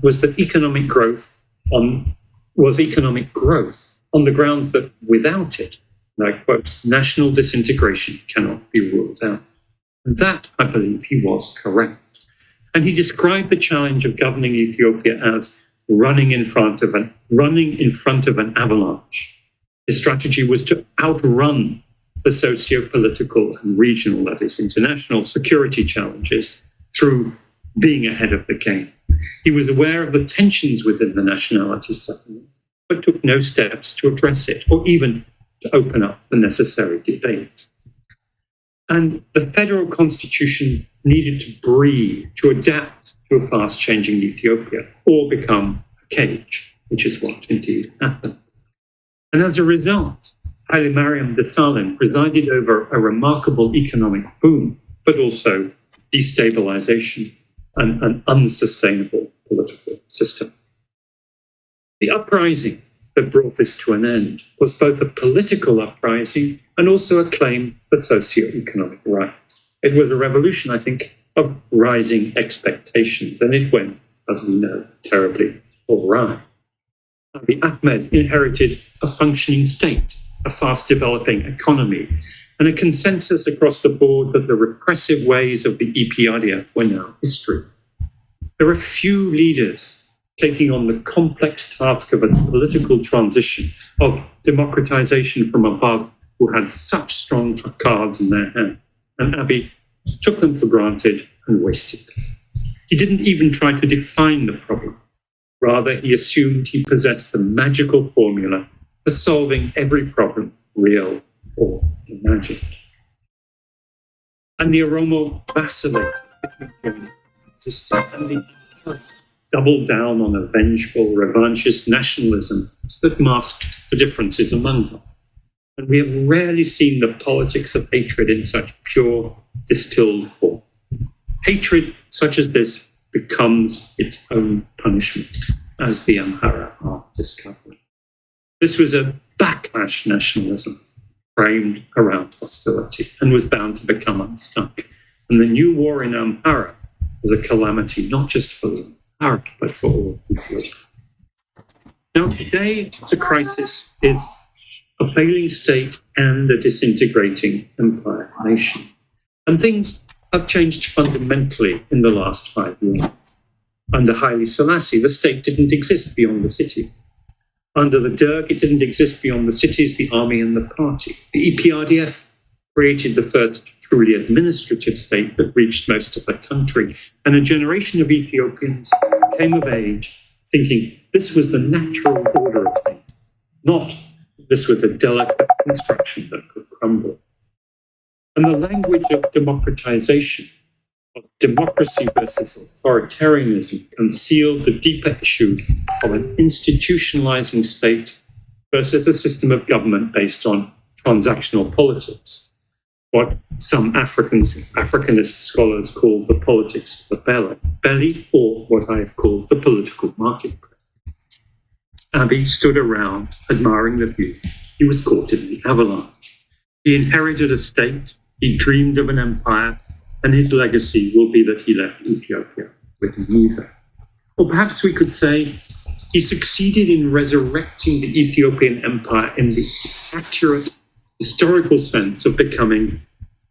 was that economic growth was economic growth on the grounds that without it, and I quote, national disintegration cannot be ruled out. And that, I believe, he was correct. And he described the challenge of governing Ethiopia as running in front of an avalanche. His strategy was to outrun the socio-political and regional, that is, international security challenges through being ahead of the game. He was aware of the tensions within the nationality settlement, but took no steps to address it or even to open up the necessary debate. And the federal constitution needed to breathe, to adapt to a fast-changing Ethiopia, or become a cage, which is what indeed happened. And as a result, Haile Mariam Desalegn presided over a remarkable economic boom, but also destabilization and an unsustainable political system. The uprising that brought this to an end was both a political uprising and also a claim for socio-economic rights. It was a revolution, I think, of rising expectations, and it went, as we know, terribly awry. Abiy Ahmed inherited a functioning state, a fast-developing economy, and a consensus across the board that the repressive ways of the EPRDF were now history. There are few leaders taking on the complex task of a political transition, of democratization from above, who had such strong cards in their hand. And Abiy took them for granted and wasted them. He didn't even try to define the problem. Rather, he assumed he possessed the magical formula for solving every problem, real or imagined. And the Oromo vacillated between existence and the doubled down on a vengeful, revanchist nationalism that masked the differences among them. And we have rarely seen the politics of hatred in such pure, distilled form. Hatred such as this becomes its own punishment, as the Amhara are discovering. This was a backlash nationalism framed around hostility and was bound to become unstuck. And the new war in Amhara was a calamity, not just for the Amhara, but for all Ethiopia. Now, today, the crisis is a failing state and a disintegrating empire nation. And things have changed fundamentally in the last 5 years. Under Haile Selassie, the state didn't exist beyond the cities. Under the Derg, it didn't exist beyond the cities, the army, and the party. The EPRDF created the first truly administrative state that reached most of the country. And a generation of Ethiopians came of age thinking this was the natural order of things, not this was a delicate construction that could crumble. And the language of democratization, of democracy versus authoritarianism, concealed the deeper issue of an institutionalizing state versus a system of government based on transactional politics, what some Africanist scholars call the politics of the belly, or what I have called the political marketplace. Abiy stood around admiring the view. He was caught in the avalanche. He inherited a state, he dreamed of an empire, and his legacy will be that he left Ethiopia with neither. Or perhaps we could say he succeeded in resurrecting the Ethiopian empire in the accurate historical sense of becoming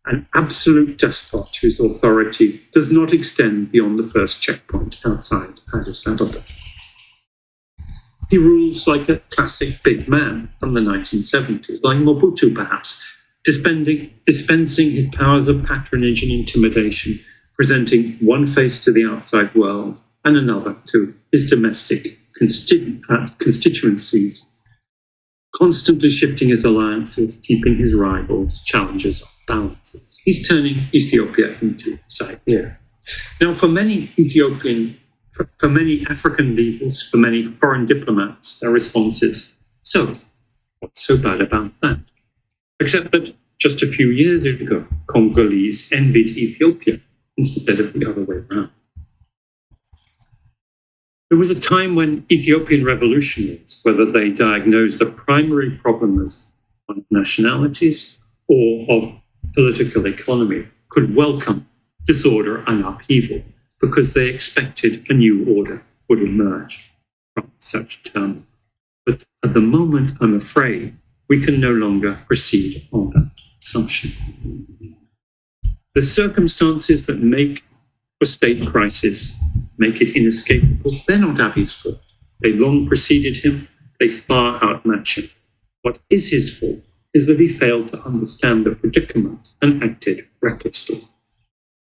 an absolute despot whose authority does not extend beyond the first checkpoint outside Addis Ababa. He rules like a classic big man from the 1970s, like Mobutu perhaps, dispensing his powers of patronage and intimidation, presenting one face to the outside world and another to his domestic constituencies, constantly shifting his alliances, keeping his rivals, challengers off balances. He's turning Ethiopia into Zaire. Now, for many African leaders, for many foreign diplomats, their response is, so, what's so bad about that? Except that just a few years ago, Congolese envied Ethiopia instead of the other way around. There was a time when Ethiopian revolutionaries, whether they diagnosed the primary problem as one of nationalities or of political economy, could welcome disorder and upheaval because they expected a new order would emerge from such turmoil. But at the moment, I'm afraid we can no longer proceed on that assumption. The circumstances that make for state crisis make it inescapable. They're not Abiy's fault. They long preceded him. They far outmatch him. What is his fault is that he failed to understand the predicament and acted recklessly.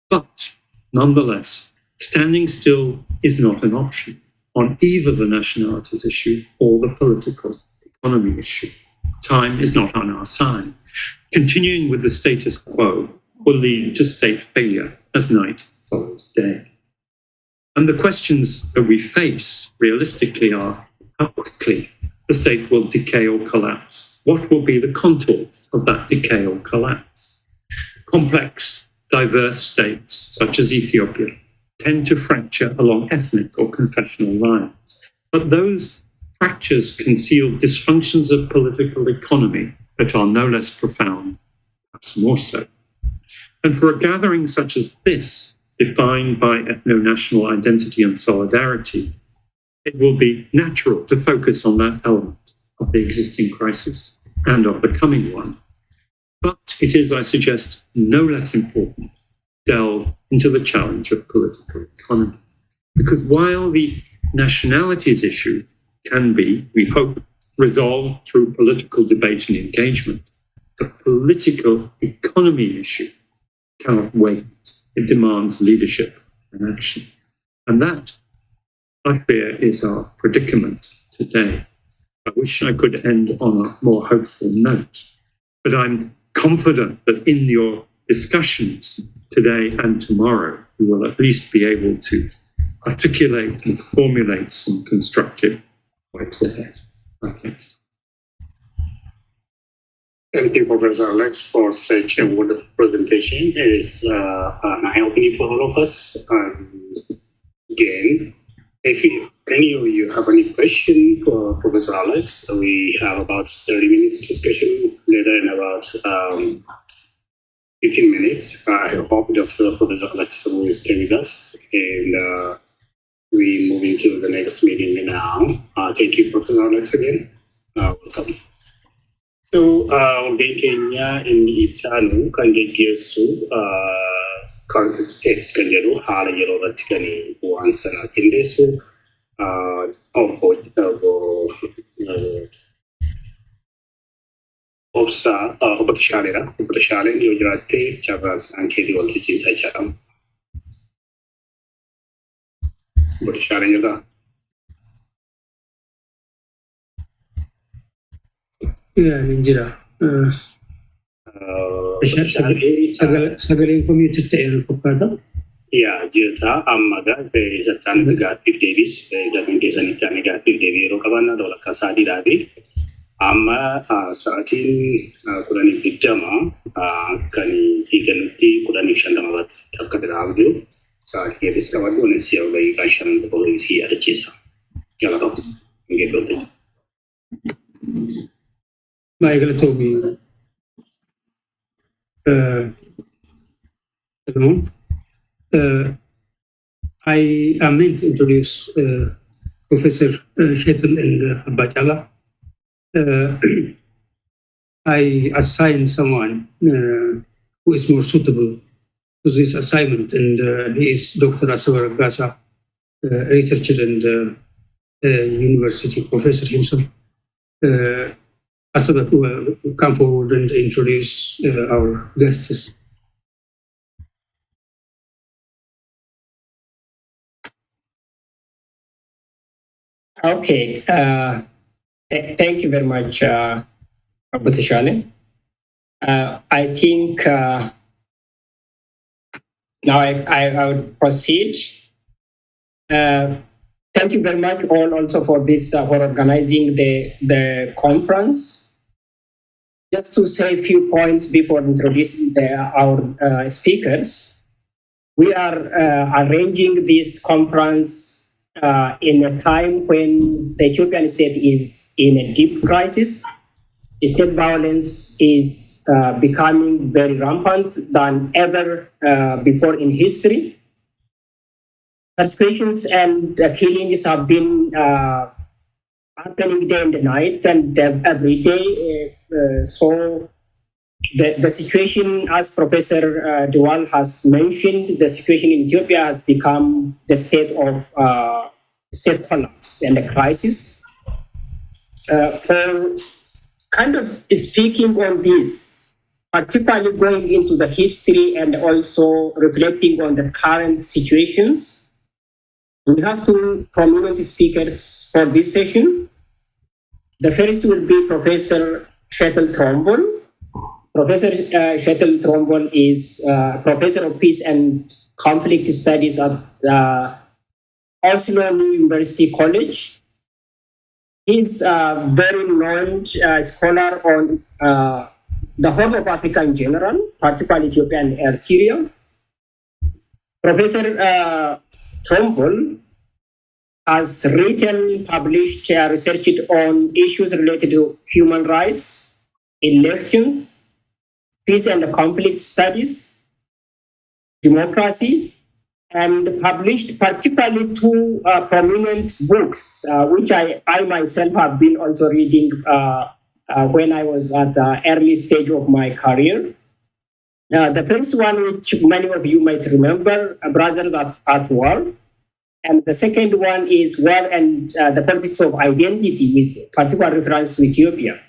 But nonetheless, standing still is not an option on either the nationalities issue or the political economy issue. Time is not on our side. Continuing with the status quo will lead to state failure as night follows day. And the questions that we face realistically are how quickly the state will decay or collapse. What will be the contours of that decay or collapse? Complex, diverse states, such as Ethiopia, tend to fracture along ethnic or confessional lines. But those fractures conceal dysfunctions of political economy that are no less profound, perhaps more so. And for a gathering such as this, defined by ethno-national identity and solidarity, it will be natural to focus on that element of the existing crisis and of the coming one. But it is, I suggest, no less important to delve into the challenge of political economy. Because while the nationalities issue can be, we hope, resolved through political debate and engagement, the political economy issue cannot wait. It demands leadership and action. And that, I fear, is our predicament today. I wish I could end on a more hopeful note, but I'm confident that in your discussions today and tomorrow, you will at least be able to articulate and formulate some constructive ways ahead, I think. Thank you, Professor Alex, for such a wonderful presentation. It's an eye-opening for all of us. Again, if any of you have any question for Professor Alex, we have about 30 minutes discussion later in about 15 minutes. I hope Dr. Professor Alex will stay with us, and we move into the next meeting now. Thank you, Professor Alex, again. Welcome. So, Kenya in Itanu can get current states can get hard yellow Vaticani once and in this Obsa Obatashalera, Obatashale, Yojate, Chavas, and Katie will teach inside Chatham. Obatashale. Yeah, Ninjira. Sagaling commuted tayo ng Yeah, Jilta, Amaga, is a Tanagative Davis, is a Negative Daviro Cabana, Dola Casadi Davi, Ama, Satin, Kurani Pitama, Kani Sikanuti, Kurani Shandamavat, Takadavio, so here is Kavadu and see how they can shun the police here at Chisa. Yalato, get it. Michael told me, I am meant to introduce Professor Shetan and Bachala. I assigned someone who is more suitable to this assignment, and he is Dr. Asawar Gasa, researcher and university professor himself. Asawar will come forward and introduce our guests. Okay. Thank you very much, Butishale. I think now I would proceed. Thank you very much all also for this, for organizing the conference. Just to say a few points before introducing our speakers. We are arranging this conference in a time when the Ethiopian state is in a deep crisis. State violence is becoming very rampant than ever before in history. persecutions and killings have been happening day and night and every day. So the situation, as Professor Dewal has mentioned, the situation in Ethiopia has become the state of state collapse and a crisis. For kind of speaking on this, particularly going into the history and also reflecting on the current situations, we have two prominent speakers for this session. The first will be Professor Shetel Trombol. Professor Shetel Trombol is Professor of Peace and Conflict Studies at Oslo University College. He's a very known scholar on the whole of Africa in general, particularly Ethiopia and Eritrea. Professor Trombol has written, published, researched on issues related to human rights, elections, peace and conflict studies, democracy, and published particularly two prominent books, which I myself have been also reading when I was at the early stage of my career. The first one, which many of you might remember, Brothers at War. And the second one is War and the Politics of Identity, with particular reference to Ethiopia.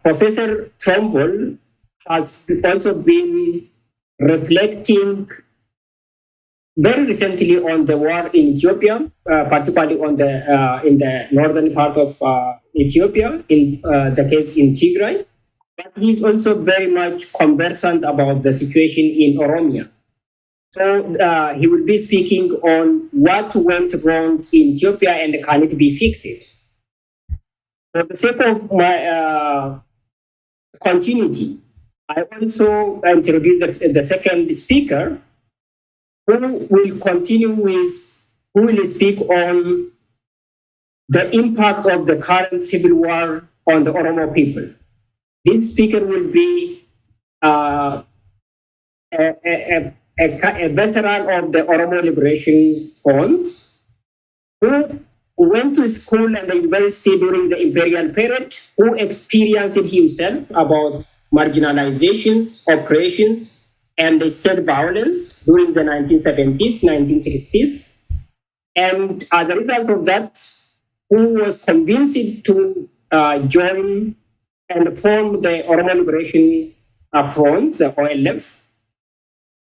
Professor Trombol has also been reflecting very recently on the war in Ethiopia, particularly on the in the northern part of Ethiopia, in the case in Tigray. But he's also very much conversant about the situation in Oromia. So he will be speaking on what went wrong in Ethiopia and can it be fixed. For the sake of my continuity, I also introduce the second speaker, who will continue with, who will speak on the impact of the current civil war on the Oromo people. This speaker will be a veteran of the Oromo Liberation Front, who went to school and the university during the imperial period, who experienced himself about marginalizations, oppressions, and state violence during the 1970s, 1960s. And as a result of that, who was convinced to join and form the Oromo Liberation Front, the OLF,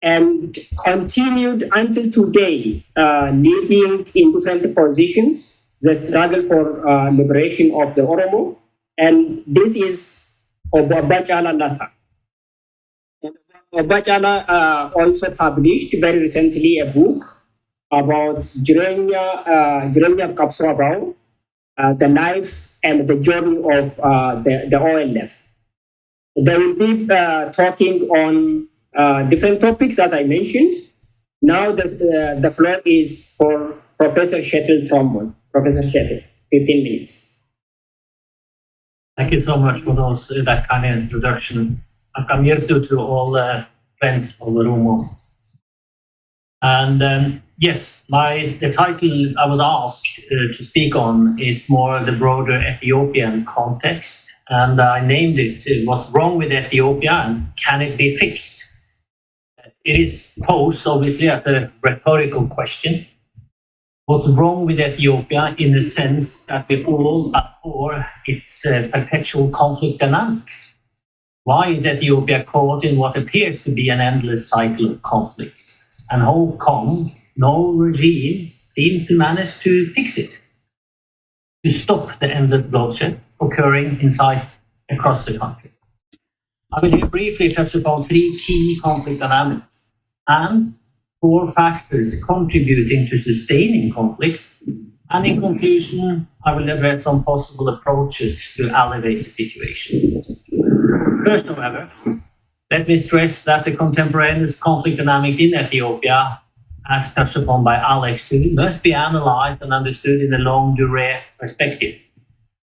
and continued until today, leading in different positions the struggle for liberation of the Oromo. And this is Obachala Lata. Obachala also published very recently a book about Jirenya Kapswabao, the life and the journey of the OLF. They will be talking on different topics, as I mentioned. Now the floor is for Professor Shetel Trombol. Professor Shetel, 15 minutes. Thank you so much for that kind of introduction. I'm here to all friends of Oromo. And yes, the title I was asked to speak on, it's more the broader Ethiopian context. And I named it, What's Wrong with Ethiopia and Can It Be Fixed? It is posed, obviously, as a rhetorical question. What's wrong with Ethiopia in the sense that we all abhor its perpetual conflict dynamics? Why is Ethiopia caught in what appears to be an endless cycle of conflicts? And how come no regime seems to manage to fix it? To stop the endless bloodshed occurring in sites across the country. I will here briefly touch upon three key conflict dynamics and 4 factors contributing to sustaining conflicts. And in conclusion, I will address some possible approaches to elevate the situation. First, however, let me stress that the contemporaneous conflict dynamics in Ethiopia, as touched upon by Alex too, must be analyzed and understood in a long durée perspective.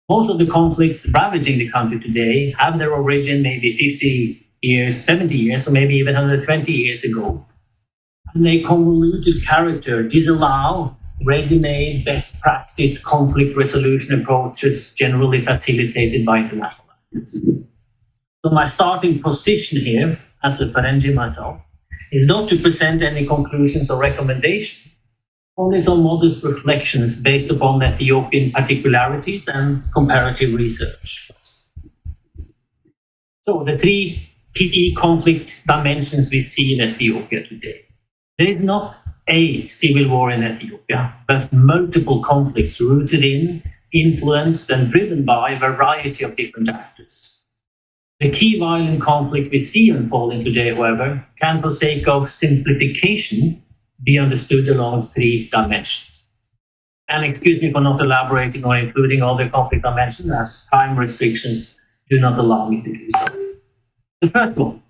Most of the conflicts ravaging the country today have their origin maybe 50 years, 70 years, or maybe even 120 years ago. and a convoluted character disallow ready-made best practice conflict resolution approaches generally facilitated by international actors. So my starting position here, as a Ferengi myself, is not to present any conclusions or recommendations, only some modest reflections based upon Ethiopian particularities and comparative research. So the three key conflict dimensions we see in Ethiopia today. There is not a civil war in Ethiopia, but multiple conflicts rooted in, influenced and driven by a variety of different actors. The key violent conflict we see unfolding today, however, can for sake of simplification be understood along three dimensions. And excuse me for not elaborating or including all the conflict dimensions, as time restrictions do not allow me to do so. The first one,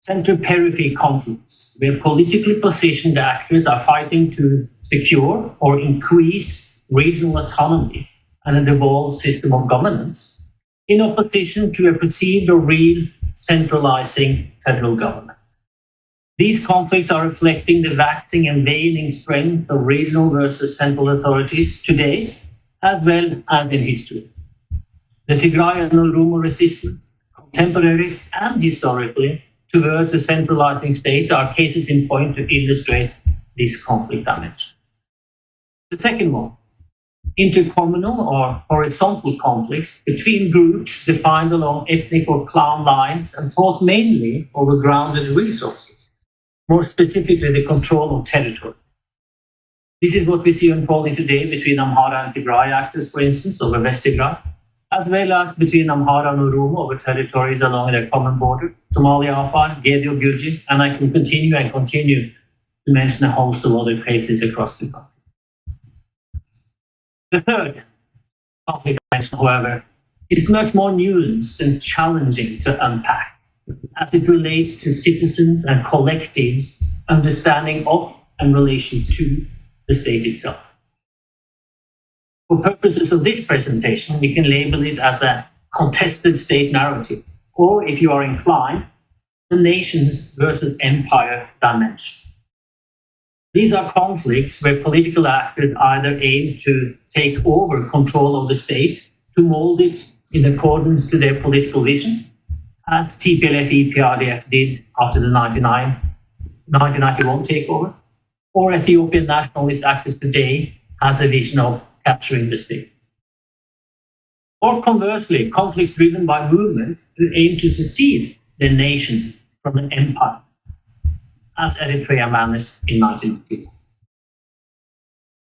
center-periphery conflicts, where politically positioned actors are fighting to secure or increase regional autonomy and a devolved system of governance in opposition to a perceived or real centralizing federal government. These conflicts are reflecting the waxing and waning strength of regional versus central authorities today, as well as in history. The Tigray and Oromo resistance, contemporary and historically, towards a centralizing state are cases in point to illustrate this conflict dimension. The second one, intercommunal or horizontal conflicts between groups defined along ethnic or clan lines and fought mainly over grounded resources, more specifically the control of territory. This is what we see unfolding today between Amhara and Tigray actors, for instance, over West Tigray, as well as between Amhara and Oromo over territories along their common border, Somalia, Afar, Gedio, Gurji, and I can continue to mention a host of other cases across the country. The third conflict dimension, however, is much more nuanced and challenging to unpack as it relates to citizens and collectives' understanding of and relation to the state itself. For purposes of this presentation, we can label it as a contested state narrative, or if you are inclined, the nations versus empire dimension. These are conflicts where political actors either aim to take over control of the state, to mold it in accordance to their political visions, as TPLF-EPRDF did after the 1991 takeover, or Ethiopian nationalist actors today has a vision of capturing the state. Or conversely, conflicts driven by movements who aim to secede the nation from an empire, as Eritrea managed in 1991.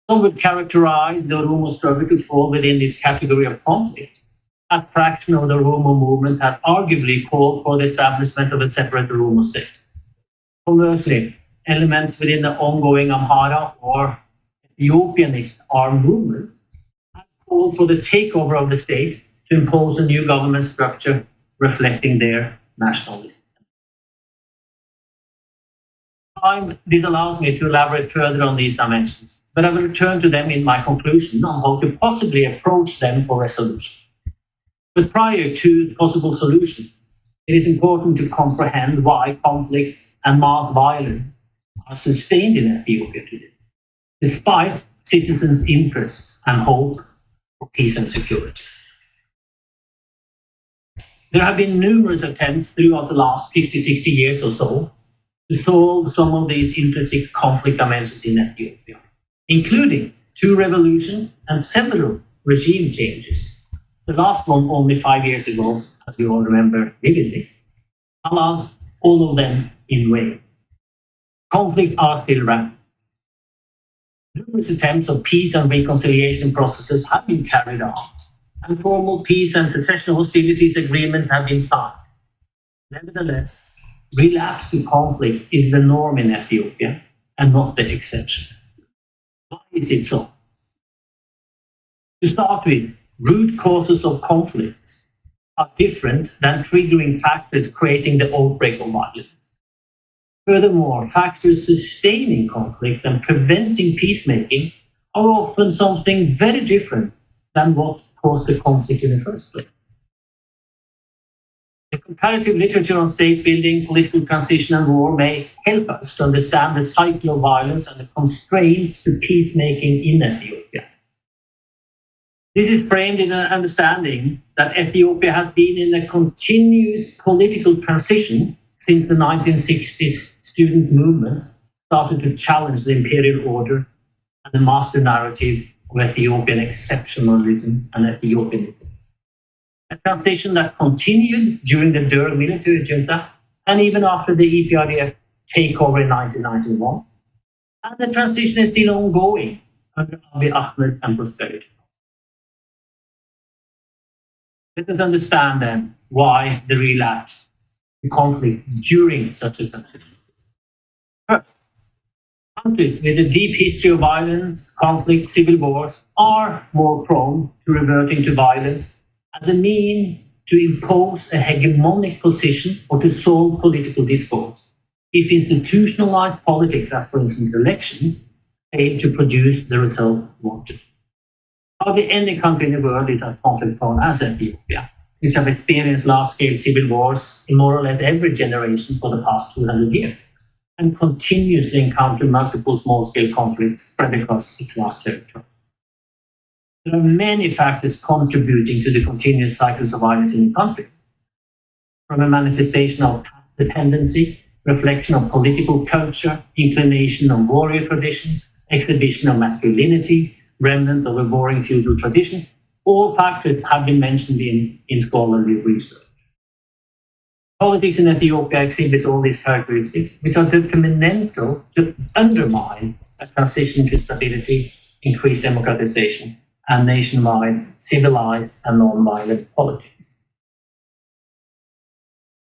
Some would characterize the Oromo struggle to fall within this category of conflict, as fraction of the Oromo movement has arguably called for the establishment of a separate Oromo state. Conversely, elements within the ongoing Amhara or Ethiopianist armed movement have called for the takeover of the state to impose a new government structure reflecting their nationalism. This allows me to elaborate further on these dimensions, but I will return to them in my conclusion on how to possibly approach them for resolution. But prior to possible solutions, it is important to comprehend why conflicts and mass violence are sustained in Ethiopia today, despite citizens' interests and hope for peace and security. There have been numerous attempts throughout the last 50, 60 years or so to solve some of these intrinsic conflict dimensions in Ethiopia, including 2 revolutions and several regime changes. The last one only 5 years ago, as we all remember vividly, alas, all of them in vain. Conflicts are still rampant. Numerous attempts of peace and reconciliation processes have been carried out, and formal peace and cessation hostilities agreements have been signed. Nevertheless, relapse to conflict is the norm in Ethiopia and not the exception. Why is it so? To start with, root causes of conflicts are different than triggering factors creating the outbreak of violence. Furthermore, factors sustaining conflicts and preventing peacemaking are often something very different than what caused the conflict in the first place. The Comparative literature on state building, political transition, and war may help us to understand the cycle of violence and the constraints to peacemaking in Ethiopia. This is framed in an understanding that Ethiopia has been in a continuous political transition since the 1960s student movement started to challenge the imperial order and the master narrative of Ethiopian exceptionalism and Ethiopianism. A transition that continued during the Derg military junta and even after the EPRDF takeover in 1991. And the transition is still ongoing under Abiy Ahmed and prosperity. Let us understand then why the relapse, the conflict during such a transition. First, countries with a deep history of violence, conflict, civil wars are more prone to reverting to violence as a mean to impose a hegemonic position or to solve political discords if institutionalized politics, as for instance elections, fail to produce the result wanted. Hardly any country in the world is as conflict-prone as Ethiopia, which have experienced large-scale civil wars in more or less every generation for the past 200 years, and continuously encounter multiple small-scale conflicts spread across its vast territory. There are many factors contributing to the continuous cycles of violence in the country, from a manifestation of dependency, reflection of political culture, inclination of warrior traditions, exhibition of masculinity, remnant of a warring feudal tradition. All factors have been mentioned in scholarly research. Politics in Ethiopia exhibits all these characteristics, which are detrimental to undermine a transition to stability, increased democratization, and nationwide civilized and non-violent politics.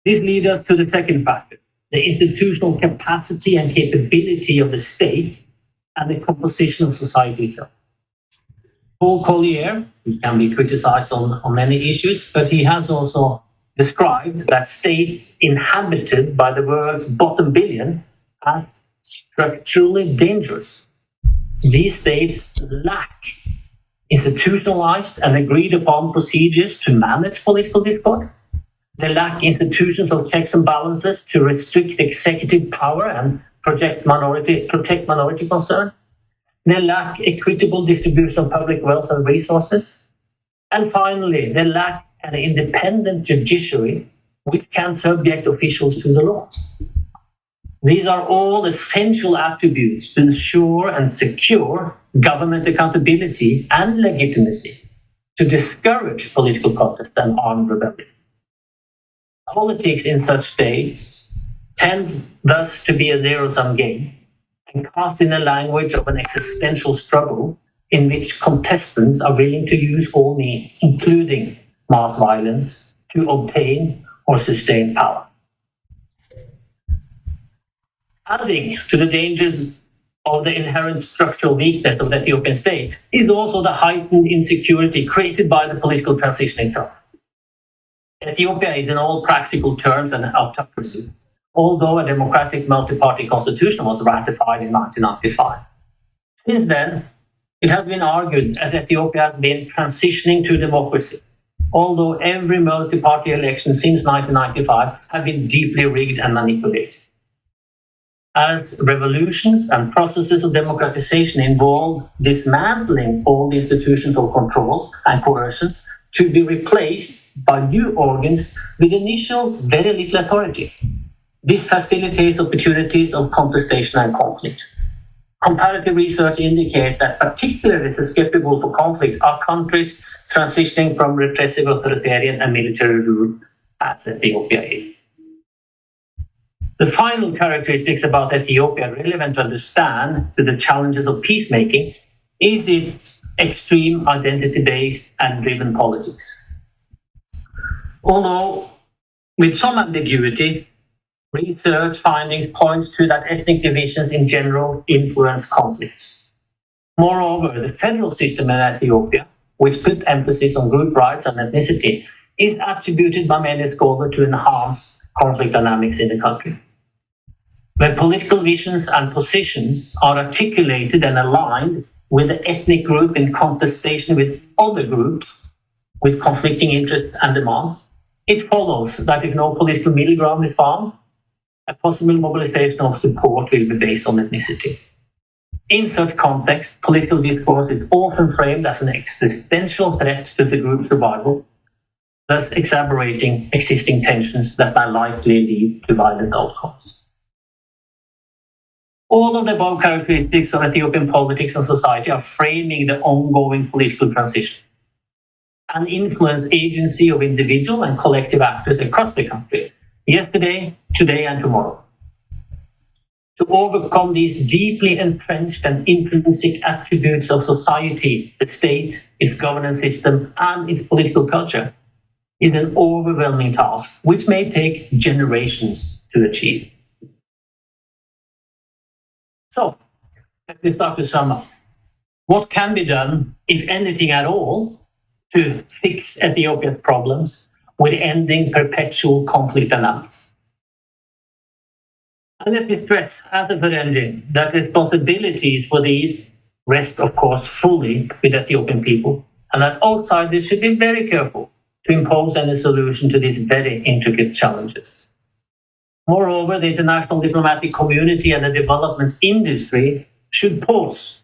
This leads us to the second factor, the institutional capacity and capability of the state and the composition of society itself. Paul Collier, who can be criticized on many issues, but he has also described that states inhabited by the world's bottom billion as structurally dangerous. These states lack institutionalized and agreed upon procedures to manage political discord. They lack institutions of checks and balances to restrict executive power and protect minority concern. They lack equitable distribution of public wealth and resources. And finally, they lack an independent judiciary which can subject officials to the law. These are all essential attributes to ensure and secure government accountability and legitimacy to discourage political protest and armed rebellion. Politics in such states tends thus to be a zero-sum game and cast in a language of an existential struggle in which contestants are willing to use all means, including mass violence, to obtain or sustain power. Adding to the dangers of the inherent structural weakness of the Ethiopian state is also the heightened insecurity created by the political transition itself. Ethiopia is in all practical terms an autocracy, although a democratic multi-party constitution was ratified in 1995. Since then, it has been argued that Ethiopia has been transitioning to democracy, although every multi-party election since 1995 have been deeply rigged and manipulated. As revolutions and processes of democratization involve dismantling all the institutions of control and coercion to be replaced by new organs with initial very little authority. This facilitates opportunities of contestation and conflict. Comparative research indicates that particularly susceptible for conflict are countries transitioning from repressive authoritarian and military rule, as Ethiopia is. The final characteristics about Ethiopia relevant to understand to the challenges of peacemaking is its extreme identity-based and driven politics. Although with some ambiguity, research findings points to that ethnic divisions in general influence conflicts. Moreover, the federal system in Ethiopia, which put emphasis on group rights and ethnicity, is attributed by many scholars to enhance conflict dynamics in the country. When political visions and positions are articulated and aligned with the ethnic group in contestation with other groups with conflicting interests and demands, it follows that if no political middle ground is found, a possible mobilization of support will be based on ethnicity. In such context, political discourse is often framed as an existential threat to the group's survival, thus exacerbating existing tensions that may likely lead to violent outcomes. All of the above characteristics of Ethiopian politics and society are framing the ongoing political transition and influence agency of individual and collective actors across the country, yesterday, today, and tomorrow. To overcome these deeply entrenched and intrinsic attributes of society, the state, its governance system, and its political culture is an overwhelming task, which may take generations to achieve. So, let me start to sum up. What can be done, if anything at all, to fix Ethiopia's problems with ending perpetual conflict dynamics? And let me stress, as a Ferengi, that responsibilities for these rest, of course, fully with Ethiopian people, and that outsiders should be very careful to impose any solution to these very intricate challenges. Moreover, the international diplomatic community and the development industry should pause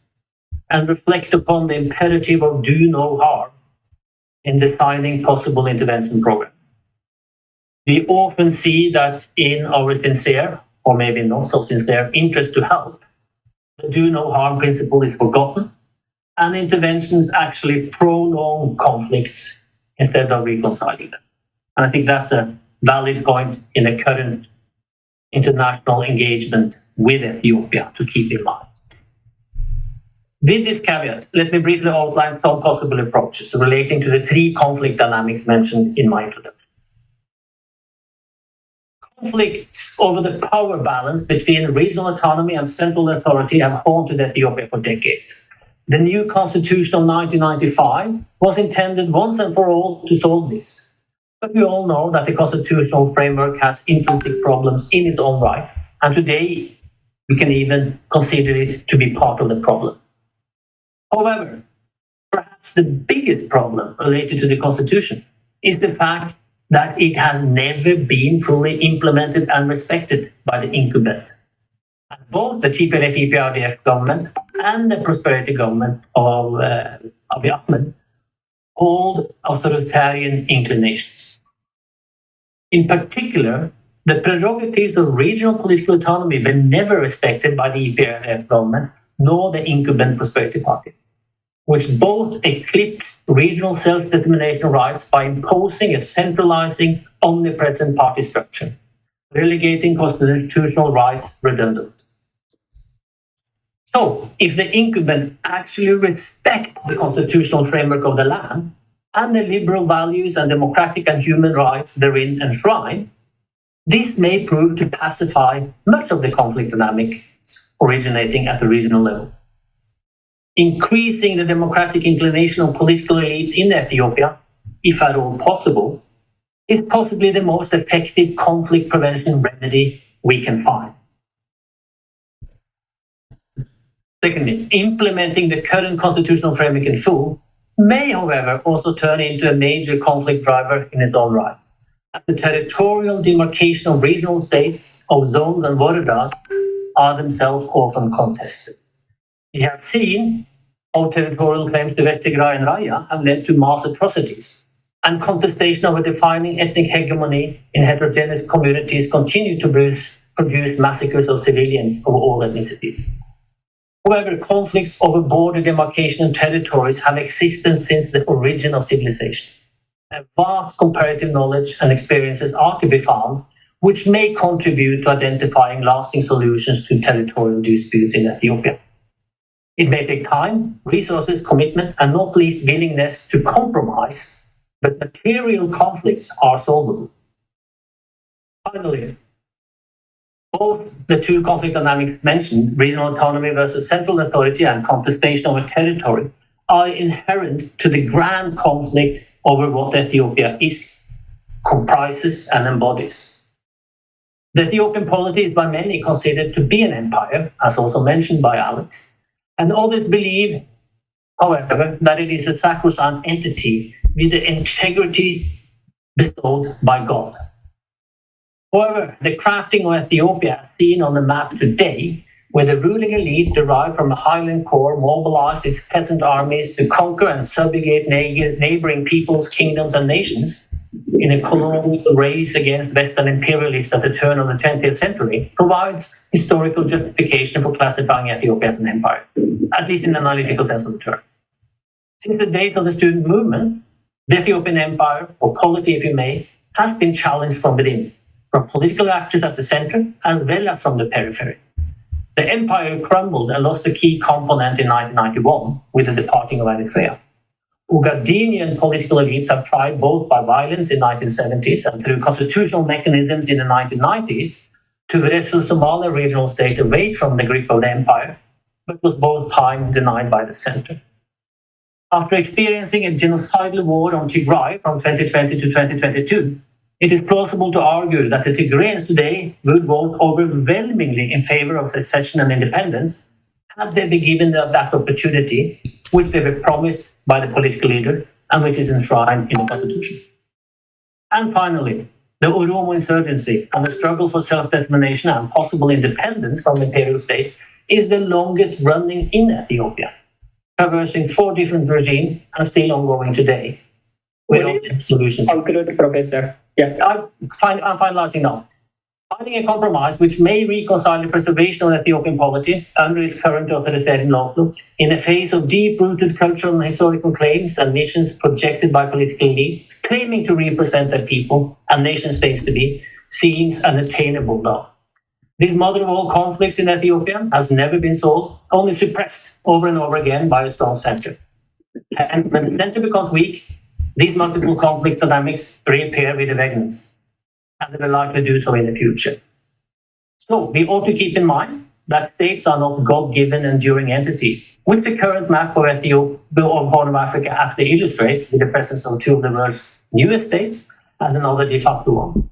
and reflect upon the imperative of do no harm in designing possible intervention programs. We often see that in our sincere, or maybe not so sincere, interest to help, the do no harm principle is forgotten, and interventions actually prolong conflicts instead of reconciling them. And I think that's a valid point in the current international engagement with Ethiopia to keep in mind. With this caveat, let me briefly outline some possible approaches relating to the three conflict dynamics mentioned in my introduction. Conflicts over the power balance between regional autonomy and central authority have haunted Ethiopia for decades. The new constitution of 1995 was intended once and for all to solve this. But we all know that the constitutional framework has intrinsic problems in its own right, and today we can even consider it to be part of the problem. However, perhaps the biggest problem related to the constitution is the fact that it has never been fully implemented and respected by the incumbent. Both the TPLF-EPRDF government and the prosperity government of Abiy Ahmed hold authoritarian inclinations. In particular, the prerogatives of regional political autonomy were never respected by the EPRDF government nor the incumbent Prosperity Party, which both eclipsed regional self-determination rights by imposing a centralizing, omnipresent party structure, relegating constitutional rights redundant. So, if the incumbent actually respect the constitutional framework of the land and the liberal values and democratic and human rights therein enshrined, this may prove to pacify much of the conflict dynamics originating at the regional level. Increasing the democratic inclination of political elites in Ethiopia, if at all possible, is possibly the most effective conflict prevention remedy we can find. Secondly, implementing the current constitutional framework in full may, however, also turn into a major conflict driver in its own right, as the territorial demarcation of regional states, of zones and woredas are themselves often contested. We have seen how territorial claims to West Tigray and Raya have led to mass atrocities, and contestation over defining ethnic hegemony in heterogeneous communities continue to produce massacres of civilians of all ethnicities. However, conflicts over border demarcation and territories have existed since the origin of civilization. A vast comparative knowledge and experiences are to be found, which may contribute to identifying lasting solutions to territorial disputes in Ethiopia. It may take time, resources, commitment, and not least willingness to compromise, but material conflicts are solvable. Finally, both the two conflict dynamics mentioned, regional autonomy versus central authority and contestation over territory, are inherent to the grand conflict over what Ethiopia is, comprises, and embodies. The Ethiopian polity is by many considered to be an empire, as also mentioned by Alex, and others believe, however, that it is a sacrosanct entity with the integrity bestowed by God. However, the crafting of Ethiopia as seen on the map today, where the ruling elite derived from the Highland Corps mobilized its peasant armies to conquer and subjugate neighboring peoples, kingdoms, and nations in a colonial race against Western imperialists at the turn of the 20th century, provides historical justification for classifying Ethiopia as an empire, at least in the analytical sense of the term. Since the days of the student movement, the Ethiopian empire, or polity if you may, has been challenged from within, from political actors at the center as well as from the periphery. The empire crumbled and lost a key component in 1991 with the departing of Eritrea. Ogadennian political elites have tried both by violence in the 1970s and through constitutional mechanisms in the 1990s to wrestle Somalia regional state away from the grip of the empire, but was both time denied by the center. After experiencing a genocidal war on Tigray from 2020 to 2022, it is plausible to argue that the Tigrayans today would vote overwhelmingly in favor of secession and independence had they been given that opportunity, which they were promised by the political leader and which is enshrined in the constitution. And finally, the Oromo insurgency and the struggle for self-determination and possible independence from the imperial state is the longest running in Ethiopia, traversing 4 different regimes and still ongoing today. Without solutions. Conclude, Professor. Yeah. I'm finalizing now. Finding a compromise which may reconcile the preservation of Ethiopian polity under its current authoritarian outlook in the face of deep-rooted cultural and historical claims and visions projected by political elites claiming to represent their people and nation-states to be, seems unattainable now. This mother of all conflicts in Ethiopia has never been solved, only suppressed over and over again by a strong center. And when the center becomes weak, these multiple conflict dynamics reappear with vengeance, and they will likely do so in the future. So we ought to keep in mind that states are not God-given enduring entities, which the current map of Ethiopia of Horn of Africa aptly illustrates with the presence of 2 of the world's newest states and another de facto one.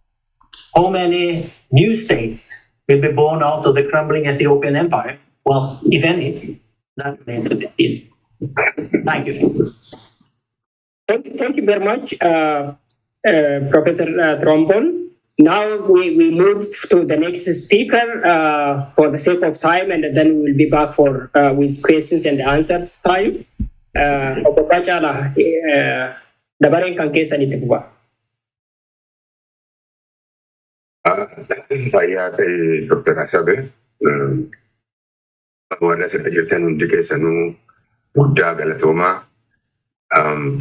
How many new states will be born out of the crumbling Ethiopian empire? Well, if any, that remains to be seen. Thank you. Thank you very much, Professor Trombon. Now we move to the next speaker for the sake of time, and then we'll be back for with questions and answers time. Dabareen kan keessanitti bu'a. Fayyaa ta'e Dr. Asabe warra asirra jirtan hundi keessanuu guddaa galatoomaa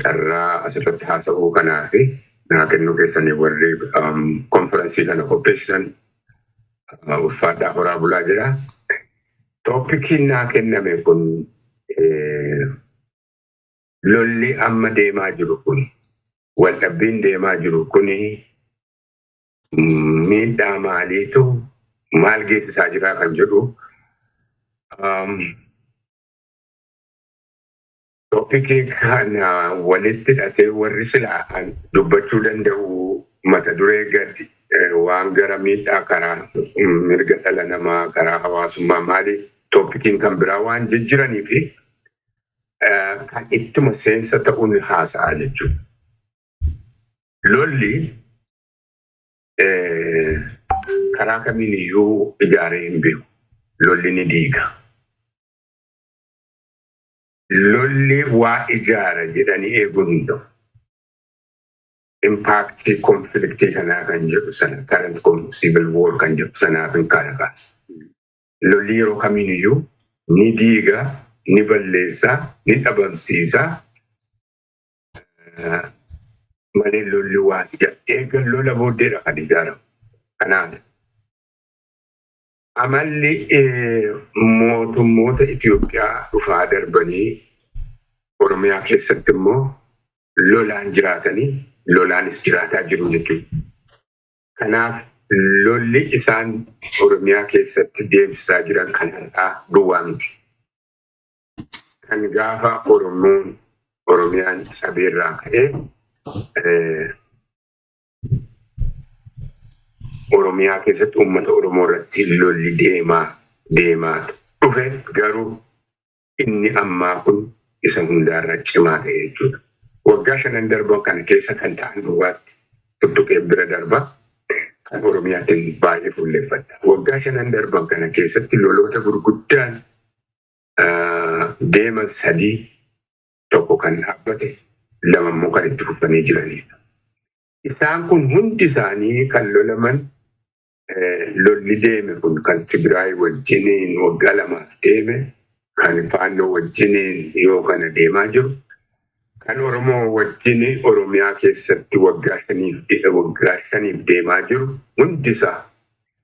carraa asirratti haasa'uu kanaa fi naa kennuu keessanii warri konferansii kana qopheessitan ulfaadhaa horaa bulaa jira. Tooppikiin naa kenname kun lolli amma deemaa jiru kun waldhabbiin deemaa jiru kuni miidhaa maaliitu maal geessisaa jira kan jedhu toopikii kana walitti hidhatee warri silaa dubbachuu danda'u mata duree gadi waan gara miidhaa karaa mirga dhala namaa karaa hawaasummaa maali toopikiin kan biraa waan jijjiranii fi kan ittuma seensa ta'uun haasa'aa jechuudha. Lolli karaa kamiin iyyuu ijaaree hin beeku. Lolli ni diiga. Lolli waa ijaara jedhanii eeguun hin ta'u. Impaaktii konfliktii kanaa kan jedhu sana current civil war kan jedhu sanaaf hin kana kaasa. Lolli yeroo kamiin iyyuu ni diiga, ni balleessa, ni dhabamsiisa. Malee lolli waan eegan lola booddeedha kan ijaaramu. Kanaaf amalli mootummoota Itoophiyaa dhufaa darbanii Oromiyaa keessatti immoo lolaan jiraatanii lolaanis jiraataa jiru jechuudha. Kanaaf lolli isaan Oromiyaa keessatti deemsisaa jiran kanarraa duwwaa miti. Kan gaafa Oromiyaan dhabeerraa ka'ee Oromiyaa keessatti uummata Oromoo irratti lolli deemaa dhufe garuu inni ammaa kun isa hundaarra cimaa ta'e jechuudha. Waggaa 5 darban kana keessa kan ta'an duwwaatti tuttuqee bira darba kan Oromiyaatiin baay'ee fuulleeffata. Waggaa 5 darban kana keessatti loloota gurguddaan deeman 3 tokko kan dhaabbate 2 immoo kan itti fufanii jiranidha. Isaan kun hundi isaanii kan lolaman lolli deeme kun kan Tigraay wajjiniin waggaa 2 deeme kan Faannoo wajjiniin yoo kana deemaa jiru kan Oromoo wajjin Oromiyaa keessatti waggaa 5 deemaa jiru hundi isaa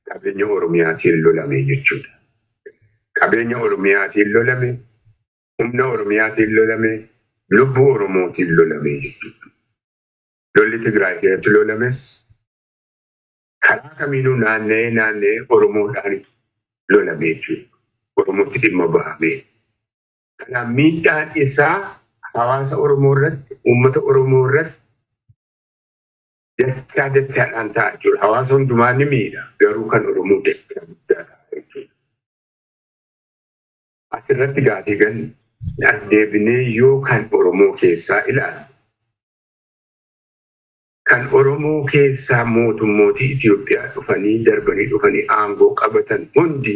qabeenya Oromiyaatiin lolame jechuudha. Qabeenya Oromiyaatiin lolame, humna Oromiyaatiin lolame, lubbuu Oromootiin lolame jechuudha. Lolli Tigraay keessatti lolames karaa kamiinuu naanna'ee Oromoodhaan lolame jechuudha. Oromootti dhimma bahame. Kanaaf miidhaan isaa hawaasa Oromoo irratti, uummata Oromoo irratti dachaadhaan ta'a jechuudha. Hawaasa hundumaa ni miidha. Garuu kan Oromoo dachaa guddaa ta'a jechuudha. Asirratti gaafii gan deebinee yoo kan Oromoo keessaa ilaalu kan Oromoo keessaa mootummootii Itoophiyaa dhufanii darbanii aangoo qabatan hundi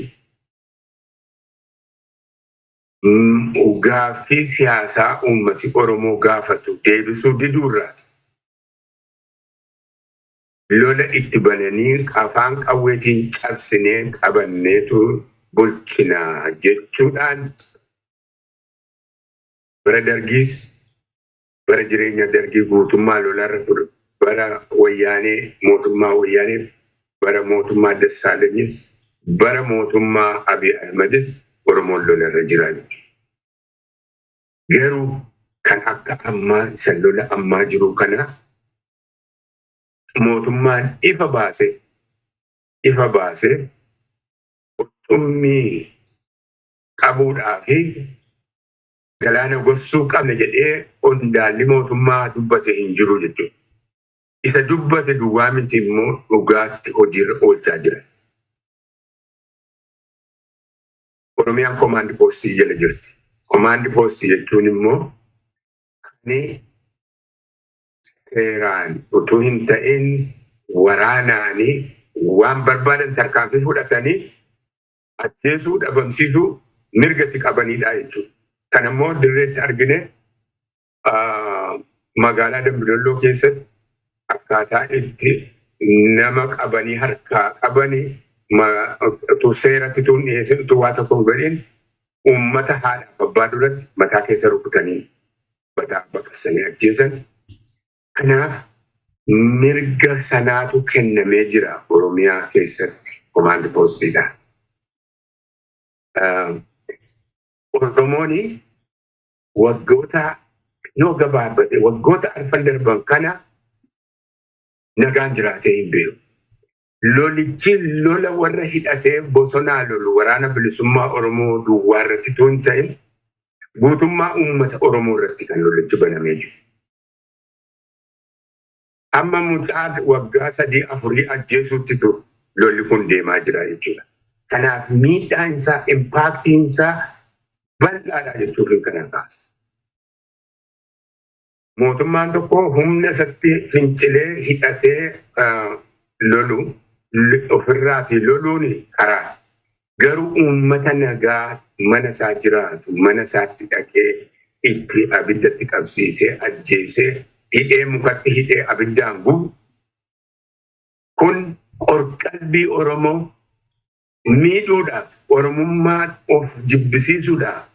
gaaffii siyaasaa uummati Oromoo gaafatu deebisuu diduurraati. Lola itti bananii afaan qawweetiin cabsinee qabanneetu bulchinaa jechuudhaan bara dargiis bara jireenya dargii guutummaa lolarra ture. Bara wayyaanee mootummaa wayyaanee bara mootummaa Dassaalanyis bara mootummaa Abiy Ahmedis Oromoon lolarra jiran. Garuu kan akka ammaa isa lola ammaa jiru kana mootummaan ifa baase qurxummii qabuudhaa fi galaana gossuu qabna jedhee qondaalli mootummaa dubbate hin jiru jechuudha. Isa dubbate duwwaa miti immoo dhugaatti hojiirra oolchaa jiran. Oromiyaan komaandi poostii jala jirti. Komaandi poostii jechuun immoo kan seeraan utuu hin ta'in waraanaanii waan barbaadan tarkaanfii fudhatanii ajjeesuu dhabamsiisuu mirgatti qabanidha jechuudha. Kan immoo dirreetti argine magaalaa Dambidolloo keessatti akkaataa itti nama qabanii harkaa qabanii utuu seeratti tuun dhiyeessin utuu waa tokko hin godhin uummata haadhaaf abbaa duratti mataa keessa rukutanii mataa baqassanii ajjeesan. Kanaaf mirga sanaatu kennamee jira Oromiyaa keessatti komaandi poostiidhaan. Oromoon waggoota yoo gabaabbate waggoota arfan darban kana nagaan jiraatee hin beeku. Lolichi lola warra hidhatee bosonaa lolu waraana bilisummaa Oromoo duwwaa irratti tun ta'in guutummaa uummata Oromoo irratti kan lolichi banamee jiru. Amma mucaa waggaa 3-4 ajjeesuutti lolli kun deemaa jira jechuudha. Kanaaf miidhaan isaa, impaaktiin isaa bal'aadha jechuun kana kaasa. Mootummaan tokko humna isatti fincilee hidhatee lolu ofirraati loluun karaa. Garuu uummata nagaa mana isaa jiraatu, mana isaatti dhaqee itti abiddatti qabsiisee ajjeesee hidhee mukatti hidhee abiddaan gubu kun qorqalbii Oromoo miidhuudhaaf Oromummaa of jibbisiisuudhaaf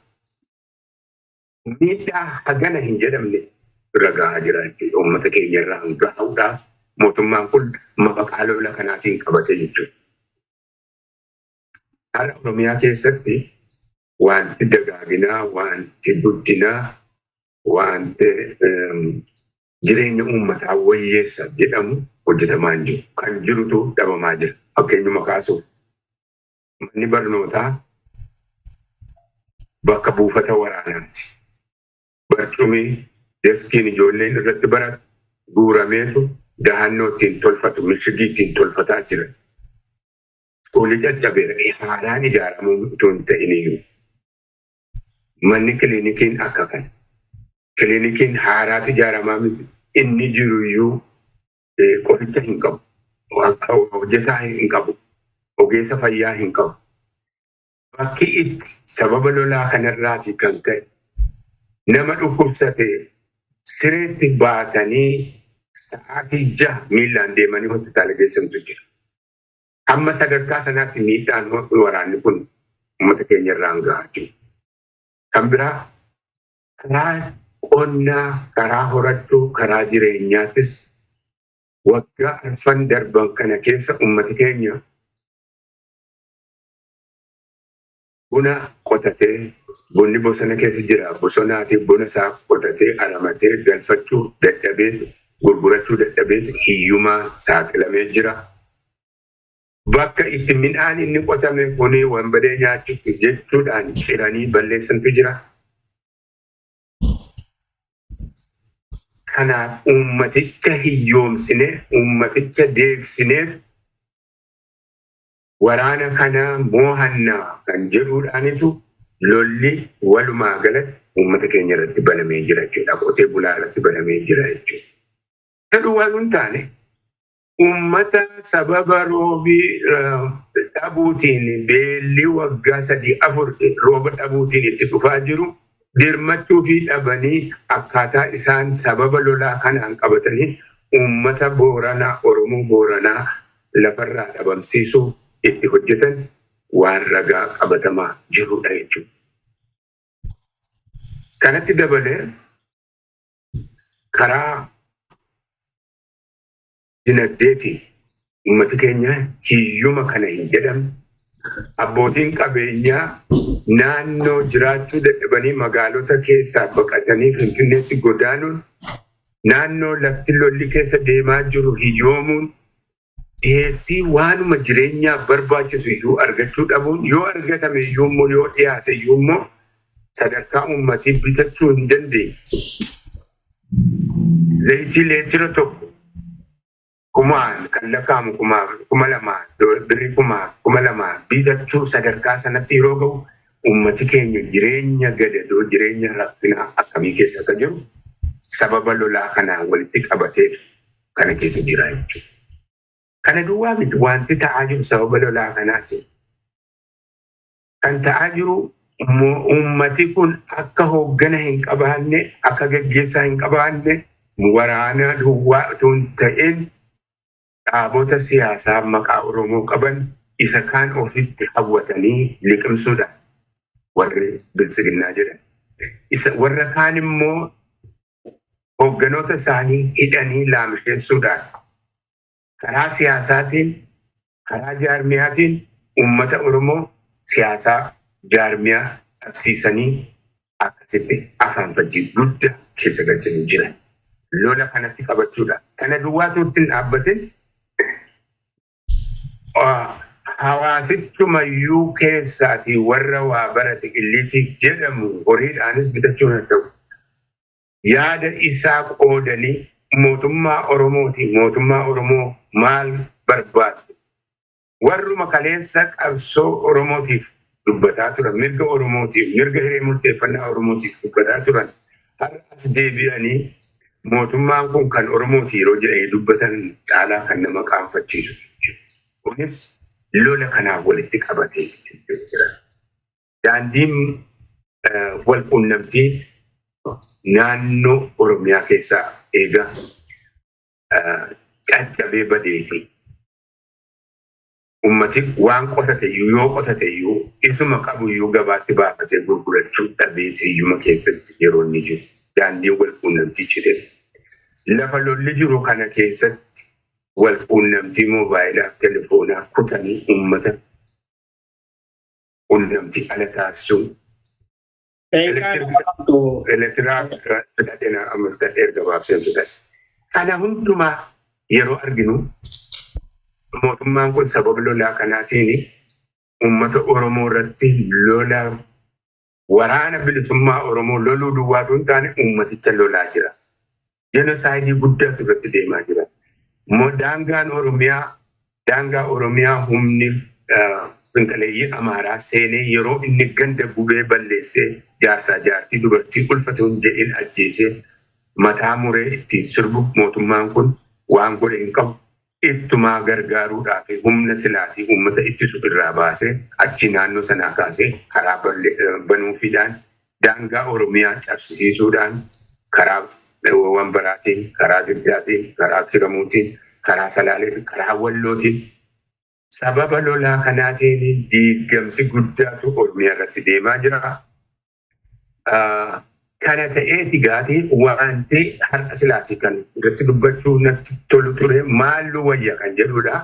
miidhaa hagana hin jedhamne ragaa jira jechuudha. Uummata keenya irraa gahuudhaaf mootummaan kun maqaa lola kanaatiin qabate jechuudha. Haala Oromiyaa keessatti wanti dagaaginaa, wanti guddinaa, wanti jireenya uummataa wayyeessa jedhamu hojjetamaa hin jiru. Kan jirutu dhabamaa jira. Fakkeenyuma kaasuuf manni barnootaa bakka buufata waraanaati. Barcumii deskiin ijoolleen irratti baratu guurameetu dahannoo ittiin tolfatu, mishigii ittiin tolfataa jiran. Iskoolii caccabeera haaraan ijaaramuu utuu hin ta'iniyyuu. Manni kiliinikiin akka kana. Kiliinikiin haaraatu ijaaramaa miti. Inni jiruyyuu qoricha hin qabu. Hojjetaa hin qabu. Ogeessa fayyaa hin qabu. Bakki itti sababa lolaa kanarraati kan ka'e nama dhukkubsate sireetti baatanii sa'aatii 6 miilaan deemanii hospitaala geessantu jira. Amma sadarkaa sanaatti miidhaan waraanni kun uummata keenya irraan gahaa jiru. Kan biraa karaa qonnaa, karaa horachuu, karaa jireenyaattis waggaa arfan darban kana keessa uummati keenya buna qotatee, bunni bosona keessa jira, bosonaati buna isaa qotatee aramatee galfachuu dadhabee gurgurachuu dadhabee hiyyumaa saaxilamee jira. Bakka itti midhaan inni qotame kuni wanbadee nyaachutti jechuudhaan ciranii balleessantu jira. Kanaaf uummaticha hiyyoomsine, uummaticha deegsinee waraana kana moohannaa kan jedhuudhaanitu lolli walumaa galatti uummata keenya irratti banamee jira jechuudha. Qotee bulaa irratti banamee jira jechuudha. Ta'uu waan taane uummata sababa roobii dhabuutiin beelli waggaa 3-4 rooba dhabuutiin itti dhufaa jiru dirmachuu fi dhabanii akkaataa isaan sababa lolaa kanaan qabatanii uummata Booranaa, Oromoo Booranaa lafarraa dhabamsiisuu itti hojjetan waan ragaa qabatamaa jirudha jechuudha. Kanatti dabalee karaa dinagdeetiin uummati keenya hiyyuma kana hin jedhamne abbootiin qabeenyaa naannoo jiraachuu dadhabanii magaalota keessaa baqatanii Finfinneetti godaanuun naannoo lafti lolli keessa deemaa jiru hiyyoomuun dhiyeessii waanuma jireenyaa barbaachisu iyyuu argachuu dhabuun yoo argatame iyyuu yoo dhiyaate iyyuu sadarkaa uummatii bitachuu hin dandeenye. Zayitii leetira tokko kumaan kan lakkaa'amu 2,000 birrii 2,000 bitachuu sadarkaa sanatti yeroo ga'u uummati keenya jireenya gadadoo jireenya rakkinaa akkamii keessa akka jiru sababa lolaa kanaan walitti qabatee kana keessa jira jechuudha. Kana duwwaa miti wanti ta'aa jiru sababa lolaa kanaati. Kan ta'aa jiru uummati kun akka hooggana hin qabaanne, akka gaggeessaa hin qabaanne, waraana duwwaa utuu hin ta'in dhaabota siyaasaa maqaa Oromoo qaban isa kaan ofitti hawwatanii liqimsuudhaan warri bilisiginnaa jedhan. Warra kaan immoo hoogganoota isaanii hidhanii laamsheessuudhaan karaa siyaasaatiin, karaa jaarmiyaatiin uummata Oromoo siyaasaa jaarmiyaa dhabsiisanii akkasitti afaan fajjii guddaa keessa galchanii jiran. Lola kanatti qabachuudha. Kana duwwaatuutti hin dhaabbatin hawaasichumayyuu keessaatii warra waa barate illiitiif jedhamu horiidhaanis bitachuu hin ta'u. Yaada isaa qoodanii mootummaa Oromooti. Mootummaa Oromoo maal barbaadu? Warruma kaleessa qabsoo Oromootiif dubbataa turan, mirga Oromootiif, mirga hiree murteeffannaa Oromootiif dubbataa turan har'as deebi'anii mootummaan kun kan Oromooti yeroo jedhanii dubbatan caalaa kan nama qaanfachiisu. Kunis lola kanaaf walitti qabatee jira. Daandiin wal quunnamtii naannoo Oromiyaa keessaa eega caccabee badeeti. Ummati waan qotateyyuu yoo qotateyyuu isuma qabuyyuu gabaatti baafatee gurgurachuu dhabee hiyyuma keessatti yeroo inni jiru. Daandiin wal quunnamtii jedhama. Lafa lolli jiru kana keessatti wal quunnamtii moobaayilaa telefoonaa kutanii uummata quunnamtii ala taasisuun elektiraak amartaa erga baabseentu ta'e. Kana hundumaa yeroo arginu mootummaan kun sababa lolaa kanaatiin uummata Oromoo irratti lola waraana bilisummaa Oromoo loluu duwwaatu hin taane uummaticha lolaa jira. Jenosaayidii guddaatu irratti deemaa jira. Daangaa Oromiyaa humni fincaleeyyii Amaaraa seenee yeroo inni ganda gubee balleessee jaarsaa jaartii dubartii ulfatuun jedhin ajjeesee mataa muree ittiin sirbu mootummaan kun waan godhe hin qabu. Ittumaa gargaaruudhaaf humna silaatii uummata ittisu irraa baasee achi naannoo sanaa kaasee karaa banuufiidhaan daangaa Oromiyaa cabsiisuudhaan karaa Wambaraatiin, karaa Giddaatiin, karaa Kiramuutiin, karaa Salaaleetiin, karaa Wallootiin sababa lolaa kanaatiin diigamsi guddaatu Oromiyaa irratti deemaa jira. Kana ta'eeti gaatii wanti har'a silaatii kan irratti dubbachuu natti tolu ture maallu wayya kan jedhudha.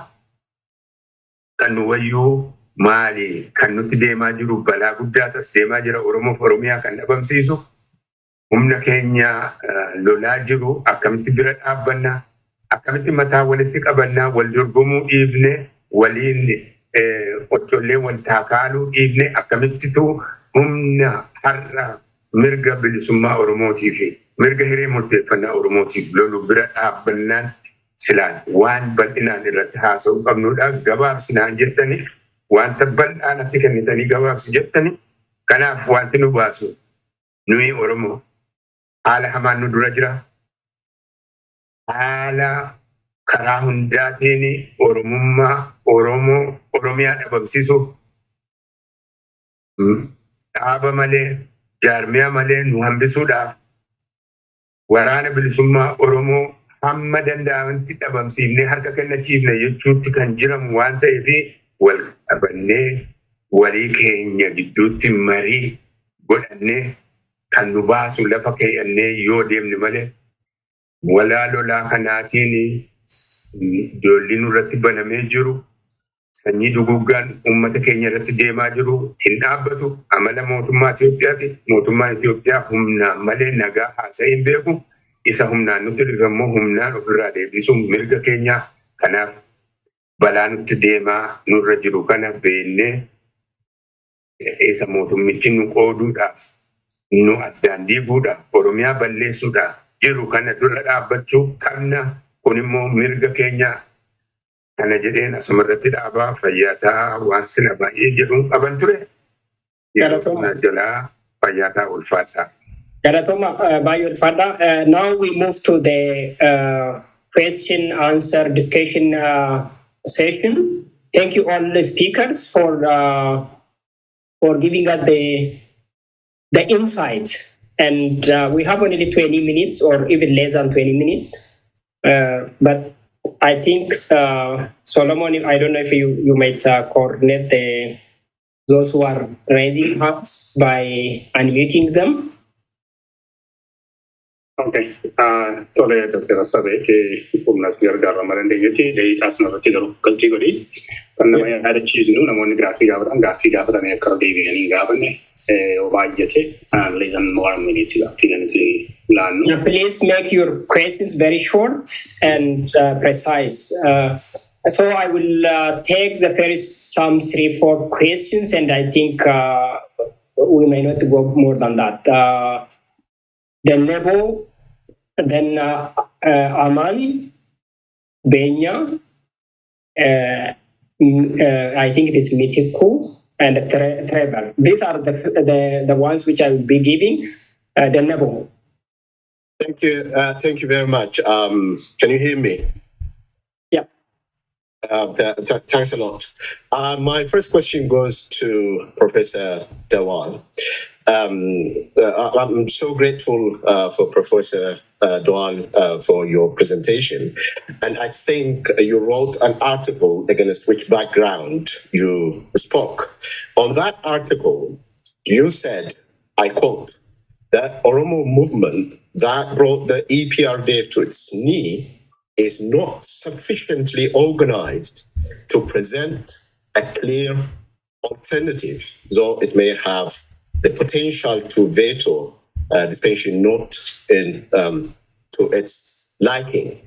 Kan nu wayyuu maali kan nutti deemaa jiru balaa guddaatas deemaa jira Oromoof Oromiyaa kan dhabamsiisu. Humna keenya lolaa jiru akkamitti bira dhaabbannaa akkamitti mataa walitti qabannaa wal dorgomuu dhiifne waliin qoccollee wal taakaaluu dhiifne akkamittitu humna har'a mirga bilisummaa Oromootii fi mirga hiree murteeffannaa Oromootiif lolu bira dhaabbannaan silaan waan bal'inaan irratti haasa'uu qabnudha. Gabaabsinaan jettani wanta bal'aa natti kennitanii gabaabsi jettani kanaaf wanti nu baasu nuyi Oromoo haala hamaan nu dura jira. Haala karaa hundaatiin Oromummaa Oromiyaa dhabamsiisuuf dhaaba malee jaarmiyaa malee nu hambisuudhaaf waraana bilisummaa Oromoo hamma danda'amantti dhabamsiifnee harka kennachiifne jechuutti kan jiramu waan ta'eef wal qabannee walii keenya gidduutti marii godhannee kan nu baasu lafa keeyyannee yoo deemne malee walaa lolaa kanaatiin ijoollee nurratti banamee jiru sanyii duguggaan uummata keenya irratti deemaa jiru hin dhaabbatu. Amala mootummaa Itoophiyaati. Mootummaan Itoophiyaa humnaan malee nagaa haasa'ee hin beeku. Isa humnaan nutti dhufammoo humnaan ofirraa deebisuun mirga keenya. Kanaaf balaa nutti deemaa nurra jiru kana beennee isa mootummichi nu qooduudhaaf nu addaan diiguudhaaf Oromiyaa balleessuudhaaf jiru kana dura dhaabbachuu qabna. Kun immoo mirga keenya. Kana jedheen asumarratti dhaabaa fayyaataa waan sila baay'ee jedhuun qaban ture. Yeroo jalaa fayyaataa ulfaadhaa. Galatoma baay'ee ulfaadhaa. Now we move to the question answer discussion session. Thank you all the speakers for giving us the insight. And we have only 20 minutes or even less than 20 minutes. But I think Solomon, I don't know if you might coordinate those who are raising hands by unmuting them. Okay. Tole Dr. Asabe ke humnas gargaara marandeenyatti deeyiitaas narratti garuu galtii godhi. Kan nama yaadachiisnu namoonni gaaffii gaafatan akka deebi'anii gaafanne baay'ate leesan waan miniitii gaaffii kanatti laannu. Please make your questions very short and precise. So I will take the first some 3-4 questions, and I think we may not go more than that. Then Nebo, then Aman, Benya, I think it is Mitiku, and Trevor. These are the ones which I will be giving. Then Nebo. Thank you very much. Can you hear me? Yeah. Thanks a lot. My first question goes to Professor Dawal. I'm so grateful for Professor Dawal for your presentation. And I think you wrote an article against which background you spoke. On that article, you said, I quote, that Oromo movement that brought the EPRDF to its knee is not sufficiently organized to present a clear alternative, though it may have the potential to veto the pension not in to its liking.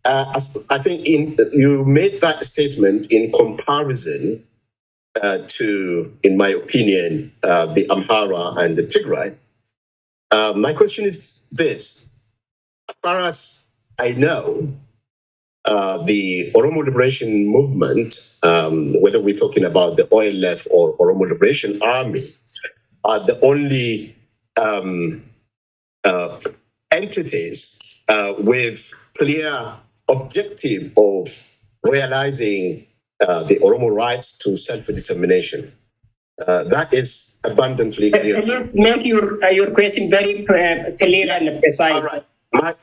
I think you made that statement in comparison to, in my opinion, the Amhara and the Tigray. My question is this: as far as I know, the Oromo Liberation Movement, whether we're talking about the OLF or Oromo Liberation Army, are the only entities with clear objective of realizing the Oromo rights to self-determination. That is abundantly clear. Please make your question very clear and precise. All right.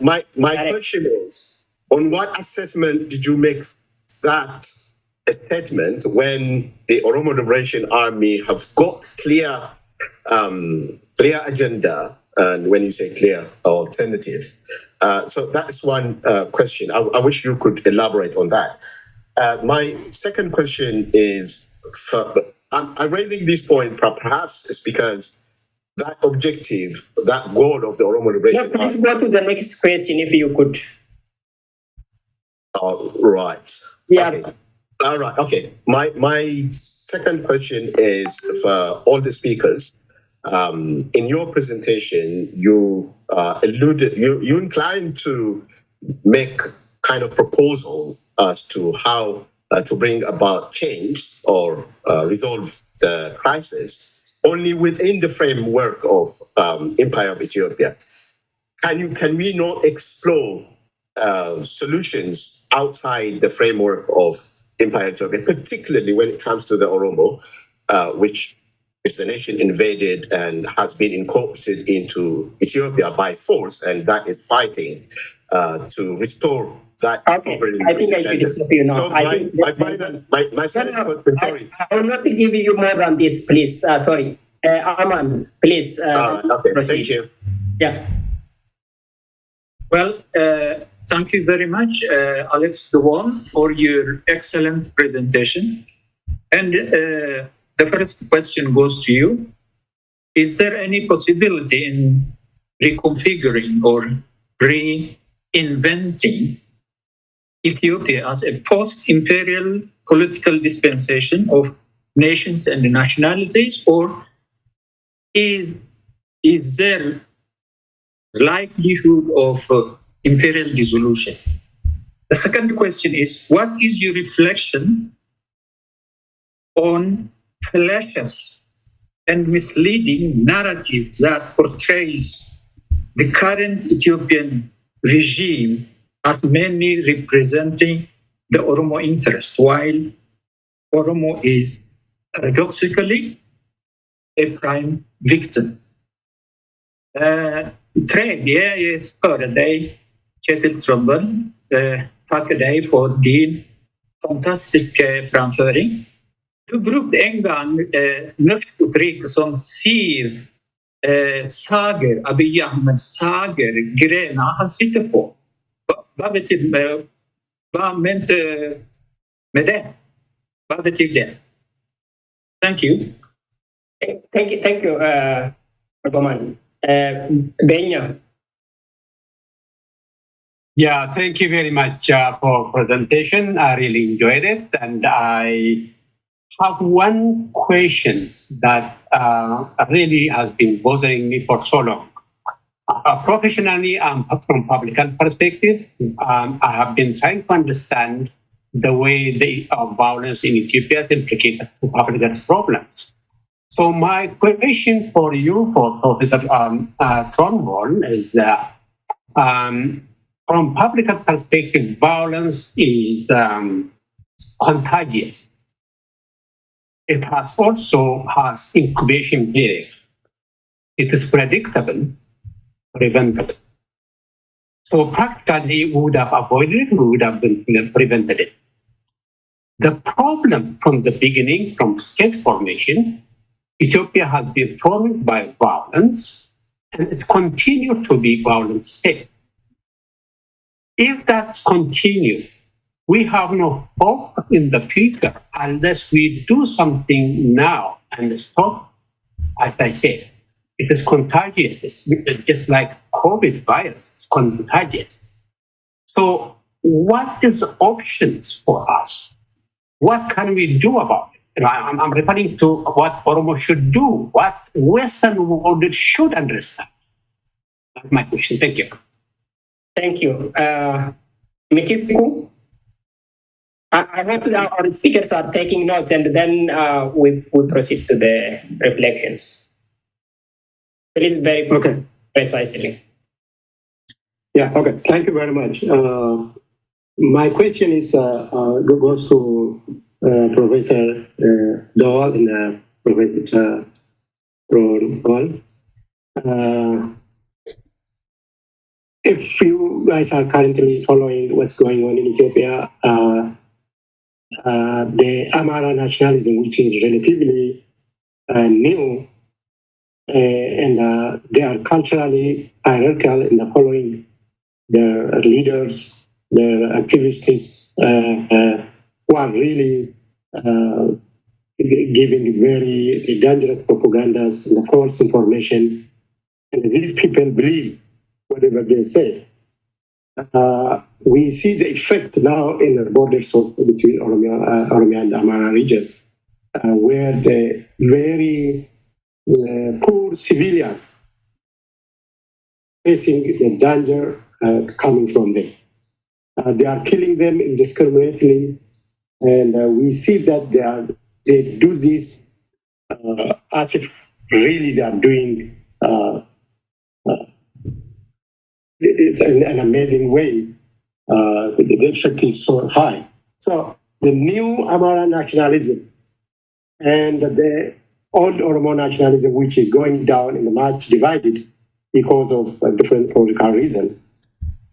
My question is, on what assessment did you make that statement when the Oromo Liberation Army have got clear agenda, and when you say clear, alternative? So that's one question. I wish you could elaborate on that. My second question is, I'm raising this point perhaps it's because that objective, that goal of the Oromo Liberation Army. Please go to the next question if you could. Right. Yeah. Okay. All right. Okay. My second question is for all the speakers. In your presentation, you you inclined to make kind of proposal as to how to bring about change or resolve the crisis only within the framework of Empire of Ethiopia. Can we not explore solutions outside the framework of Empire of Ethiopia, particularly when it comes to the Oromo, which is a nation invaded and has been incorporated into Ethiopia by force, and that is fighting to restore that. Okay, I think I should stop you now. So my second question, I will not give you more than this, please. Sorry. Aman, please. Okay, proceed. thank you. Yeah. Well, thank you very much, Alex Duval, for your excellent presentation. And the first question goes to you. Is there any possibility in reconfiguring or reinventing Ethiopia as a post-imperial political dispensation of nations and nationalities, or is there likelihood of imperial dissolution? The second question is, what is your reflection on fallacious and misleading narrative that portrays the current Ethiopian regime as mainly representing the Oromo interest, while Oromo is paradoxically a prime victim? Trade, ja, jeg spør deg, Kjetil Trømbel, takker deg for din fantastiske framføring. Du brukte en gang norsk uttrykk som sier sager, Abiy Ahmed sager, grena han sitter på. Hva mente med det? Hva betyr det? Thank you. Thank you, Goman. Benya. Yeah, thank you very much for presentation. I really enjoyed it, and I have one question that really has been bothering me for so long. Professionally, from public health perspective, I have been trying to understand the way the violence in Ethiopia is implicated to public health problems. So my question for you, for Professor Turnbull, is that from public health perspective, violence is contagious. It also has incubation period. It is predictable, preventable. So practically, we would have avoided it, we would have prevented it. The problem from the beginning, from state formation, Ethiopia has been formed by violence, and it continues to be violent state. If that's continued, we have no hope in the future unless we do something now and stop. As I said, it is contagious. It's just like COVID virus, it's contagious. So what is the options for us? What can we do about it? I'm referring to what Oromo should do, what Western world should understand. That's my question. Thank you. Thank you. Michiku, I hope that our speakers are taking notes, and then we proceed to the reflections. Please, very precisely. Yeah, okay. Thank you very much. My question is goes to Professor Dole and Professor Ron. If you guys are currently following what's going on in Ethiopia, the Amara nationalism, which is relatively new, and they are culturally hierarchical in the following their leaders, their activists, who are really giving very dangerous propagandas and false information. And these people believe whatever they say. We see the effect now in the borders between Oromia and the Amara region, where the very poor civilians facing the danger coming from them. They are killing them indiscriminately, and we see that they do this as if really they are doing it in an amazing way. The effect is so high. So the new Amara nationalism and the old Oromo nationalism, which is going down in the much divided because of different political reasons.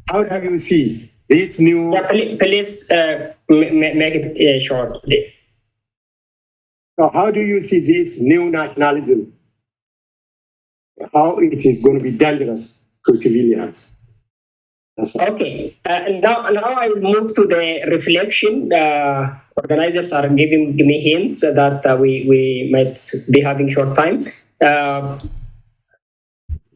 How do you see this new? Yeah, please make it short. So how do you see this new nationalism? How it is going to be dangerous to civilians? Okay, now I will move to the reflection. Organizers are giving me hints that we might be having short time.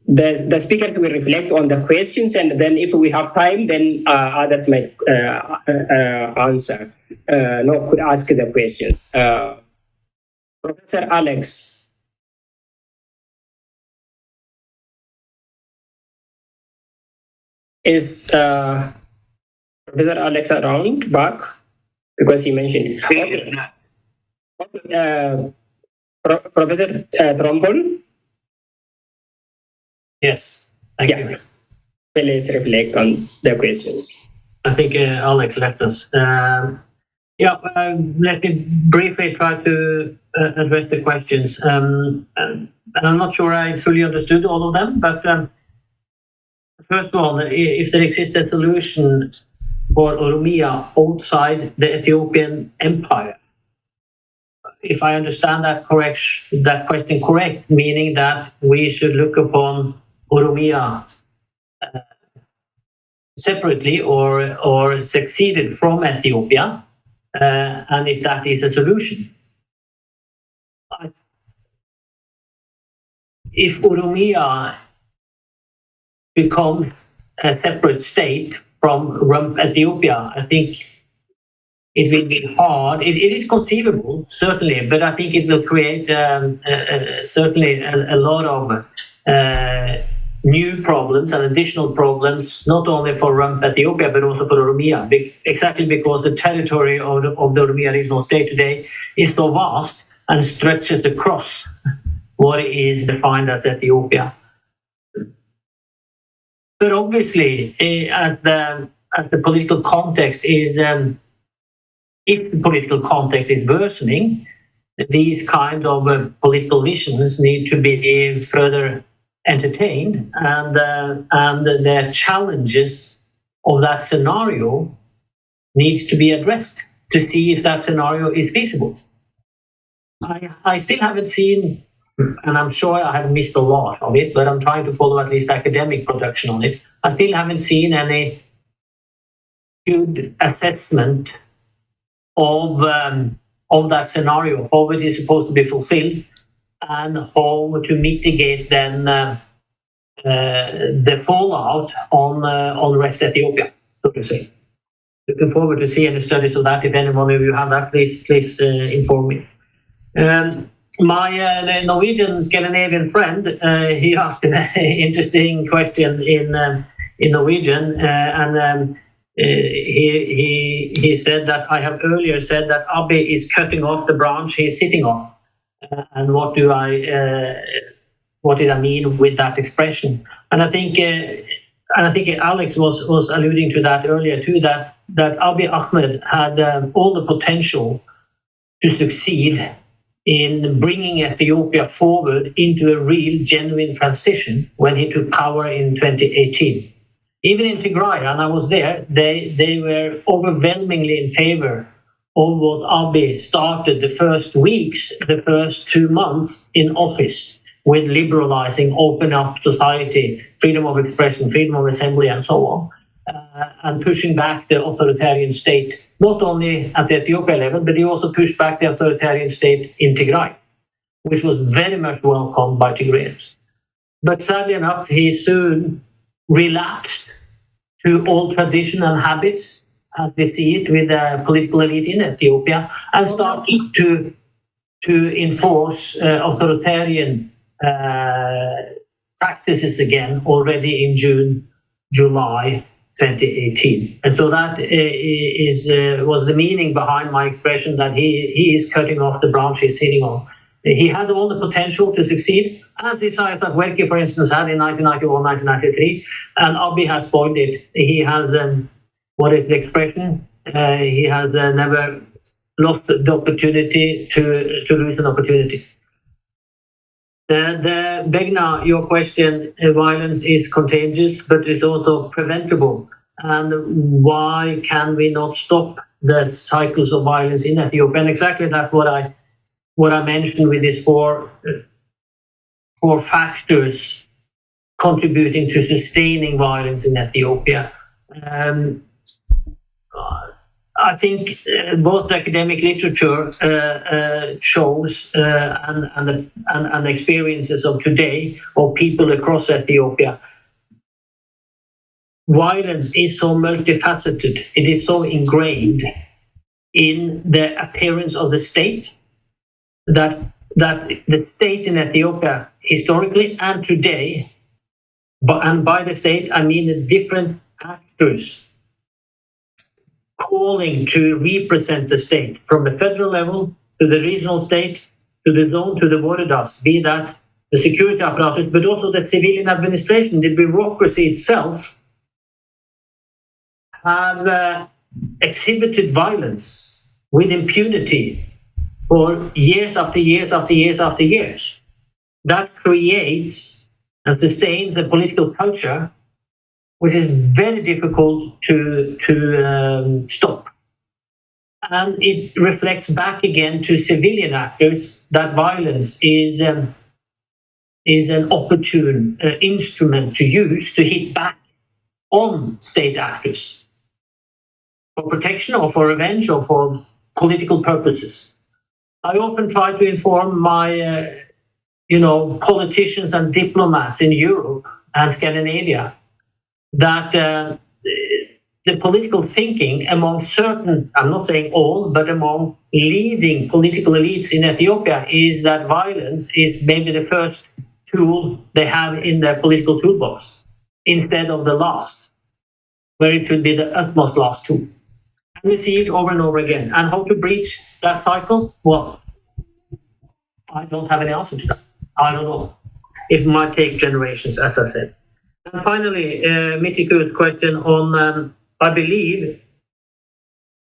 The speakers will reflect on the questions, and then if we have time, then others might answer. Ask the questions. Professor Alex. Is Professor Alex around back? Because he mentioned it. Professor Trombol? Yes, thank you. Please reflect on the questions. I think Alex left us. Let me briefly try to address the questions. And I'm not sure I fully understood all of them, but first of all, if there exists a solution for Oromia outside the Ethiopian Empire, if I understand that question correct, meaning that we should look upon Oromia separately or succeeded from Ethiopia, and if that is a solution. If Oromia becomes a separate state from Ethiopia, I think it will be hard. It is conceivable, certainly, but I think it will create certainly a lot of new problems and additional problems, not only for Ethiopia, but also for Oromia, exactly because the territory of the Oromia regional state today is so vast and stretches across what is defined as Ethiopia. But obviously, as the political context is, if the political context is worsening, these kind of political visions need to be further entertained, and the challenges of that scenario needs to be addressed to see if that scenario is feasible. I still haven't seen, and I'm sure I have missed a lot of it, but I'm trying to follow at least academic production on it. I still haven't seen any good assessment of that scenario, how it is supposed to be fulfilled, and how to mitigate then the fallout on West Ethiopia, so to say. Looking forward to see any studies of that. If anyone of you have that, please inform me. My Norwegian Scandinavian friend, he asked an interesting question in Norwegian, and he said that I have earlier said that Abiy is cutting off the branch he's sitting on, and what did I mean with that expression? And I think and I think Alex was alluding to that earlier too, that Abiy Ahmed had all the potential to succeed in bringing Ethiopia forward into a real, genuine transition when he took power in 2018. Even in Tigray, and I was there, they were overwhelmingly in favor of what Abiy started the first weeks, the first 2 months in office, with liberalizing, open up society, freedom of expression, freedom of assembly, and so on, and pushing back the authoritarian state, not only at the Ethiopia level, but he also pushed back the authoritarian state in Tigray, which was very much welcomed by Tigrayans. But sadly enough, he soon relapsed to old tradition and habits, as we see it with the political elite in Ethiopia, and started to enforce authoritarian practices again already in July 2018. And so that was the meaning behind my expression that he is cutting off the branch he's sitting on. He had all the potential to succeed, as Isaias Afwerki, for instance, had in 1991, 1993, and Abiy has spoiled it. He has, what is the expression? He has never lost the opportunity to lose an opportunity. The Begna, your question, violence is contagious, but it's also preventable. And why can we not stop the cycles of violence in Ethiopia? And exactly that's what I mentioned with these four factors contributing to sustaining violence in Ethiopia. I think both the academic literature shows and experiences of today of people across Ethiopia. Violence is so multifaceted. It is so ingrained in the appearance of the state that the state in Ethiopia historically and today, and by the state I mean the different actors calling to represent the state, from the federal level to the regional state, to the zone, to the woredas, be that the security apparatus, but also the civilian administration, the bureaucracy itself, have exhibited violence with impunity for years after years after years after years. That creates and sustains a political culture which is very difficult to stop. And it reflects back again to civilian actors that violence is an opportune instrument to use to hit back on state actors for protection or for revenge or for political purposes. I often try to inform my politicians and diplomats in Europe and Scandinavia that the political thinking among certain, I'm not saying all, but among leading political elites in Ethiopia is that violence is maybe the first tool they have in their political toolbox, instead of the last, where it should be the utmost last tool. And we see it over and over again. And how to breach that cycle? Well, I don't have any answer to that. I don't know. It might take generations, as I said. And finally, Mitiku's question on, I believe,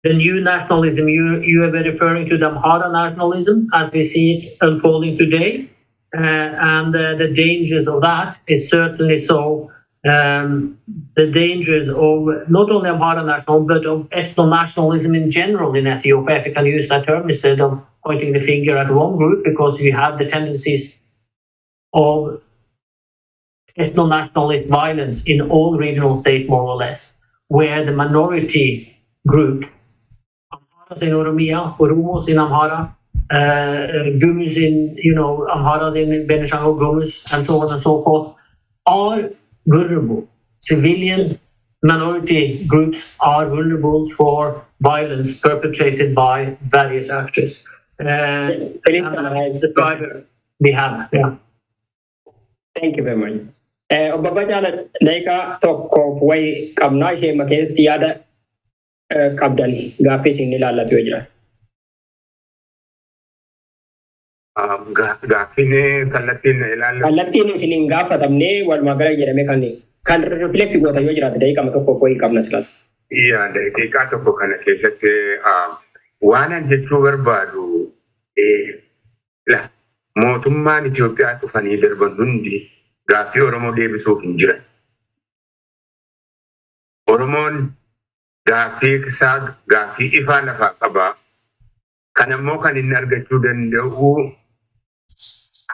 the new nationalism. You are referring to the Amhara nationalism as we see it unfolding today. And the dangers of that is certainly so. The dangers of not only Amhara nationalism, but of ethno-nationalism in general in Ethiopia, if you can use that term, instead of pointing the finger at one group, because you have the tendencies of ethno-nationalist violence in all regional states, more or less, where the minority group, Amharas in Oromia, Oromos in Amhara, Gumus in, Amharas in Benishangul Gumus, and so on and so forth, are vulnerable. Civilian minority groups are vulnerable for violence perpetrated by various actors. Please summarize the driver we have. Yeah. Thank you very much. Obbo Bajaan daqiiqaa tokkoof wayi qabnaa ishee makeessatti yaada qabdan gaaffii isin ilaallatu yoo jira. Gaaffiin kallattiin ilaallatu. Kallattiin isiniin gaafatamnee walumaa gala jedhame kan kan reflect goota yoo jiraate daqiiqama tokkoof wayii qabna silas. Yaa daqiiqaa tokko kana keessatti waan an jechuu barbaadu mootummaan Itoophiyaa dhufanii darban hundi gaaffii Oromoo deebisuuf hin jiran. Oromoon gaaffii isaa gaaffii ifaa lafaa qabaa. Kan ammoo kan inni argachuu danda'u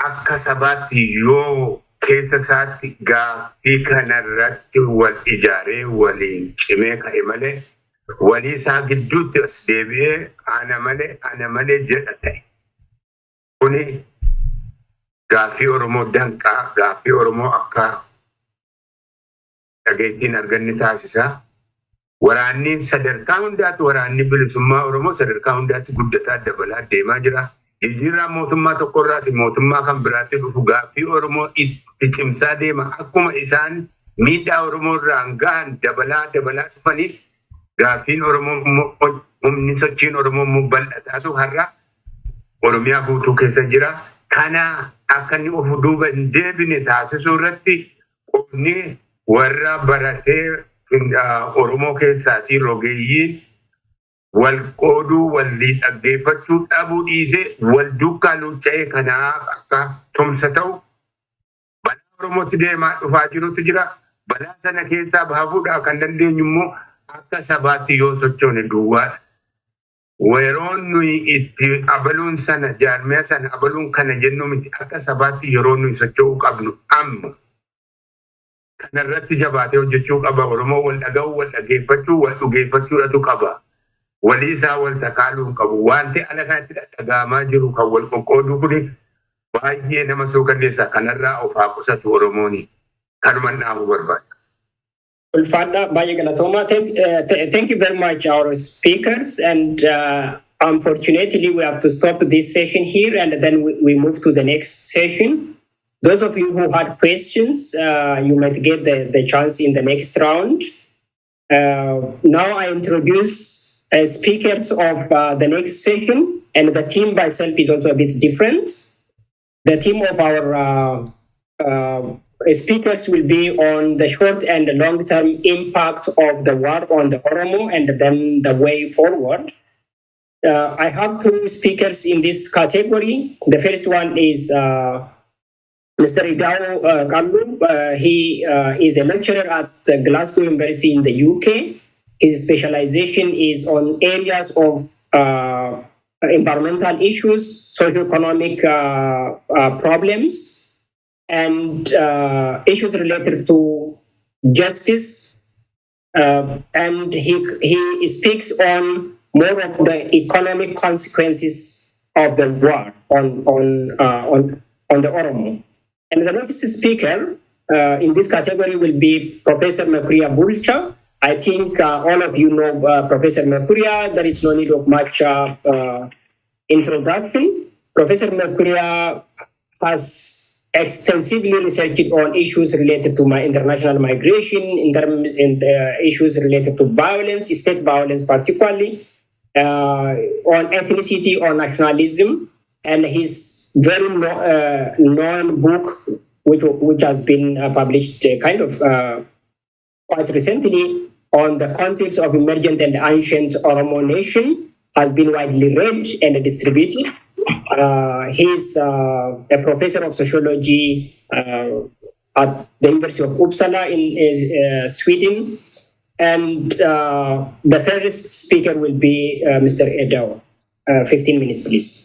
akka sabaatti yoo keessa isaatti gaaffii kanarratti wal ijaaree waliin cimee ka'e malee walii isaa gidduutti as deebi'ee ana malee jedha ta'e. Kuni gaaffii Oromoo danqaa, gaaffii Oromoo akka dhageettiin arganni taasisaa. Waraanni sadarkaa hundaatti waraanni bilisummaa Oromoo sadarkaa hundaatti guddataa dabalaa deemaa jira. Jijjiirraa mootummaa tokkorraati mootummaa kan biraatti dhufu gaaffii Oromoo itti cimsaa deema. Akkuma isaan miidhaa Oromoo irraan gahan dabalaa dhufaniif gaaffiin Oromoo humni sochiin Oromoo immoo bal'ataatu har'a Oromiyaa guutuu keessa jira. Kana akka inni of duuba hin deebine taasisuu irratti qonni warra baratee Oromoo keessaatii rogeeyyiin wal qooduu walii dhaggeeffachuu dhabuu dhiisee wal duukaa luucca'ee kanaa akka tumsa ta'u balaa Oromootti deemaa dhufaa jirutu jira. Balaa sana keessaa baafuudhaa kan dandeenyu immoo akka sabaatti yoo sochoone duwwaadha. Yeroon nuyi itti abaluun sana jaarmiyaa sana abaluun kana jennu miti akka sabaatti yeroo nuyi socho'uu qabnu amma. Kanarratti jabaatee hojjechuu qaba. Oromoo wal dhaga'uu, wal dhaggeeffachuu, wal dhugeeffachuudhatu qaba. Walii isaa wal takaaluu hin qabu. Wanti ala kanatti dhaga'amaa jiru kan wal qoqqooduu kuni baay'ee nama suukanneessa. Kanarraa of haa qusatu Oromooni. Kanuman dhaamuu barbaada. Ulfaadha baay'ee galatooma. Thank you very much our speakers and unfortunately we have to stop this session here and then we move to the next session. Those of you who had questions, you might get the chance in the next round. Now I introduce speakers of the next session, and the team by itself is also a bit different. The team of our speakers will be on the short and long-term impact of the war on the Oromo and then the way forward. I have two speakers in this category. The first one is Mr. Igao Kallu. He is a lecturer at Glasgow University in the UK. His specialization is on areas of environmental issues, socioeconomic problems, and issues related to justice. And he speaks on more of the economic consequences of the war on the Oromo. And the next speaker in this category will be Professor Makuria Bulcha. I think all of you know Professor Makuria. There is no need of much introduction. Professor Makuria has extensively researched on issues related to international migration, issues related to violence, state violence particularly, on ethnicity or nationalism. And his very known book, which has been published quite recently, on the conflicts of emergent and ancient Oromo nation, has been widely read and distributed. He's a professor of sociology at the University of Uppsala in Sweden. And the first speaker will be Mr. Edao. 15 minutes, please.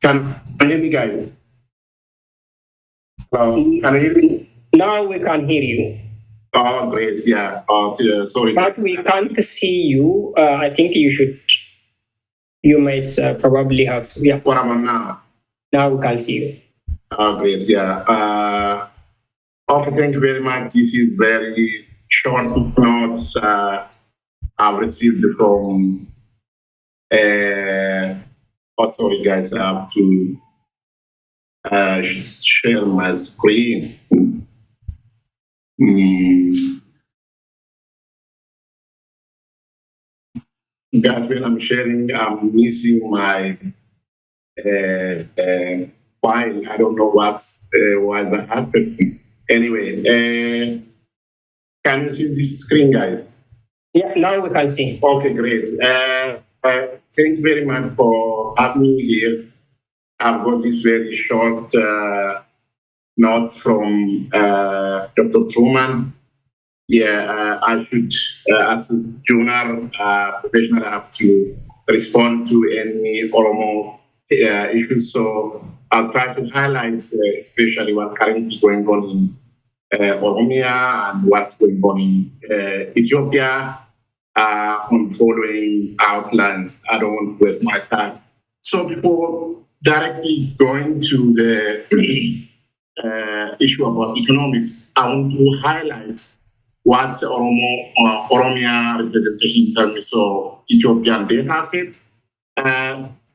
Can you hear me, guys? Can you hear me? Now we can hear you. Oh, great. Yeah. Sorry. But we can't see you. I think you might probably have to. Yeah. What am I now? Now we can see you. Oh, great. Yeah. Okay, thank you very much. This is very short notes I've received from Oh, sorry, guys, I have to share my screen. Guys, when I'm sharing, I'm missing my file. I don't know why that happened. Anyway, can you see this screen, guys? Yeah, now we can see. Okay, great. Thank you very much for having me here. I've got this very short note from Dr. Truman. Yeah, I should, as a junior professional, I have to respond to any Oromo issues. So I'll try to highlight especially what's currently going on in Oromia and what's going on in Ethiopia on following outlines. I don't want to waste my time. So before directly going to the issue about economics, I want to highlight what's the Oromia representation in terms of Ethiopian data set.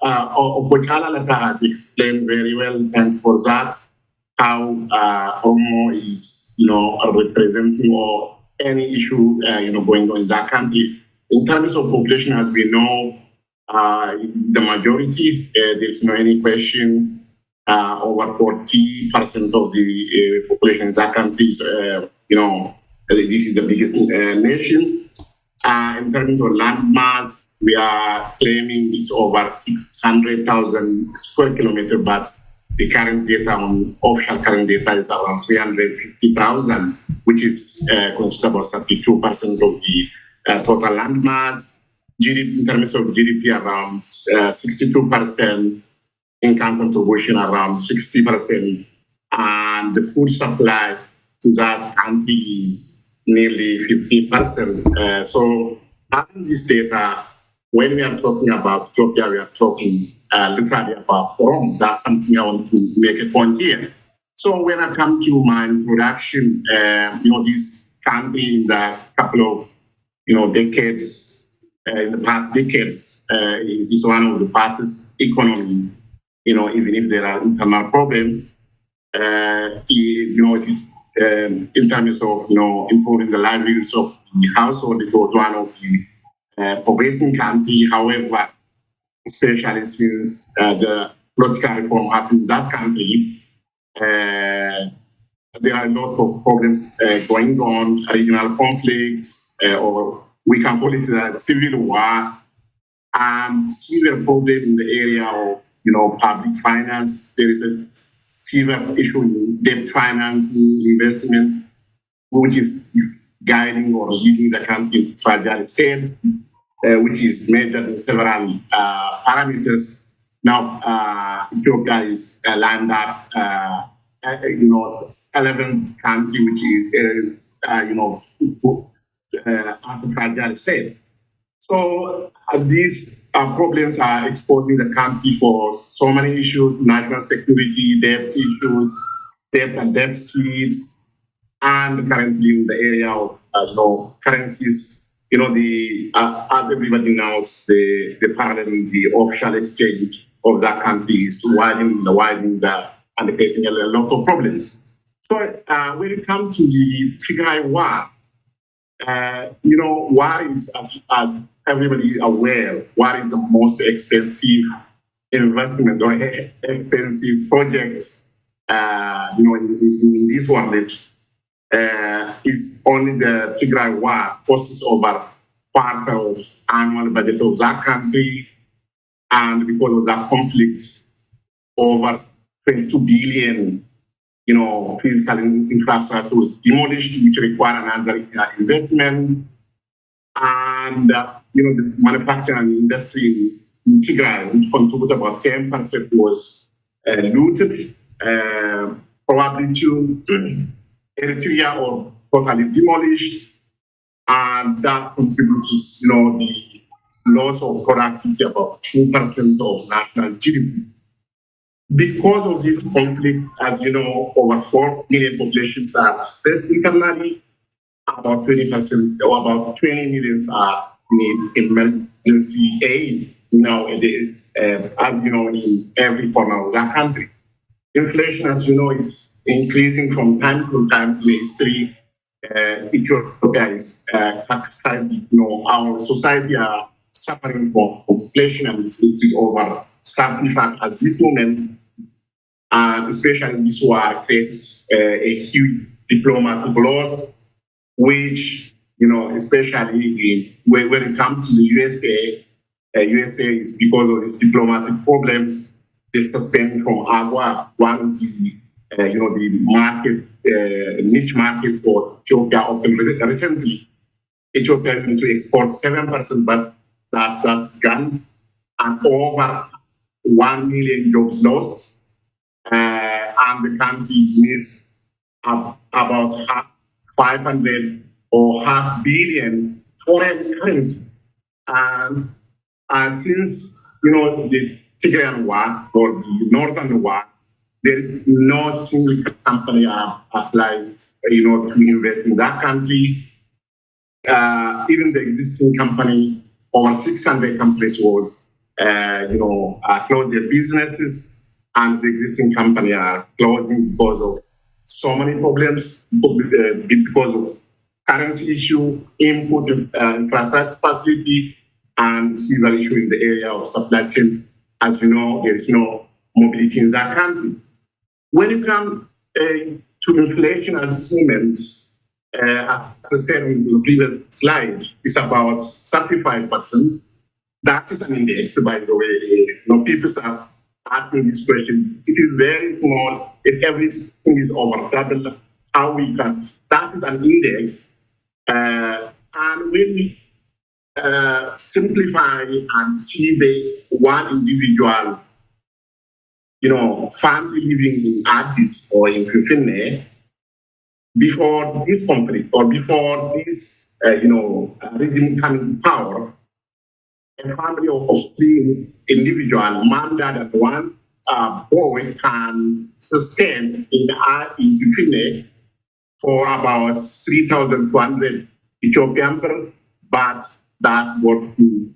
Obochala Lata has explained very well, thanks for that, how Oromo is, representing or any issue, going on in that country. In terms of population, as we know, the majority, there's no any question, over 40% of the population in that country is, this is the biggest nation. In terms of land mass, we are claiming it's over 600,000 square kilometers, but the current data on official current data is around 350,000, which is considered about 32% of the total land mass. GDP, in terms of GDP, around 62%, income contribution around 60%, and the food supply to that country is nearly 50%. So having this data, when we are talking about Ethiopia, we are talking literally about Oromo. That's something I want to make a point here. So when I come to my introduction, this country in the couple of, decades, in the past decades, is one of the fastest economy, even if there are internal problems, it is in terms of improving the livelihoods of the household. It was one of the progressing country. However, especially since the political reform happened in that country, there are a lot of problems going on, regional conflicts, or we can call it civil war, and severe problem in the area of public finance. There is a severe issue in debt financing, investment, which is guiding or leading the country into fragile state, which is measured in several parameters. Now, Ethiopia is lined up, 11th country, which is, as a fragile state. So these problems are exposing the country for so many issues: national security, debt issues, debt and deficits, and currently in the area of currencies. As everybody knows, the parallel, the official exchange of that country is widening, and creating a lot of problems. So when it comes to the Tigray war, war is, as everybody is aware, war is the most expensive investment or expensive project, in this world. It's only the Tigray war costs over part of annual budget of that country, and because of that conflict, over 22 billion, physical infrastructure was demolished, which require another investment. And, the manufacturing industry in Tigray, which contributes about 10%, was looted, probably to Eritrea, or totally demolished. And that contributes, the loss of productivity, about 2% of national GDP. Because of this conflict, as you know, over 4 million populations are displaced internally, about 20% or about 20 million are need emergency aid. nowadays, as you know, in every corner of the country. Inflation, as you know, is increasing from time to time in history. Ethiopia is, our society are suffering from inflation, and it is over 35 at this moment. And especially this war creates a huge diplomatic loss, which, especially when it comes to the USA, USA is because of the diplomatic problems. They suspend from Agua, one of the, the market, niche market for Ethiopia opened recently. Ethiopia is to export 7%, but that's gone, and over 1 million jobs lost. And the country needs about 500 or half billion foreign currency. And since the Tigrayan war or the Northern war, there is no single company applied to invest in that country. Even the existing company, over 600 companies was closed their businesses, and the existing company are closing because of so many problems, because of currency issue, input infrastructure facility, and civil issue in the area of supply chain. As you know, there is no mobility in that country. When it comes to inflation at this moment, as I said in the previous slide, it's about 35%. That is an index, by the way. People are asking this question. It is very small. If everything is over double, how we can? That is an index. And when we simplify and see the one individual, family living in Addis or in Finland, before this conflict or before this, regime coming to power, a family of three individual, mom, dad, and one boy can sustain in Finland for about 3,200 Ethiopian per, but that's worth to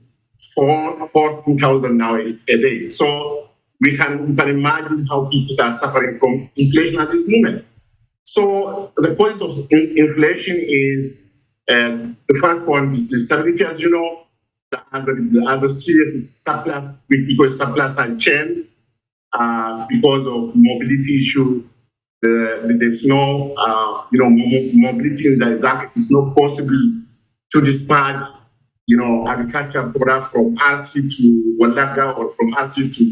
14,000 now a day. So we can imagine how people are suffering from inflation at this moment. So the cause of inflation is the first point is the stability, as you know. The other serious is surplus, because surplus are chained because of mobility issue. There's no, mobility in the Zambia. It's not possible to dispatch, agricultural products from RC to Walaga or from RC to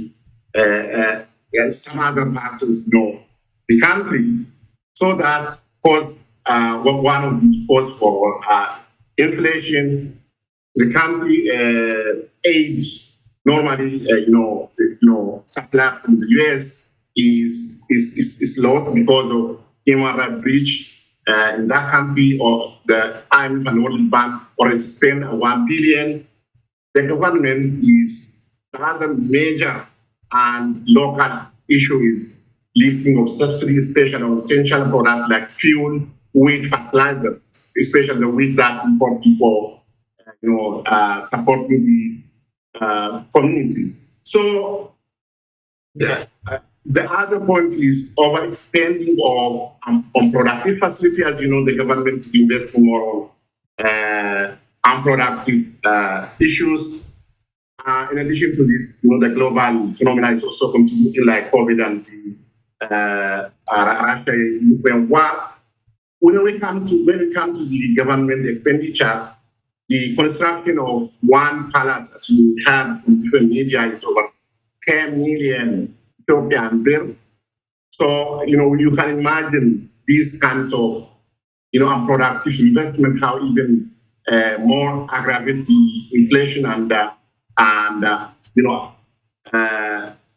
some other part of the country. So that caused one of the cause for inflation. The country aid normally, supply from the US is lost because of human rights breach in that country, or the IMF and World Bank already spent $1 billion. The government is another major and local issue is lifting of subsidies, especially on essential products like fuel, wheat, fertilizer, especially the wheat that import before, supporting the community. So the other point is overexpending of unproductive facility. As you know, the government is investing more on unproductive issues. In addition to this, the global phenomena is also contributing, like COVID and the Russia-Ukraine war. When it comes to the government expenditure, the construction of one palace, as you heard from different media, is over 10 million Ethiopian birr. So, you can imagine these kinds of, unproductive investment, how even more aggravate the inflation and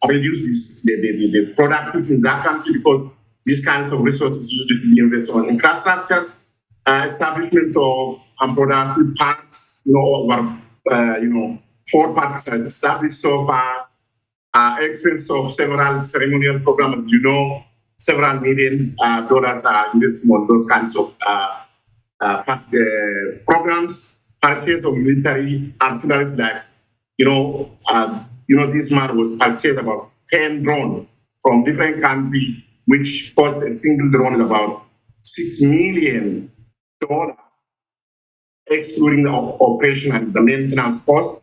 reduce the productivity in that country, because these kinds of resources usually be invested on infrastructure, establishment of unproductive parks, over 4 parks are established so far, expense of several ceremonial programs, several million dollars are invested on those kinds of programs, purchase of military artillery like this man was purchased about 10 drones from different countries, which cost a single drone about $6 million, excluding the operation and the maintenance cost.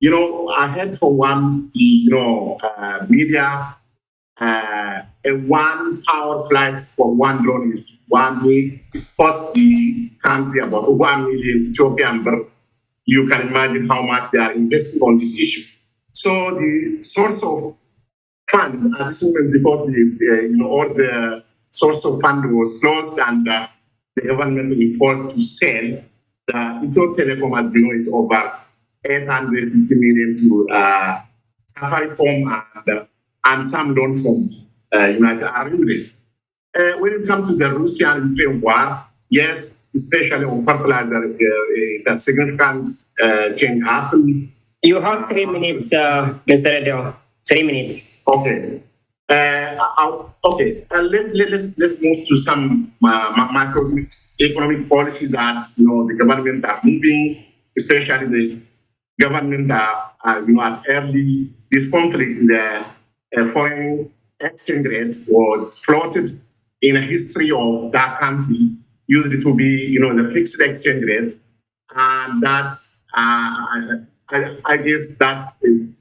I heard for one, media, a 1 hour flight for one drone is 1 million. It cost the country about 1 million Ethiopian birr. You can imagine how much they are investing on this issue. So the source of fund at this moment, before all the source of fund was closed and the government was forced to sell, the Ethio Telecom, as you know, is over 850 million to Safaricom and some loans from the United Arab Emirates. When it comes to the Russian-Ukraine war, yes, especially on fertilizer, that significant change happened. You have 3 minutes, Mr. Edo. 3 minutes. Okay. Let's move to some macroeconomic policies that the government are moving, especially the government are at early. This conflict, the foreign exchange rates was floated in a history of that country, usually to be the fixed exchange rates, and that's I guess that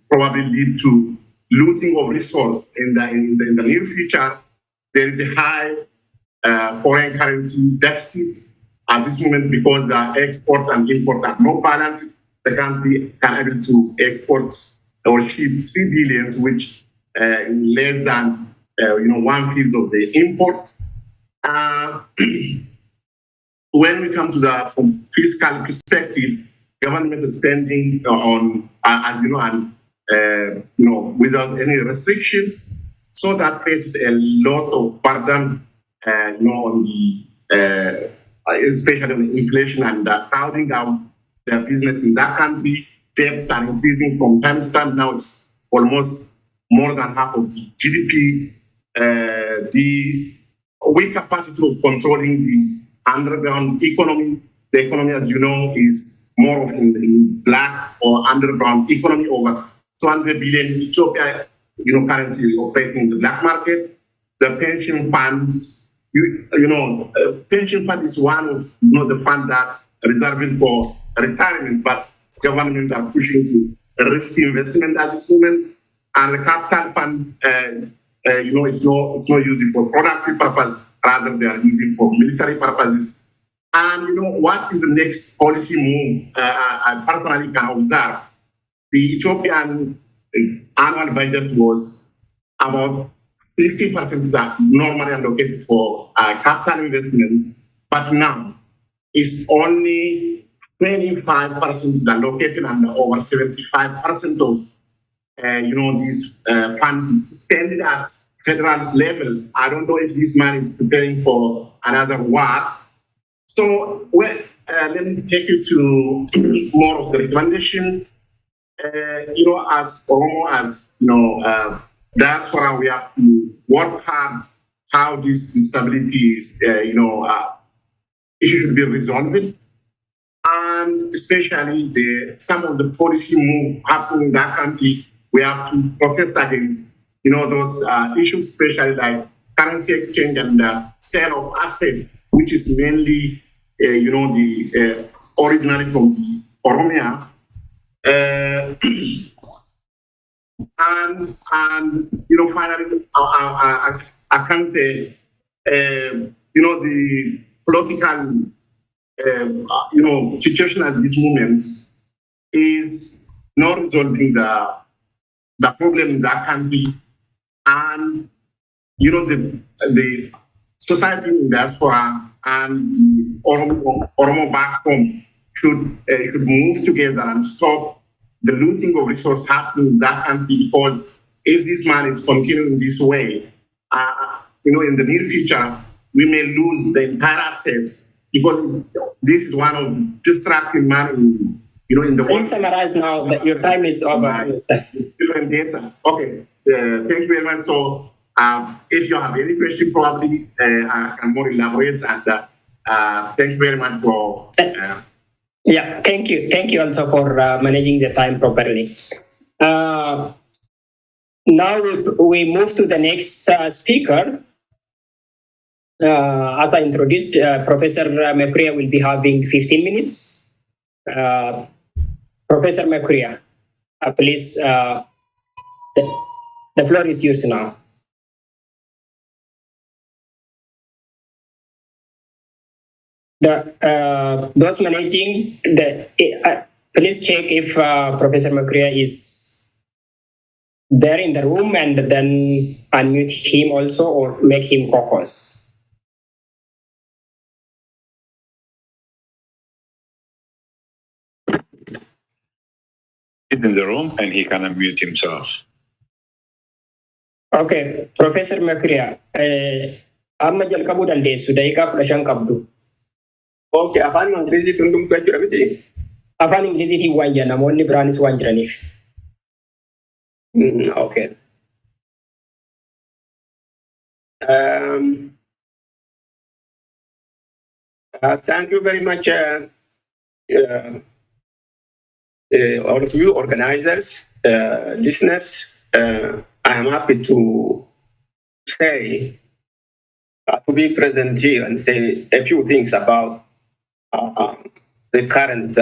probably lead to looting of resource in the near future. There is a high foreign currency deficit at this moment because the export and import are not balanced. The country can able to export or ship 3 billion, which less than 1/5 of the import. When we come to from fiscal perspective, government is spending on, as you know, and without any restrictions, so that creates a lot of burden, on the especially on inflation and crowding down the business in that country. Debts are increasing from time to time. Now it's almost more than half of the GDP. The weak capacity of controlling the underground economy. The economy, as you know, is more of in black or underground economy. Over 200 billion Ethiopia, currently operating in the black market. The pension funds, pension fund is one of the fund that's reserved for retirement, but government are pushing to risk investment at this moment. And the capital fund, it's not used for productive purpose, rather they are using for military purposes. And what is the next policy move? I personally can observe the Ethiopian annual budget was about 50% is normally allocated for capital investment, but now it's only 25% is allocated, and over 75% of this fund is spent at federal level. I don't know if this man is preparing for another war. So, let me take you to more of the recommendation. As Oromo, as diaspora, we have to work hard how this instability is, issue should be resolved, and especially some of the policy move happening in that country. We have to protest against, those issues, especially like currency exchange and sale of assets, which is mainly, the originally from the Oromia. And finally, I can say, the political, situation at this moment is not resolving the problem in that country, and the society in diaspora and the Oromo back home should move together and stop the looting of resources happening in that country, because if this man is continuing this way, in the near future, we may lose the entire assets, because this is one of distracting money, in the world. Let's summarize now that your time is over. Different data. Okay, thank you very much. So, if you have any question, probably I can more elaborate, and thank you very much for Yeah, thank you. Thank you also for managing the time properly. Now we move to the next speaker. As I introduced, Professor Mekuria will be having 15 minutes. Professor Mekuria, please, the floor is yours now. Those managing the, please check if Professor Mekuria is there in the room and then unmute him also or make him co-host. He's in the room and he can unmute himself. Okay, Professor Mekuria, amma jalqabuu dandeessu daqiiqaa 15 qabdu. Okay, afaan Ingiliziitiin hundumtuu jechuudha miti? Afaan Ingiliziitiin waayya namoonni biraanis waan jiraniif. Okay. Thank you very much, all of you organizers, listeners. I am happy to say, to be present here and say a few things about the current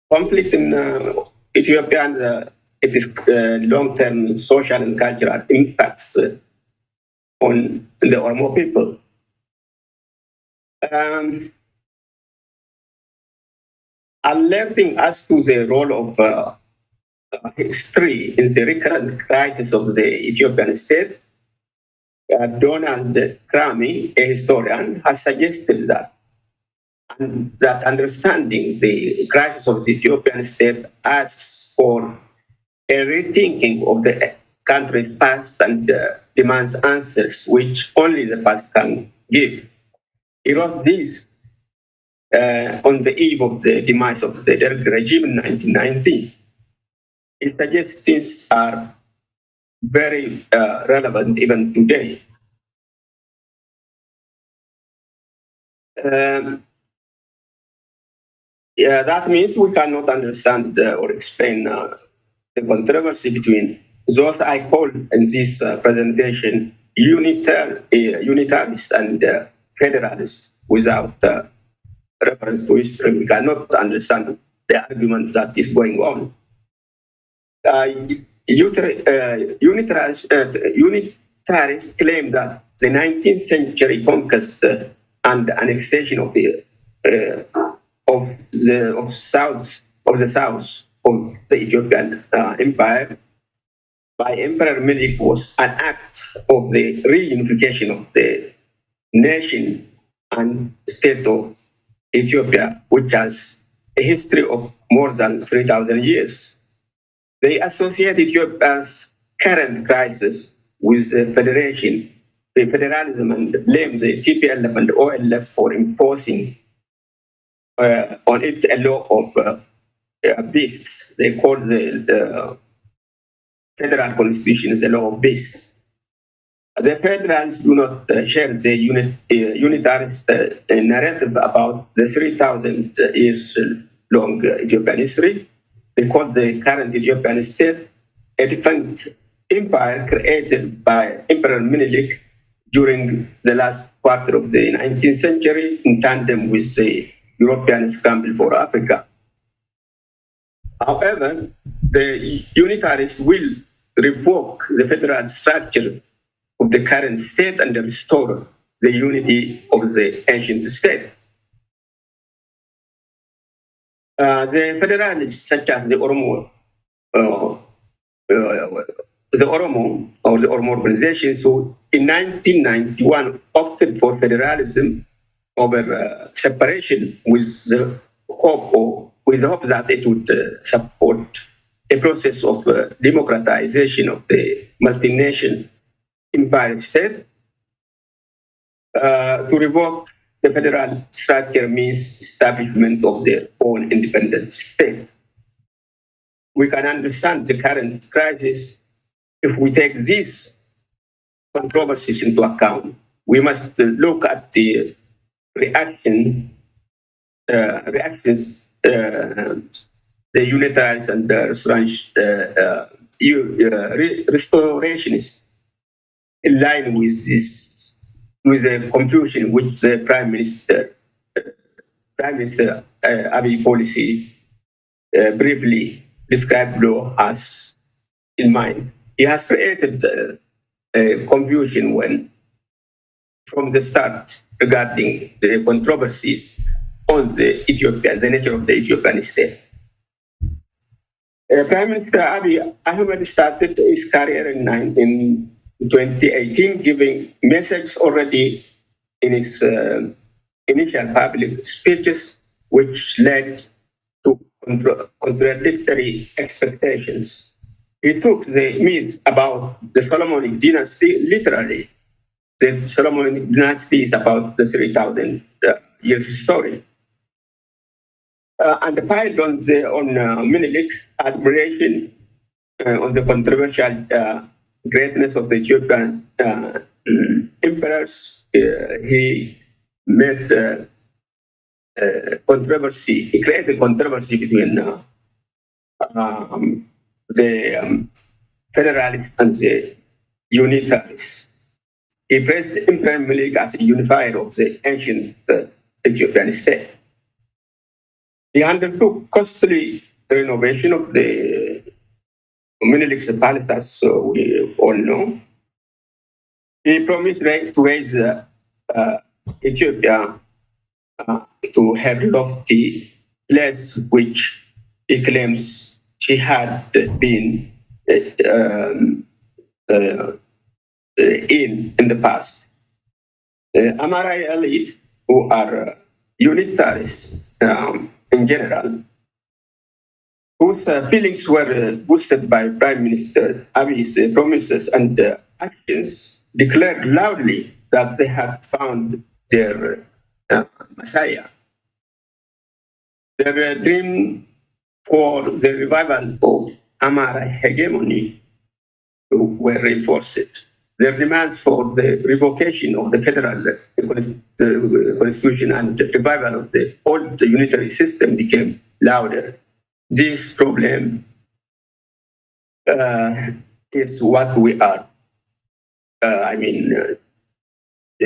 conflict in Ethiopia and its long-term social and cultural impacts on the Oromo people. Alerting us to the role of history in the recurrent crisis of the Ethiopian state, Donald Krami, a historian, has suggested that understanding the crisis of the Ethiopian state asks for a rethinking of the country's past and demands answers which only the past can give. He wrote this on the eve of the demise of the Derg regime in 1990. His suggestions are very relevant even today. That means we cannot understand or explain the controversy between those I call in this presentation unitarist and federalist without reference to history. We cannot understand the arguments that is going on. Unitarists claim that the 19th century conquest and annexation of the south of the Ethiopian empire by Emperor Melik was an act of the reunification of the nation and state of Ethiopia, which has a history of more than 3,000 years. They associate Ethiopia's current crisis with the federalism, and blame the TPLF and OLF for imposing on it a law of beasts. They call the federal constitution is a law of beasts. The federals do not share the unitarist narrative about the 3,000 years long Ethiopian history. They call the current Ethiopian state a defunct empire created by Emperor Menelik during the last quarter of the 19th century in tandem with the European scramble for Africa. However, the unitarists will revoke the federal structure of the current state and restore the unity of the ancient state. The federalists, such as the Oromo or the Oromo organization, so in 1991 opted for federalism over separation with the hope that it would support a process of democratization of the multi-nation empire state. To revoke the federal structure means establishment of their own independent state. We can understand the current crisis if we take these controversies into account. We must look at the reaction reactions, the unitarians and the restorationists, in line with this, with the confusion which the Prime Minister Abiy policy briefly described law as in mind. He has created confusion when, from the start, regarding the controversies on the nature of the Ethiopian state. Prime Minister Abiy Ahmed started his career in 2018, giving messages already in his initial public speeches, which led to contradictory expectations. He took the myth about the Solomonic dynasty literally. The Solomonic dynasty is about the 3,000 years story. And piled on Menelik admiration on the controversial greatness of the Ethiopian emperors. He made controversy. He created controversy between the federalists and the unitarists. He praised Emperor Menelik as a unifier of the ancient Ethiopian state. He undertook costly renovation of the Menelik's palace, as we all know. He promised to raise Ethiopia to have lofty place which he claims she had been in the past. Amara elite, who are unitarists in general, whose feelings were boosted by Prime Minister Abiy's promises and actions, declared loudly that they had found their Messiah. Their dream for the revival of Amara hegemony were reinforced. Their demands for the revocation of the federal constitution and the revival of the old unitary system became louder. This problem is what we are,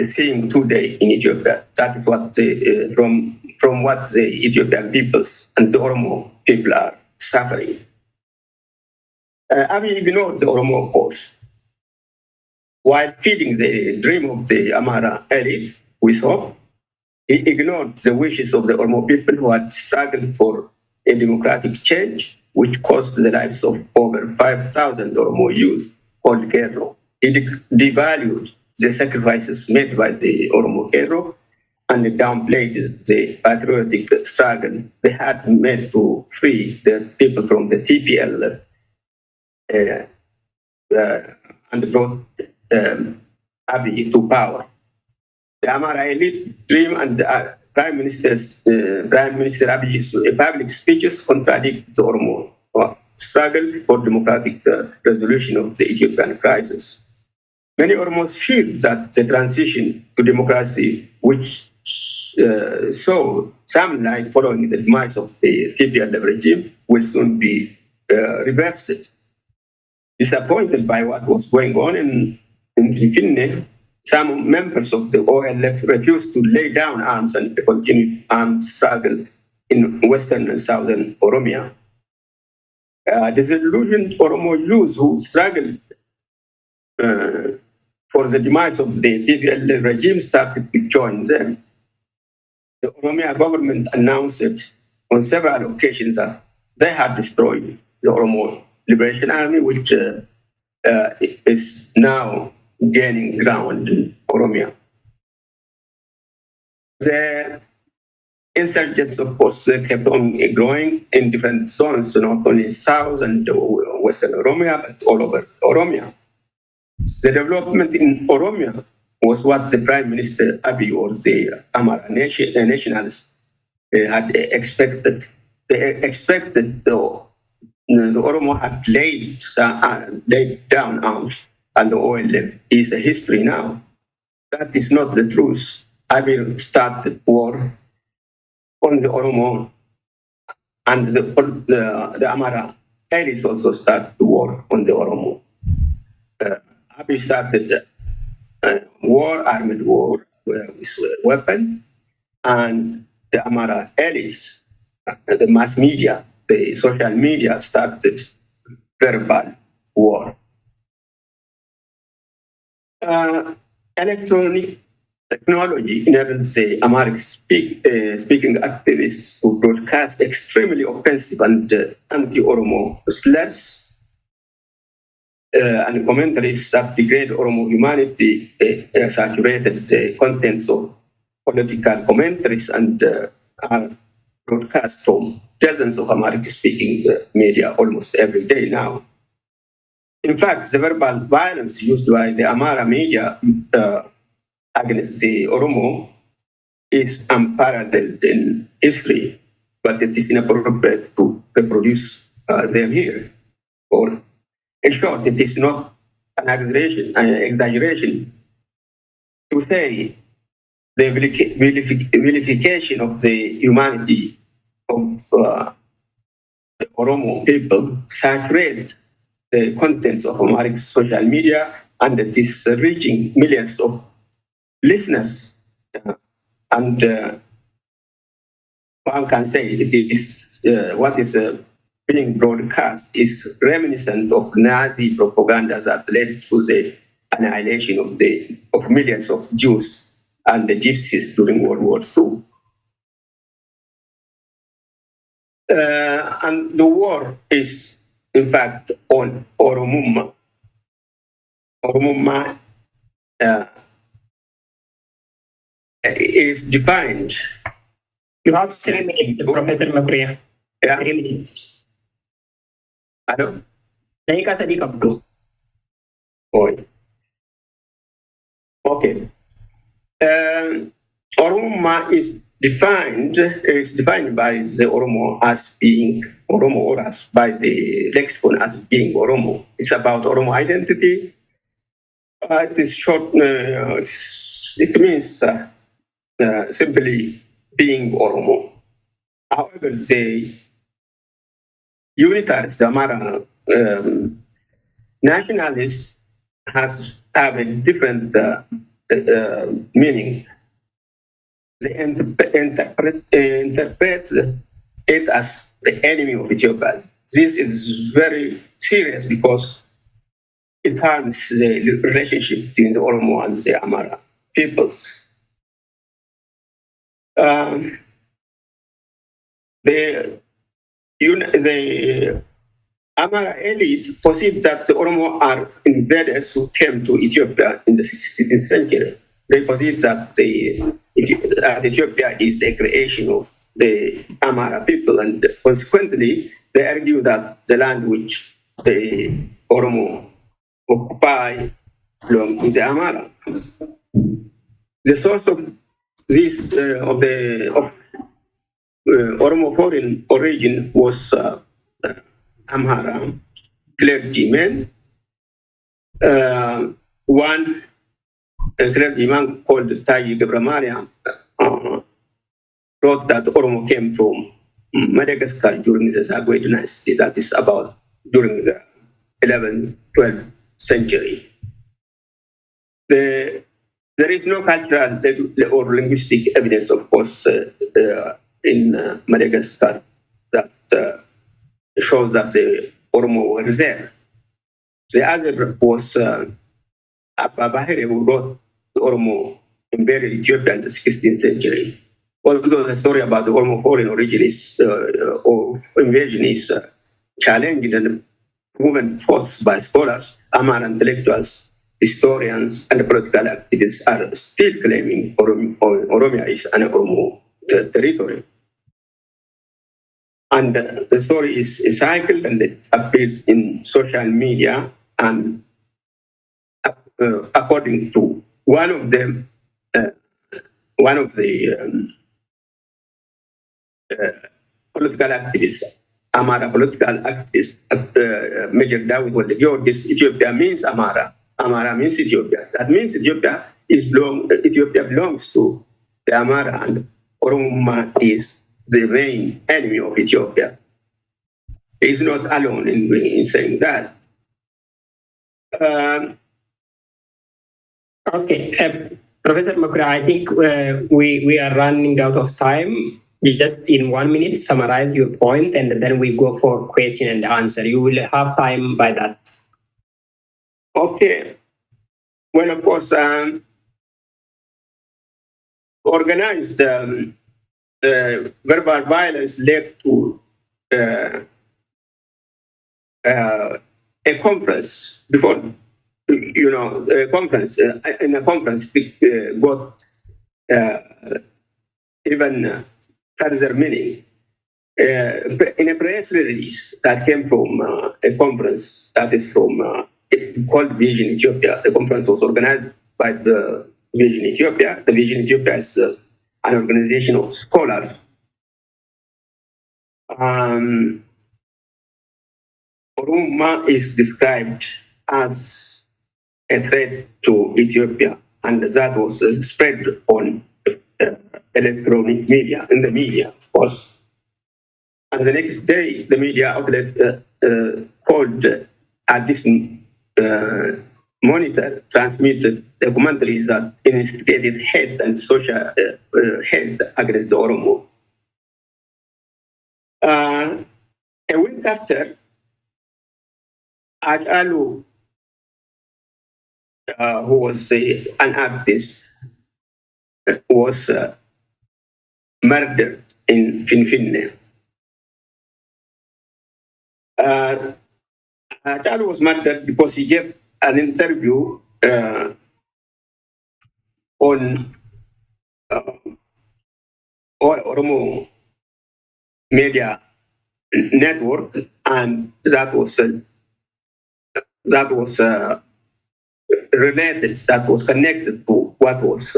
seeing today in Ethiopia. That is what from what the Ethiopian peoples and the Oromo people are suffering. Abiy ignored the Oromo, of course. While feeding the dream of the Amara elite with hope, he ignored the wishes of the Oromo people who had struggled for a democratic change, which cost the lives of over 5,000 Oromo youth called Kero. He devalued the sacrifices made by the Oromo Kero and downplayed the patriotic struggle they had made to free the people from the TPL and brought Abiy to power. The Amara elite dream and Prime Minister Abiy's public speeches contradict the Oromo struggle for democratic resolution of the Ethiopian crisis. Many Oromos feel that the transition to democracy, which saw some light following the demise of the TPL regime, will soon be reversed. Disappointed by what was going on in Finne, some members of the OLF refused to lay down arms and continue armed struggle in western and southern Oromia. Disillusioned Oromo youth who struggled for the demise of the TPL regime started to join them. The Oromia government announced on several occasions that they had destroyed the Oromo Liberation Army, which is now gaining ground in Oromia. The insurgents, of course, kept on growing in different zones, not only south and western Oromia, but all over Oromia. The development in Oromia was what the Prime Minister Abiy or the Amara nationalists had expected. They expected the Oromo had laid down arms and the OLF is a history now. That is not the truth. Abiy started war on the Oromo, and the Amara elites also start the war on the Oromo. Abiy started armed war with weapon, and the Amara elites, the mass media, the social media started verbal war. Electronic technology enables the Amharic speaking activists to broadcast extremely offensive and anti-Oromo slurs and commentaries that degrade Oromo humanity, saturated the contents of political commentaries and are broadcast from dozens of Amharic speaking media almost every day now. In fact, the verbal violence used by the Amhara media against the Oromo is unparalleled in history, but it is inappropriate to reproduce them here. Or, in short, it is not an exaggeration to say the vilification of the humanity of the Oromo people saturate the contents of Amharic social media, and it is reaching millions of listeners. And one can say it is what is being broadcast is reminiscent of Nazi propaganda that led to the annihilation of millions of Jews and the Gypsies during World War II. And the war is, in fact, on Oromuma. Oromuma is defined. You have 3 minutes, Professor Makuya. Yeah. 3 minutes. Ano? Daika sa di kabdo. Oy. Okay. Oromuma is defined by the Oromo as being Oromo, or as by the lexicon as being Oromo. It's about Oromo identity. It is short. It means simply being Oromo. However, the unitarists, the Amara nationalists, have a different meaning. They interpret it as the enemy of Ethiopia. This is very serious because it harms the relationship between the Oromo and the Amara peoples. The Amara elite perceive that the Oromo are invaders who came to Ethiopia in the 16th century. They perceive that Ethiopia is a creation of the Amara people, and consequently, they argue that the land which the Oromo occupy belongs to the Amara. The source of this Oromo foreign origin was Amhara clergyman. One clergyman called Tayi Gebramariam wrote that Oromo came from Madagascar during the Zagwe dynasty, that is about during the 11th, 12th century. There is no cultural or linguistic evidence, of course, in Madagascar that shows that the Oromo were there. The other was Abba Bahire, who wrote the Oromo invaded Ethiopia in the 16th century. Although the story about the Oromo foreign origin of invasion is challenged and proven false by scholars, Amhara intellectuals, historians, and political activists are still claiming Oromia is an Oromo territory. And the story is cycled and it appears in social media, and according to one of the political activists, Amara political activist, Major Dawit Waldegyorgis, Ethiopia means Amara. Amara means Ethiopia. That means Ethiopia belongs to the Amara, and Oromuma is the main enemy of Ethiopia. He is not alone in saying that. Okay, Professor Makura, I think we are running out of time. You just in 1 minute summarize your point, and then we go for question and answer. You will have time by that. Okay. Well, of course, organized verbal violence led to a conference before, a conference. In a conference, got even further meaning. In a press release that came from a conference that is from called Vision Ethiopia. The conference was organized by the Vision Ethiopia. The Vision Ethiopia is an organization of scholars. Oromia is described as a threat to Ethiopia, and that was spread on electronic media, in the media, of course. And the next day, the media outlet called Addis Monitor transmitted a commentary that instigated hate and social hate against the Oromo. A week after, Ajalu, who was an artist, was murdered in Finfinne. Ajalu was murdered because he gave an interview on Oromo media network, and that was related, that was connected to what was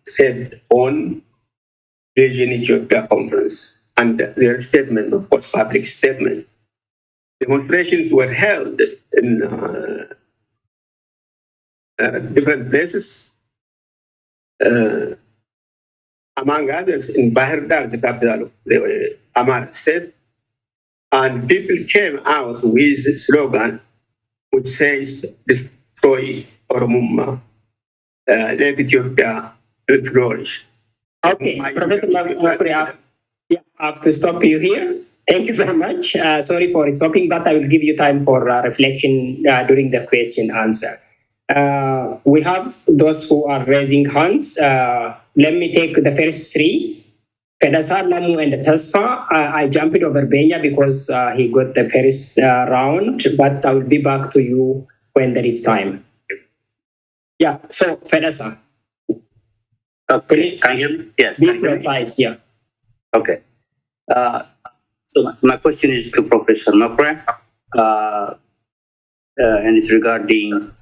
said on Vision Ethiopia conference and their statement, of course, public statement. Demonstrations were held in different places, among others in Bahir Dar, the capital of the Amara state, and people came out with a slogan which says, "Destroy Oromia, let Ethiopia flourish." Okay, Professor Makura, I have to stop you here. Thank you very much. Sorry for stopping, but I will give you time for reflection during the question answer. We have those who are raising hands. Let me take the first three. Fedasa, Lamu, and Tasfa. I jumped over Benya because he got the first round, but I will be back to you when there is time. Yeah, so Fedasa. Okay, can you hear me? Yes. Be precise, yeah. Okay. So my question is to Professor Makura, and it's regarding,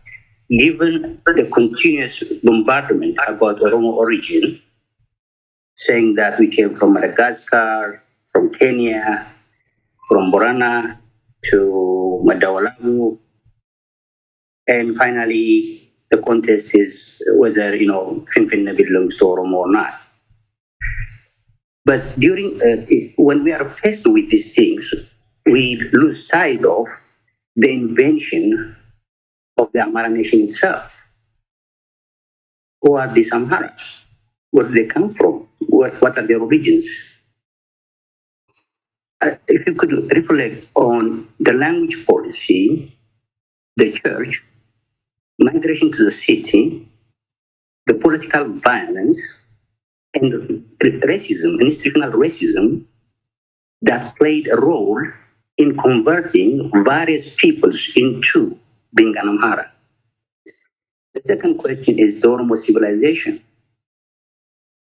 given the continuous bombardment about Oromo origin, saying that we came from Madagascar, from Kenya, from Borana to Madawalamu, and finally the contest is whether Finfinne belongs to Oromo or not. But during when we are faced with these things, we lose sight of the invention of the Amhara nation itself. Who are these Amharas? Where do they come from? What are their origins? If you could reflect on the language policy, the church, migration to the city, the political violence, and racism, institutional racism that played a role in converting various peoples into being an Amhara. The second question is the Oromo civilization.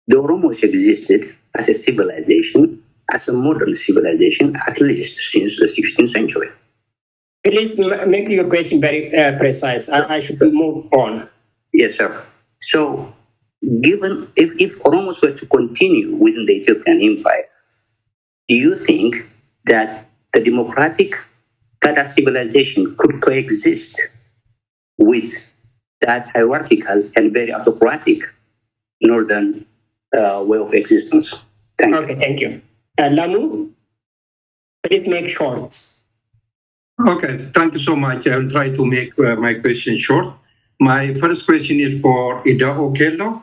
The Oromos existed as a civilization, as a modern civilization, at least since the 16th century. Please make your question very precise. I should move on. Yes, sir. So, given if Oromos were to continue within the Ethiopian empire, do you think that the democratic Tada civilization could coexist with that hierarchical and very autocratic northern way of existence? Thank you. Okay, thank you. Lamu, please make short. Okay, thank you so much. I will try to make my question short. My first question is for Ida Okello.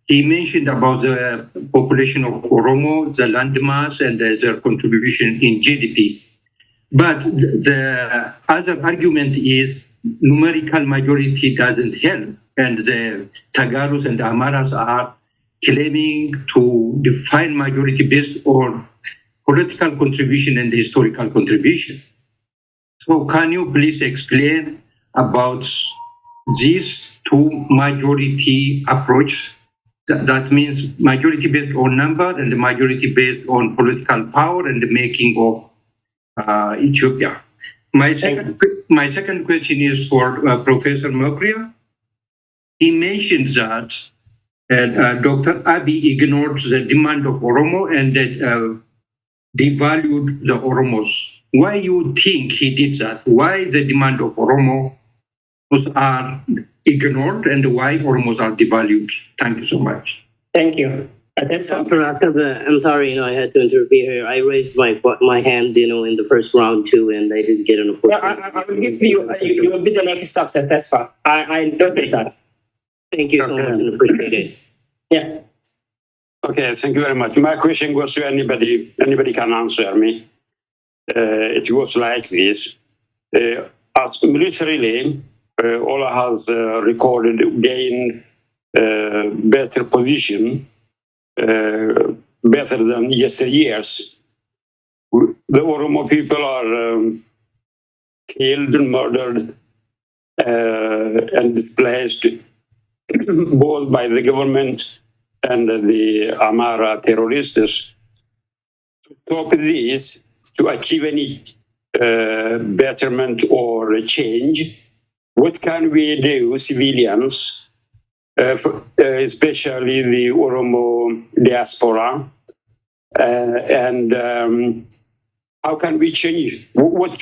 He mentioned about the population of Oromo, the landmass, and their contribution in GDP. But the other argument is numerical majority doesn't help, and the Tagalus and Amaras are claiming to define majority based on political contribution and historical contribution. So can you please explain about these two majority approach? That means majority based on number and the majority based on political power and the making of Ethiopia. My second question is for Professor Mokria. He mentioned that Dr. Abiy ignored the demand of Oromo and devalued the Oromos. Why you think he did that? Why the demand of Oromo are ignored and why Oromos are devalued? Thank you so much. Thank you. I'm sorry, I had to interfere here. I raised my hand, in the first round too, and I didn't get an opportunity. I will give you. You will be the next after Tesfa. I noted that. Thank you so much and appreciate it. Yeah. Okay, thank you very much. My question goes to anybody. Anybody can answer me. It goes like this. As militarily, Ola has recorded gain better position, better than yesteryears. The Oromo people are killed, murdered, and displaced both by the government and the Amara terrorists. To stop this, to achieve any betterment or change, what can we do, civilians, especially the Oromo diaspora, and how can we change? What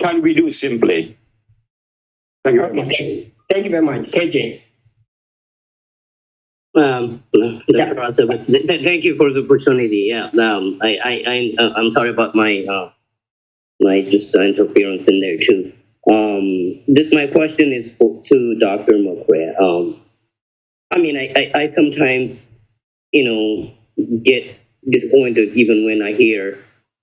can we do simply? Thank you very much. Thank you very much, KJ. Thank you for the opportunity. Yeah, I'm sorry about my just interference in there too. My question is to Dr. Mokwe. I sometimes, get disappointed even when I hear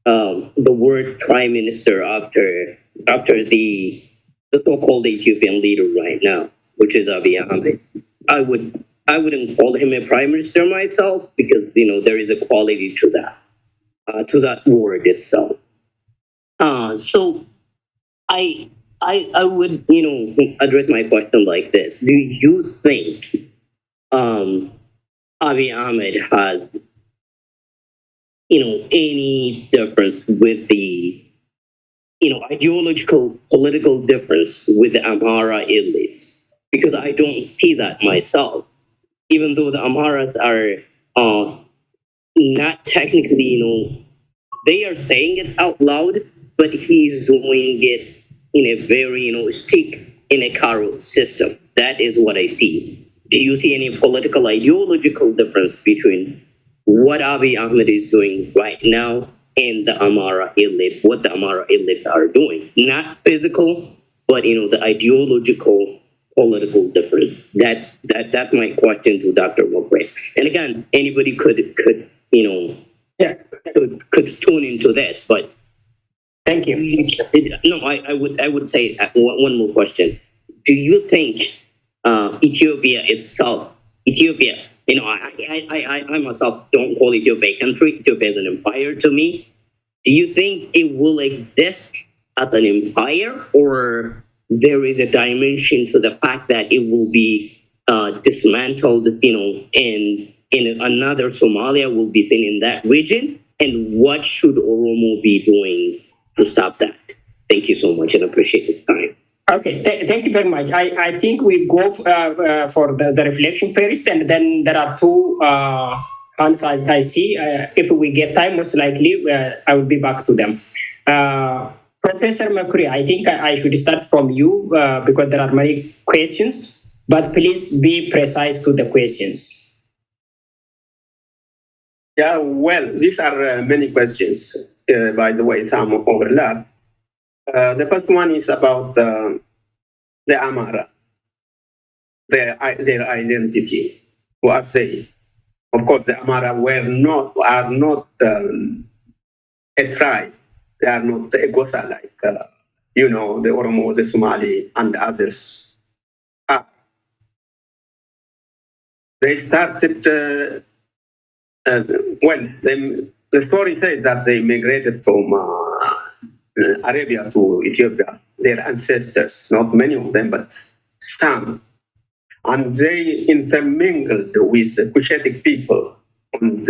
the word prime minister after the so-called Ethiopian leader right now, which is Abiy Ahmed. I wouldn't call him a prime minister myself because there is a quality to that word itself. So I would address my question like this: do you think Abiy Ahmed has any difference with the ideological political difference with the Amhara elites? Because I don't see that myself. Even though the Amharas are not technically, they are saying it out loud, but he's doing it in a very, stick in a carrot system. That is what I see. Do you see any political ideological difference between what Abiy Ahmed is doing right now and the Amhara elites, what the Amhara elites are doing? Not physical, but, the ideological political difference. That's my question to Dr. Mokwe. And again, anybody could tune into this, but thank you. No, I would say one more question. Do you think Ethiopia itself, I myself don't call Ethiopia a country. Ethiopia is an empire to me. Do you think it will exist as an empire, or there is a dimension to the fact that it will be dismantled, and another Somalia will be seen in that region? And what should Oromo be doing to stop that? Thank you so much and appreciate the time. Okay, thank you very much. I think we go for the reflection first, and then there are two hands I see. If we get time, most likely I will be back to them. Professor Makuri, I think I should start from you because there are many questions, but please be precise to the questions. Yeah, well, these are many questions. By the way, some overlap. The first one is about the Amara, their identity. Who are they? Of course, the Amara are not a tribe. They are not a Gosa like the Oromo, the Somali, and others are. They started. The story says that they migrated from Arabia to Ethiopia. Their ancestors, not many of them, but some, and they intermingled with Cushitic people in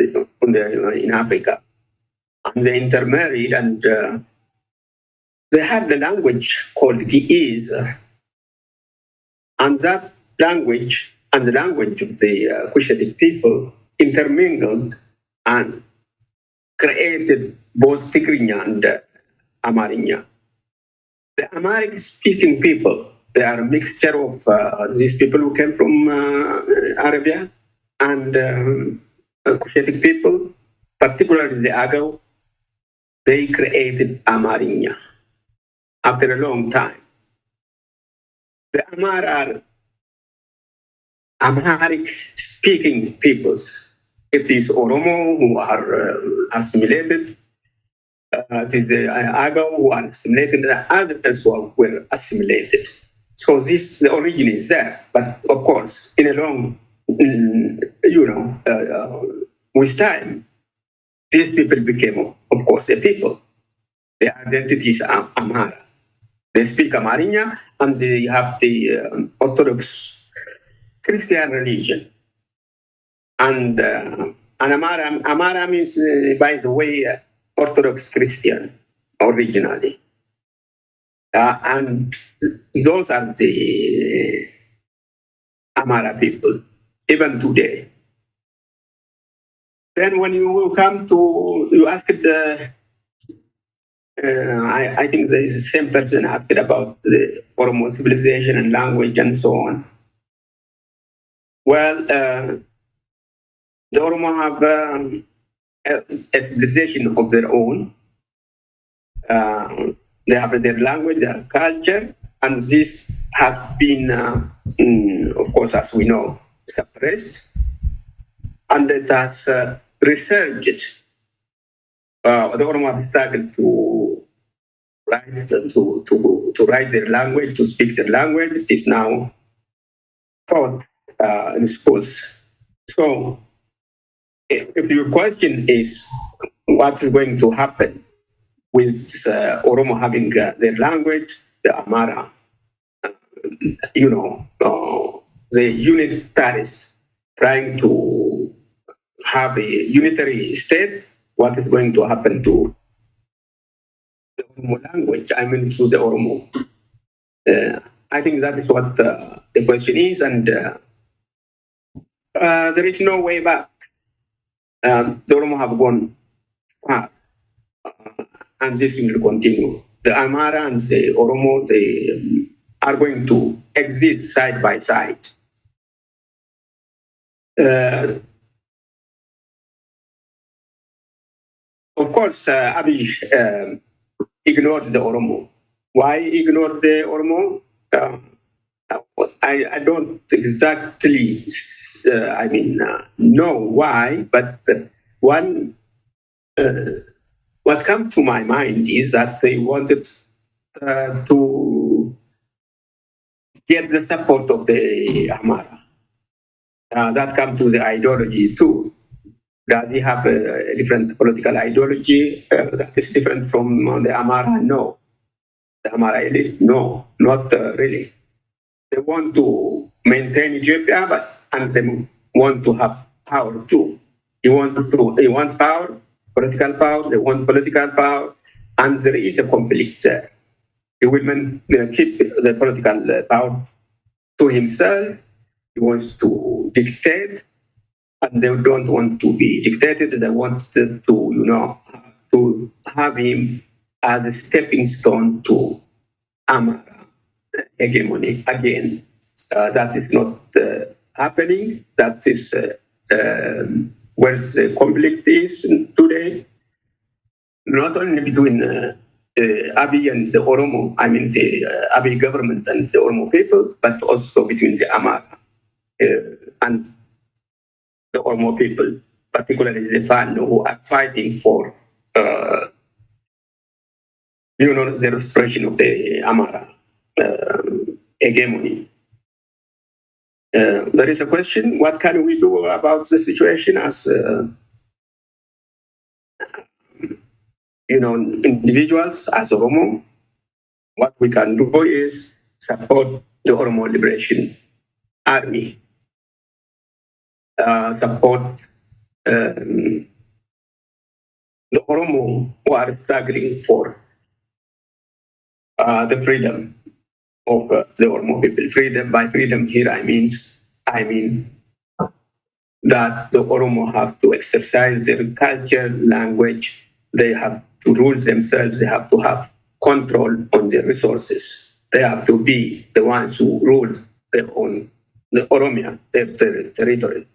Africa, and they intermarried, and they had the language called Ge'ez, and that language and the language of the Cushitic people intermingled and created both Tigrinya and Amarinya. The Amharic-speaking people, they are a mixture of these people who came from Arabia and Cushitic people, particularly the Agaw. They created Amarinya after a long time. The Amar are Amharic-speaking peoples. It is Oromo who are assimilated. It is the Agaw who are assimilated, and others who were assimilated. So the origin is there. But of course, in a long, with time, these people became, of course, a people. Their identity is Amhara. They speak Amarinya, and they have the Orthodox Christian religion. And Amara means, by the way, Orthodox Christian originally. And those are the Amara people, even today. Then when you come to, you asked, I think there is the same person asked about the Oromo civilization and language and so on. Well, the Oromo have a civilization of their own. They have their language, their culture, and this has been, of course, as we know, suppressed, and it has resurged. The Oromo have started to write their language, to speak their language. It is now taught in schools. So, if your question is what is going to happen with Oromo having their language, the Amara, the unitarists trying to have a unitary state, what is going to happen to the Oromo language? I mean, to the Oromo. I think that is what the question is, and there is no way back. The Oromo have gone far, and this will continue. The Amara and the Oromo, they are going to exist side by side. Of course, Abiy ignored the Oromo. Why ignore the Oromo? I don't exactly, know why, but what comes to my mind is that they wanted to get the support of the Amara. That comes to the ideology too. Does he have a different political ideology that is different from the Amara? No. The Amara elite? No, not really. They want to maintain Ethiopia, and they want to have power too. He wants power, political power. They want political power, and there is a conflict there. He will keep the political power to himself. He wants to dictate, and they don't want to be dictated. They want to have him as a stepping stone to Amara hegemony again. That is not happening. That is where the conflict is today, not only between Abiy and the Oromo, I mean the Abiy government and the Oromo people, but also between the Amara and the Oromo people, particularly the Fano, who are fighting for the restoration of the Amara hegemony. There is a question: what can we do about the situation as individuals, as Oromo? What we can do is support the Oromo Liberation Army, support the Oromo who are struggling for the freedom of the Oromo people. Freedom, by freedom here I mean that the Oromo have to exercise their culture, language. They have to rule themselves. They have to have control on their resources. They have to be the ones who rule their own, the Oromia, their territory.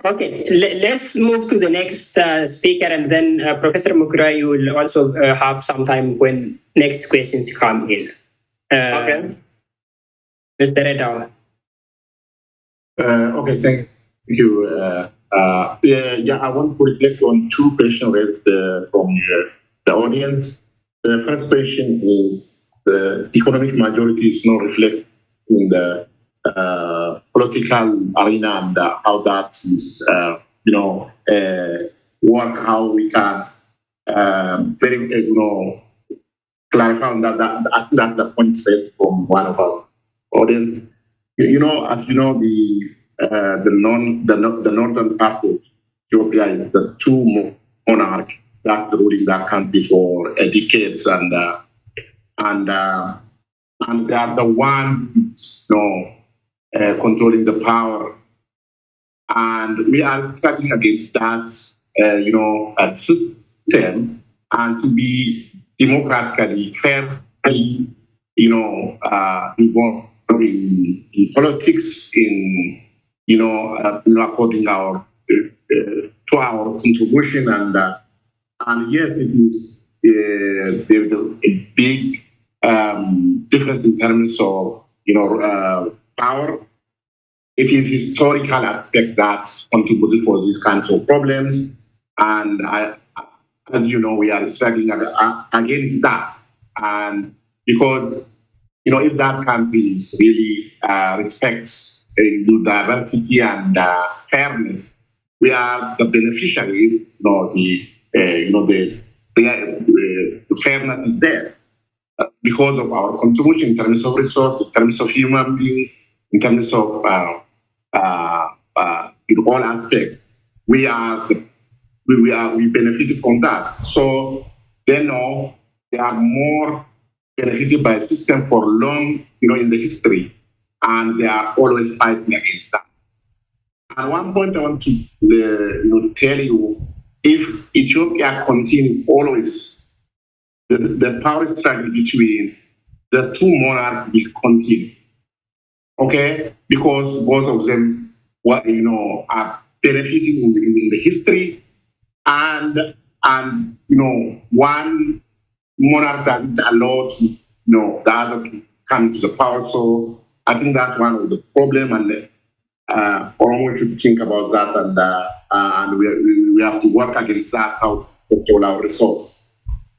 Okay, let's move to the next speaker, and then Professor Mukra, you will also have some time when next questions come in. Okay. Mr. Redao. Okay, thank you. I want to reflect on two questions raised from the audience. The first question is the economic majority is not reflected in the political arena and how that is, work, how we can clarify on that. That's the point raised from one of our audience. As you know, the northern part of Ethiopia is the two monarchs that ruling that country for decades, and they are the ones controlling the power, and we are struggling against that a system, and to be democratically, fairly, involved in politics, according to our contribution, and yes, it is there's a big difference in terms of power. It is historical aspect that contributed for these kinds of problems, and as you know, we are struggling against that, and because if that country really respects diversity and fairness, we are the beneficiaries. The fairness is there because of our contribution in terms of resource, in terms of human being, in terms of all aspects. We benefited from that. So they know they are more benefited by a system for long, in the history, and they are always fighting against that. And one point I want to tell you, if Ethiopia continues always, the power struggle between the two monarchs will continue. Okay, because both of them, are benefiting in the history, and one monarch doesn't allow the other to come to the power. So I think that's one of the problem, and Oromo should think about that, and we have to work against that, how to control our resource.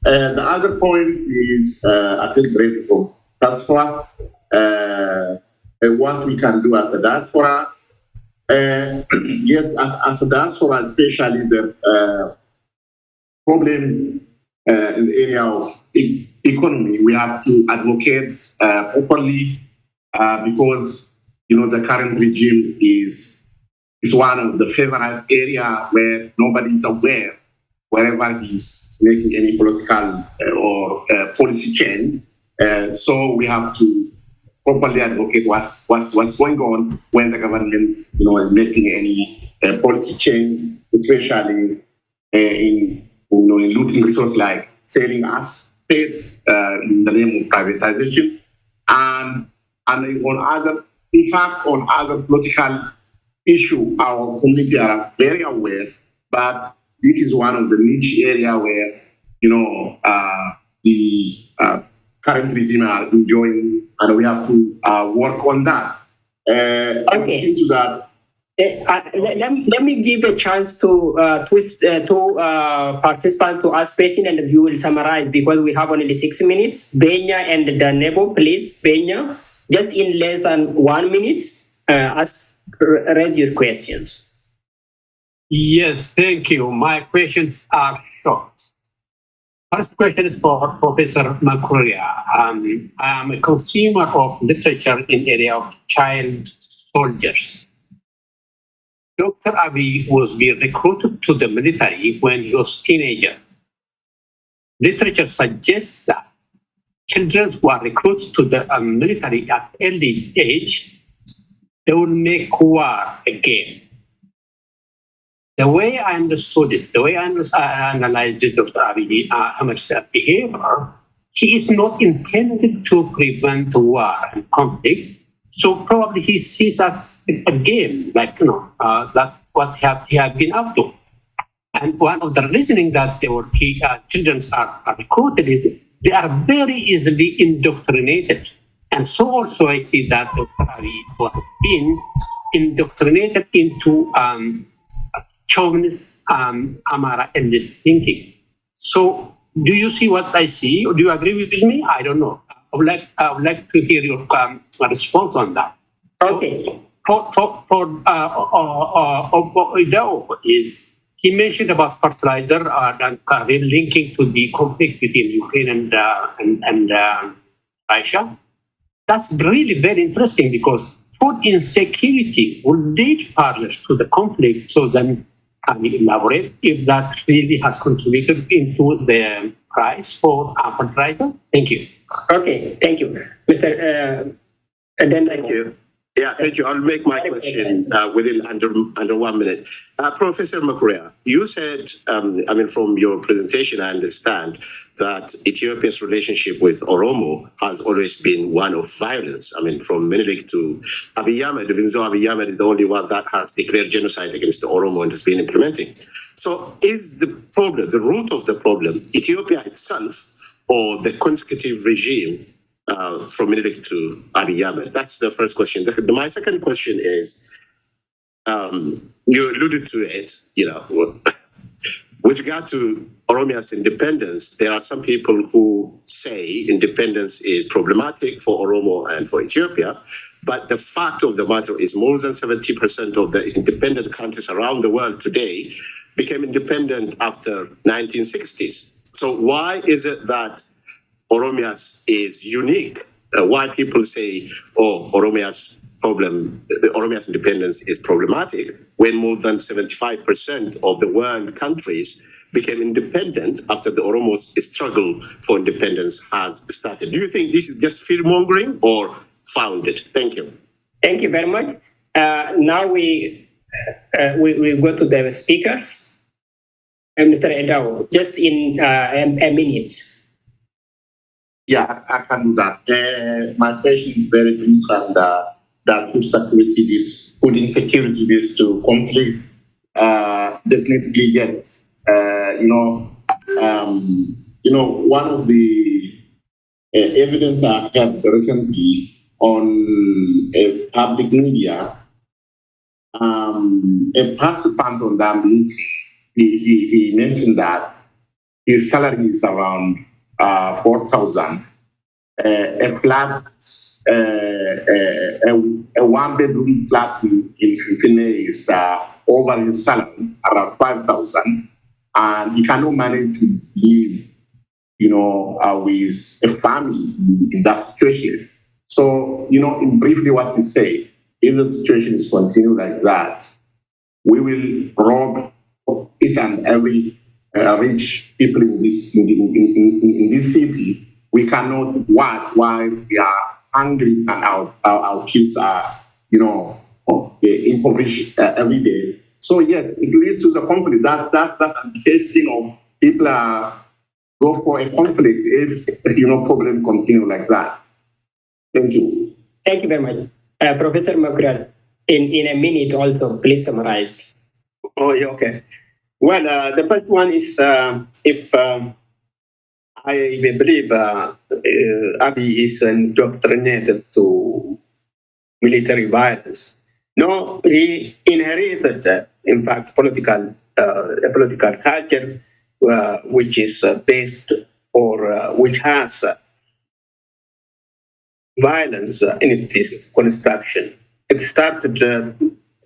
The other point is, I think, raised from diaspora, what we can do as a diaspora. Yes, as a diaspora, especially the problem in the area of economy, we have to advocate properly because the current regime is one of the favorite area where nobody is aware wherever he's making any political or policy change. So we have to properly advocate what's going on when the government is making any policy change, especially in looting resources like selling assets in the name of privatization, and and on other, in fact, on other political issue, our community are very aware, but this is one of the niche area where, the current regime are enjoying, and we have to work on that. Okay. Into that. Let me give a chance to participants to ask questions, and you will summarize because we have only 6 minutes. Benya and Danebo, please. Benya, just in less than 1 minute, raise your questions. Yes, thank you. My questions are short. First question is for Professor Makuria. I am a consumer of literature in area of child soldiers. Dr. Abiy was being recruited to the military when he was a teenager. Literature suggests that children who are recruited to the military at early age, they will make war again. The way I understood it, the way I analyzed Dr. Abiy Ahmed's behavior, he is not intended to prevent war and conflict. So probably he sees us a game, like, that's what he have been up to. And one of the reasoning that children are recruited is they are very easily indoctrinated. And so also I see that Dr. Abiy has been indoctrinated into chauvinist Amara elitist thinking. So do you see what I see? Or do you agree with me? I don't know. I would like to hear your response on that. Okay. For is he mentioned about fertilizer and linking to the conflict between Ukraine and Russia. That's really very interesting because food insecurity will lead further to the conflict. So then, can you elaborate if that really has contributed into the price for fertilizer? Thank you. Okay, thank you, Mr. Thank you. Yeah, thank you. I'll make my question within under 1 minute. Professor Makuria, you said, from your presentation, I understand that Ethiopia's relationship with Oromo has always been one of violence. From Menelik to Abiy Ahmed, even though Abiy Ahmed is the only one that has declared genocide against the Oromo and has been implementing. So is the problem, the root of the problem, Ethiopia itself or the consecutive regime from Menelik to Abiy Ahmed? That's the first question. My second question is, you alluded to it, with regard to Oromia's independence, there are some people who say independence is problematic for Oromo and for Ethiopia, but the fact of the matter is more than 70% of the independent countries around the world today became independent after 1960s. So why is it that Oromia's is unique? Why people say, Oromia's independence is problematic when more than 75% of the world countries became independent after the Oromo struggle for independence has started. Do you think this is just fear-mongering or founded? Thank you. Thank you very much. Now we go to the speakers. Mr. Edao, just in a minute. Yeah, I can do that. My question is very brief, and that food security food insecurity leads to conflict. Definitely yes. One of the evidence I have recently on a public media, a participant on that meeting, he mentioned that his salary is around 4,000. A flat, a one-bedroom flat in Finland is over his salary, around 5,000, and he cannot manage to live, with a family in that situation. So, in briefly what he said, if the situation is continuing like that, we will rob each and every rich people in this city. We cannot watch while we are hungry and our kids are, impoverished every day. So yes, it leads to the conflict. That's the case. People go for a conflict if problem continue like that. Thank you. Thank you very much. Professor Makural, in a minute also, please summarize. Oh, yeah, okay. Well, the first one is if I believe Abiy is indoctrinated to military violence. No, he inherited, in fact, a political culture which is based or which has violence in its construction. It started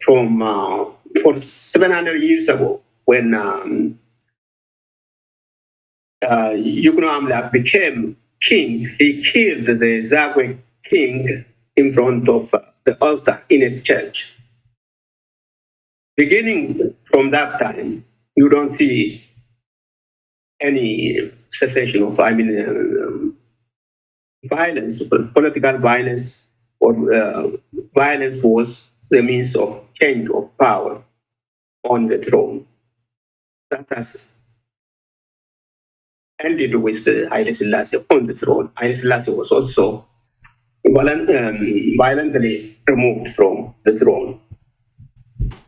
from for 700 years ago when Yugno Amla became king. He killed the Zagwe king in front of the altar in a church. Beginning from that time, you don't see any cessation of, violence, political violence, or violence was the means of change of power on the throne. That has ended with Haile Selassie on the throne. Haile Selassie was also violently removed from the throne.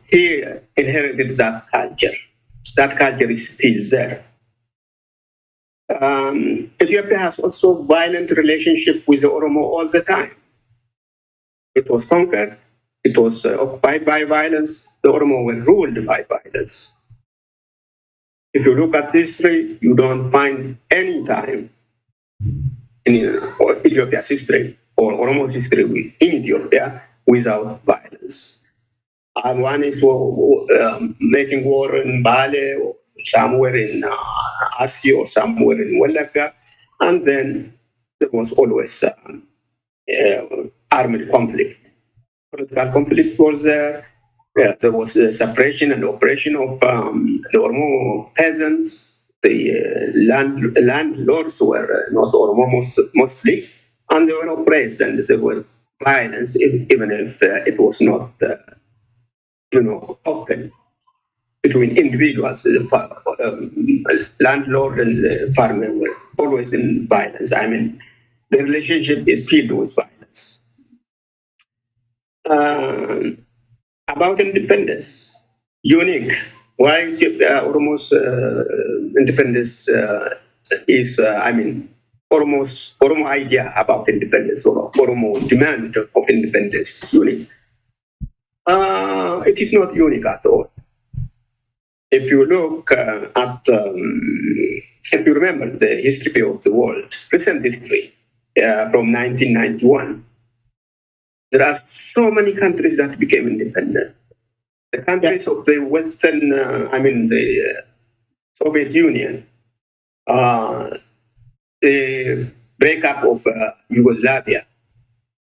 He inherited that culture. That culture is still there. Ethiopia has also violent relationship with the Oromo all the time. It was conquered. It was occupied by violence. The Oromo were ruled by violence. If you look at history, you don't find any time in Ethiopia's history or Oromo's history in Ethiopia without violence. And one is making war in Bale or somewhere in Asi or somewhere in Wallaka, and then there was always armed conflict. Political conflict was there. Yeah, there was the separation and oppression of the Oromo peasants. The landlords were not Oromo mostly, and they were oppressed, and there were violence, even if it was not, open between individuals. The landlord and the farmer were always in violence. I mean, the relationship is filled with violence. About independence, unique. Why Oromo's independence is, Oromo idea about independence or Oromo demand of independence is unique. It is not unique at all. If you look if you remember the history of the world, recent history from 1991, there are so many countries that became independent. The countries of the Western, the Soviet Union, the breakup of Yugoslavia,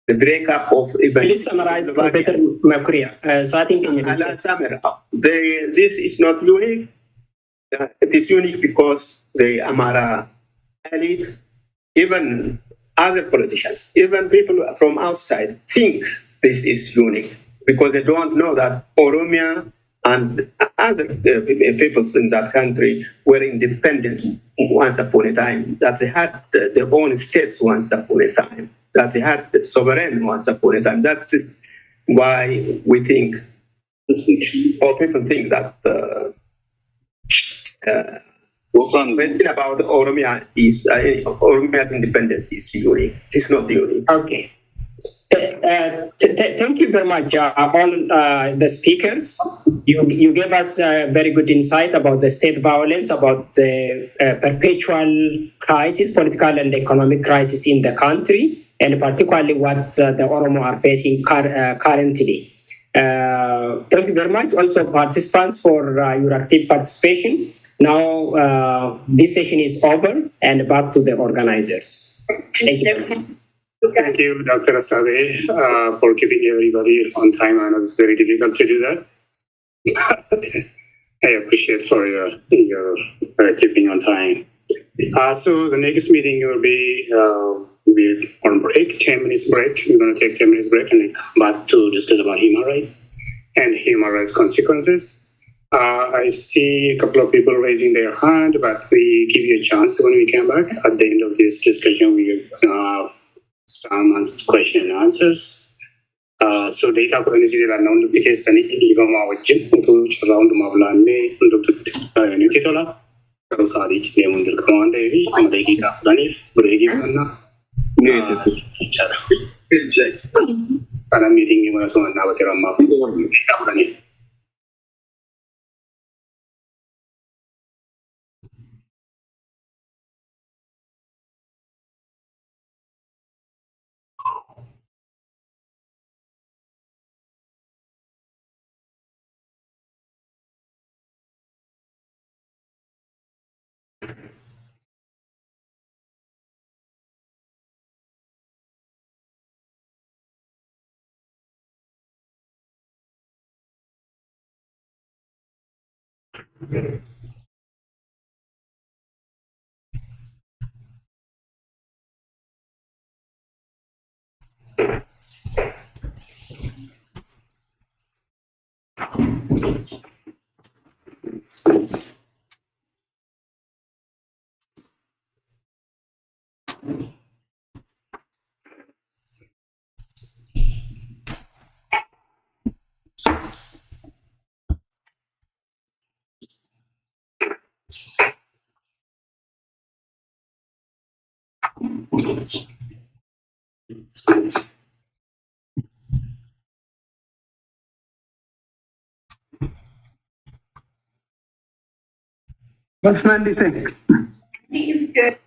the breakup of even. Please summarize, Professor Makuria. So I think this is not unique. It is unique because the Amara elite, even other politicians, even people from outside think this is unique because they don't know that Oromia and other peoples in that country were independent once upon a time, that they had their own states once upon a time, that they had sovereign once upon a time. That's why we think, or people think that when about Oromia is Oromia's independence is unique. It's not unique. Okay. Thank you very much, all the speakers. You gave us very good insight about the state violence, about the perpetual crisis, political and economic crisis in the country, and particularly what the Oromo are facing currently. Thank you very much, also participants, for your active participation. Now, this session is over, and back to the organizers. Thank you. Thank you, Dr. Asabe, for keeping everybody on time. I know it's very difficult to do that. I appreciate for your keeping on time. So the next meeting will be on break, 10 minutes break. We're going to take 10 minutes break and then come back to discuss about human rights and human rights consequences. I see a couple of people raising their hand, but we give you a chance when we come back. At the end of this discussion, we some question and answers. So data colonies are now the case and even our gym to around Mavlane and the Kitola. Rosadi, Lemon, the command, and the Gita Planet, Brigana. And I'm meeting you as one now. What's Mandy think? He's good.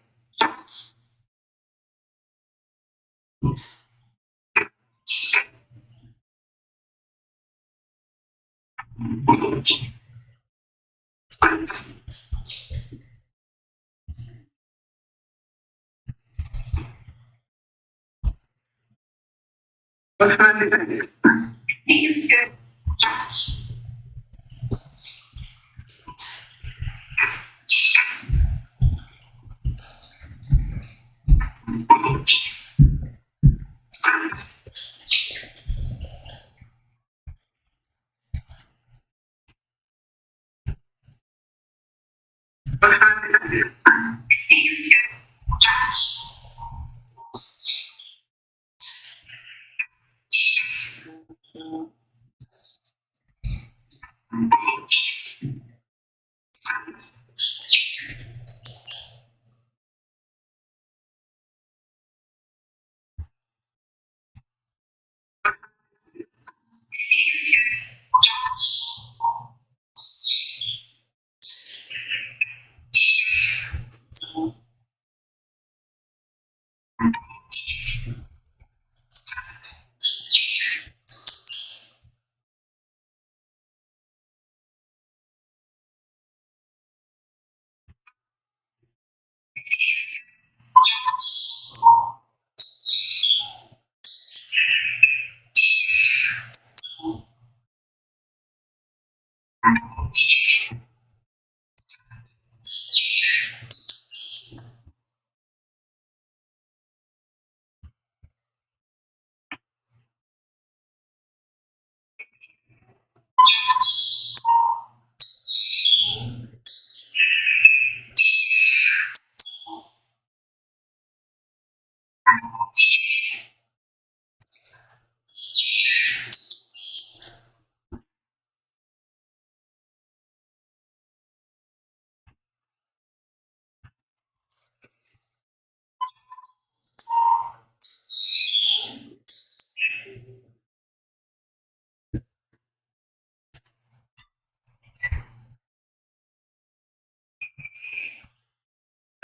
What's Mandy think? He's good. He's good.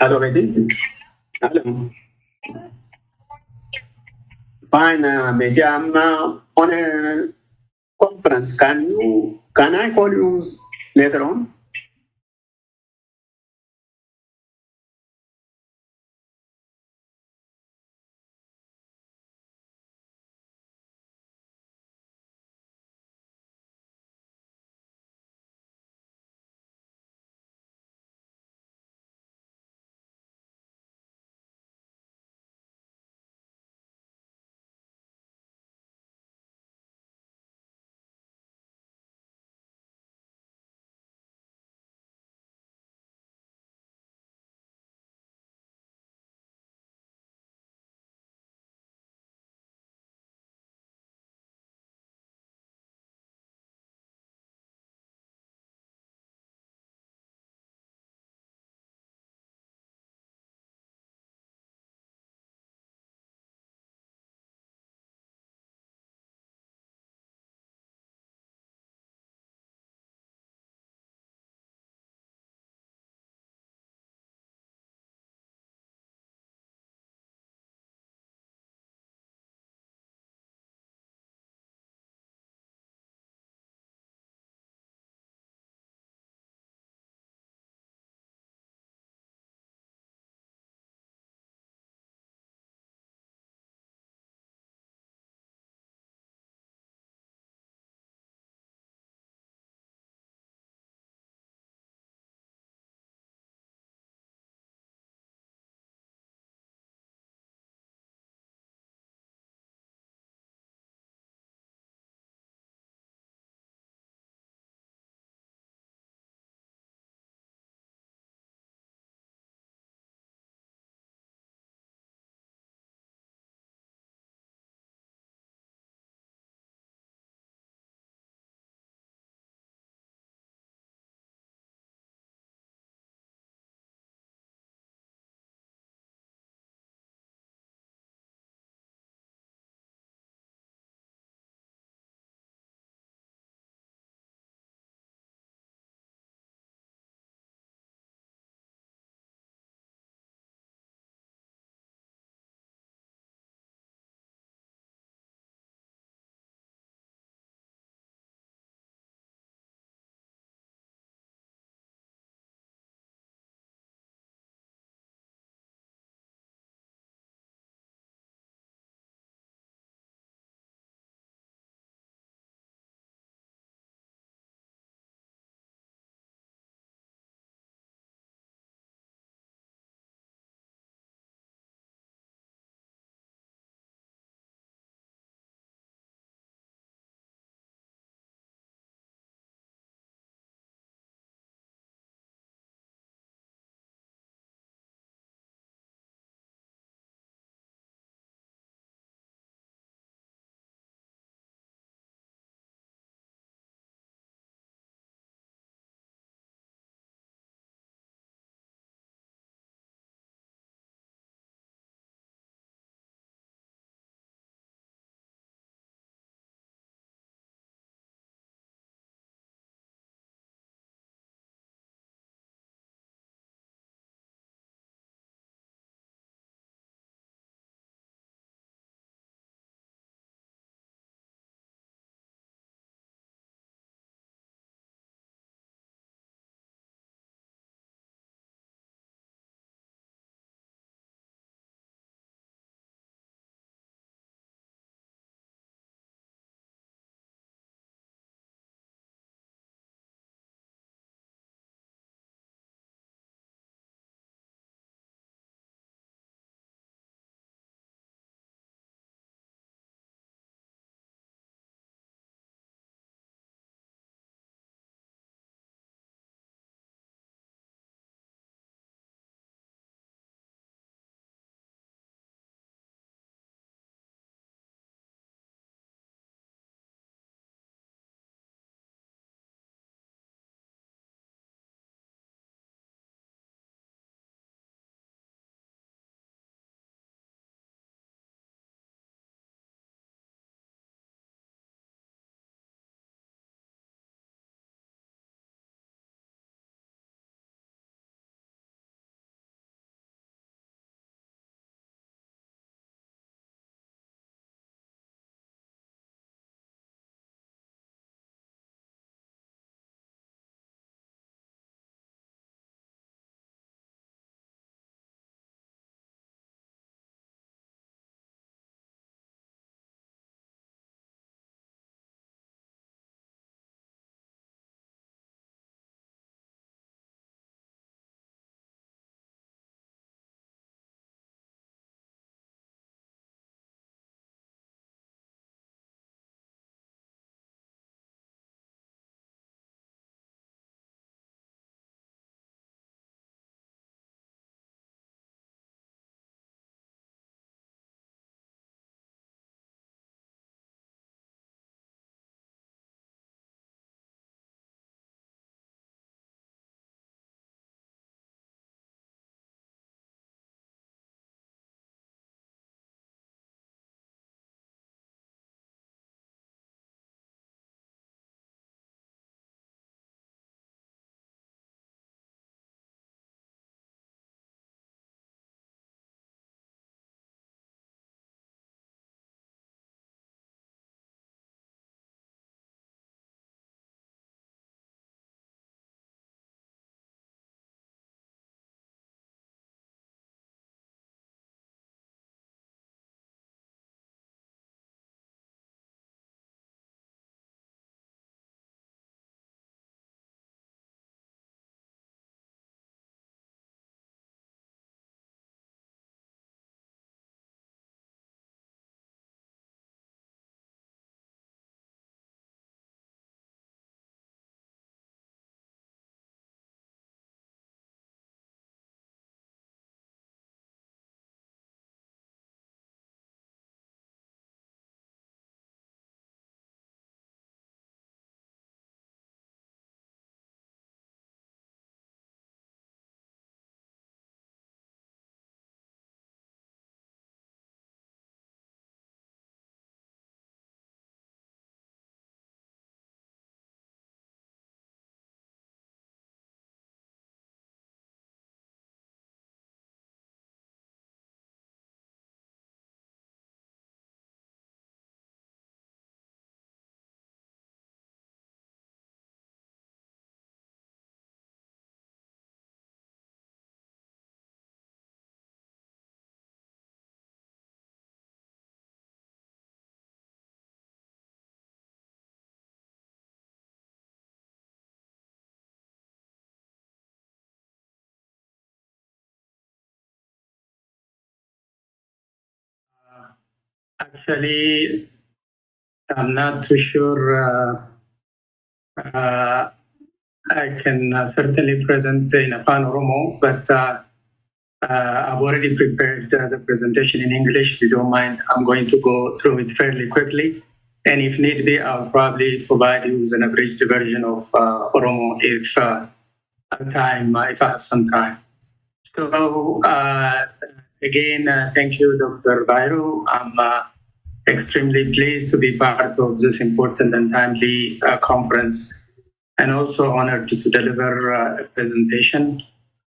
Already? Hello. Fine, media. I'm on a conference. Can I call you later on? Actually, I'm not too sure. I can certainly present in Afan Oromo, but I've already prepared the presentation in English. If you don't mind, I'm going to go through it fairly quickly. And if need be, I'll probably provide you with an abridged version of Oromo if I have some time. So again, thank you, Dr. Bairo. I'm extremely pleased to be part of this important and timely conference, and also honored to deliver a presentation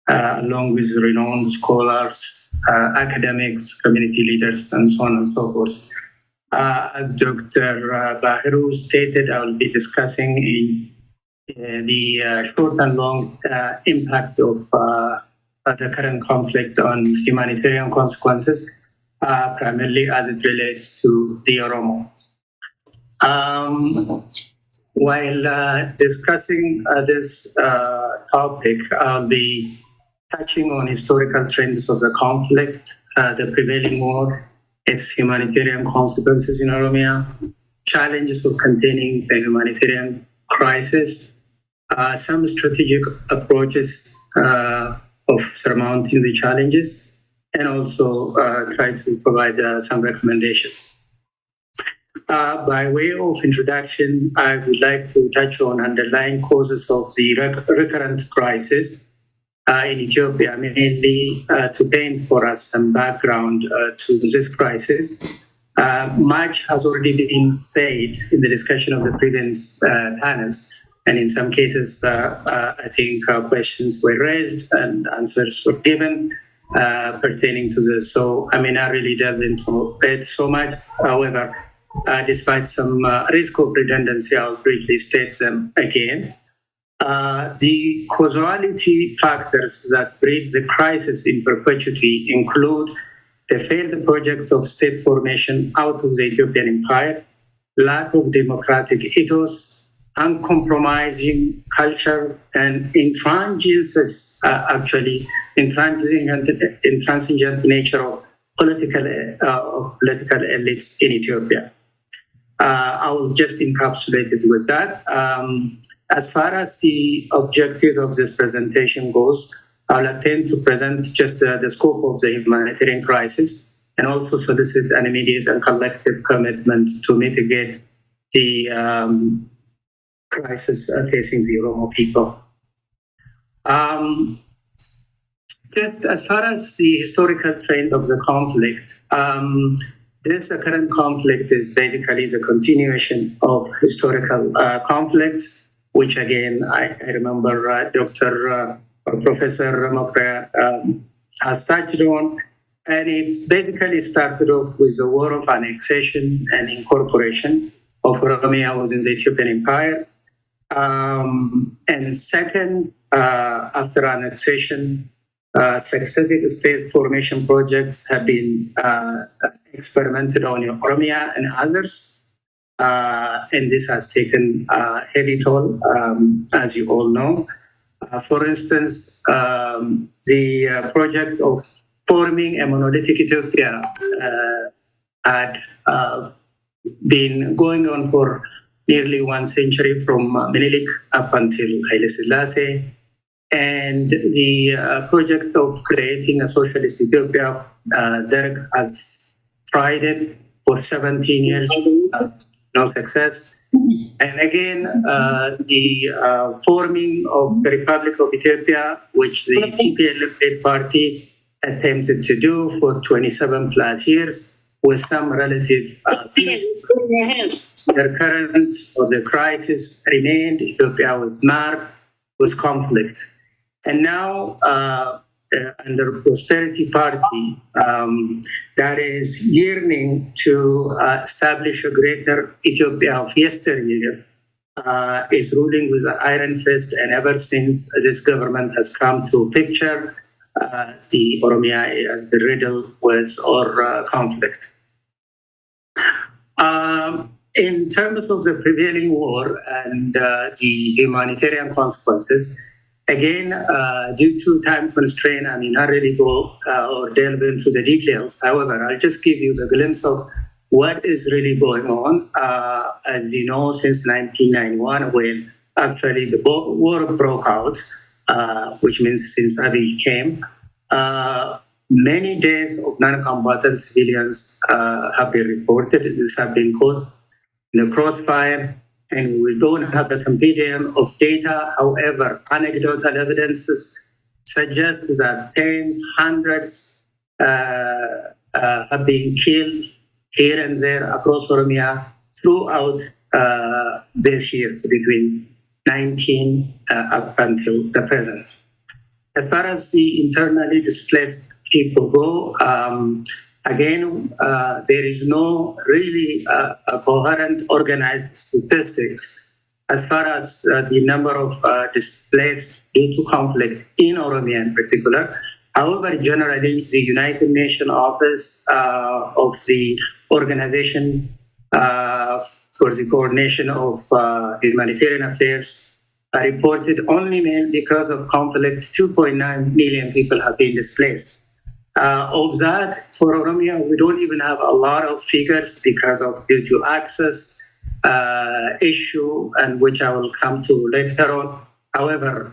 along with renowned scholars, academics, community leaders, and so on and so forth. As Dr. Bahiru stated, I will be discussing in the short and long impact of the current conflict on humanitarian consequences, primarily as it relates to the Oromo. While discussing this topic, I'll be touching on historical trends of the conflict, the prevailing war, its humanitarian consequences in Oromia, challenges of containing the humanitarian crisis, some strategic approaches of surmounting the challenges, and also try to provide some recommendations. By way of introduction, I would like to touch on underlying causes of the recurrent crisis in Ethiopia, mainly to paint for us some background to this crisis. Much has already been said in the discussion of the previous panels, and in some cases, I think questions were raised and answers were given pertaining to this. So I may not really delve into it so much. However, despite some risk of redundancy, I'll briefly state them again. The causality factors that breed the crisis in perpetuity include the failed project of state formation out of the Ethiopian empire, lack of democratic ethos, uncompromising culture, and intransigence, intransigent nature of political elites in Ethiopia. I will just encapsulate it with that. As far as the objectives of this presentation goes, I'll attempt to present just the scope of the humanitarian crisis and also solicit an immediate and collective commitment to mitigate the crisis facing the Oromo people. Just as far as the historical trend of the conflict, this current conflict is basically the continuation of historical conflicts, which again, I remember Dr. Professor Mokra has touched on. And it's basically started off with the war of annexation and incorporation of Oromia within the Ethiopian Empire. And second, after annexation, successive state formation projects have been experimented on in Oromia and others. And this has taken a heavy toll, as you all know. For instance, the project of forming a monolithic Ethiopia had been going on for nearly 1 century from Menelik up until Haile Selassie. And the project of creating a socialist Ethiopia, Derek has tried it for 17 years, no success. And again, the forming of the Republic of Ethiopia, which the TPLF party attempted to do for 27 plus years with some relative peace. The current of the crisis remained. Ethiopia was marked with conflict. And now, under Prosperity Party, that is yearning to establish a greater Ethiopia of yesteryear, is ruling with an iron fist. And ever since this government has come to picture, the Oromia has been riddled with our conflict. In terms of the prevailing war and the humanitarian consequences, again, due to time constraint, I mean, not really go or delve into the details. However, I'll just give you the glimpse of what is really going on. As you know, since 1991, when actually the war broke out, which means since Abiy came, many days of non-combatant civilians have been reported. These have been caught in the crossfire, and we don't have a compendium of data. However, anecdotal evidences suggest that tens, hundreds have been killed here and there across Oromia throughout this year, so between 19 up until the present. As far as the internally displaced people go, again, there is no really a coherent, organized statistics as far as the number of displaced due to conflict in Oromia in particular. However, generally, the United Nations Office of the Organization for the Coordination of Humanitarian Affairs reported only because of conflict, 2.9 million people have been displaced. Of that, for Oromia, we don't even have a lot of figures because of due to access issue, and which I will come to later on. However,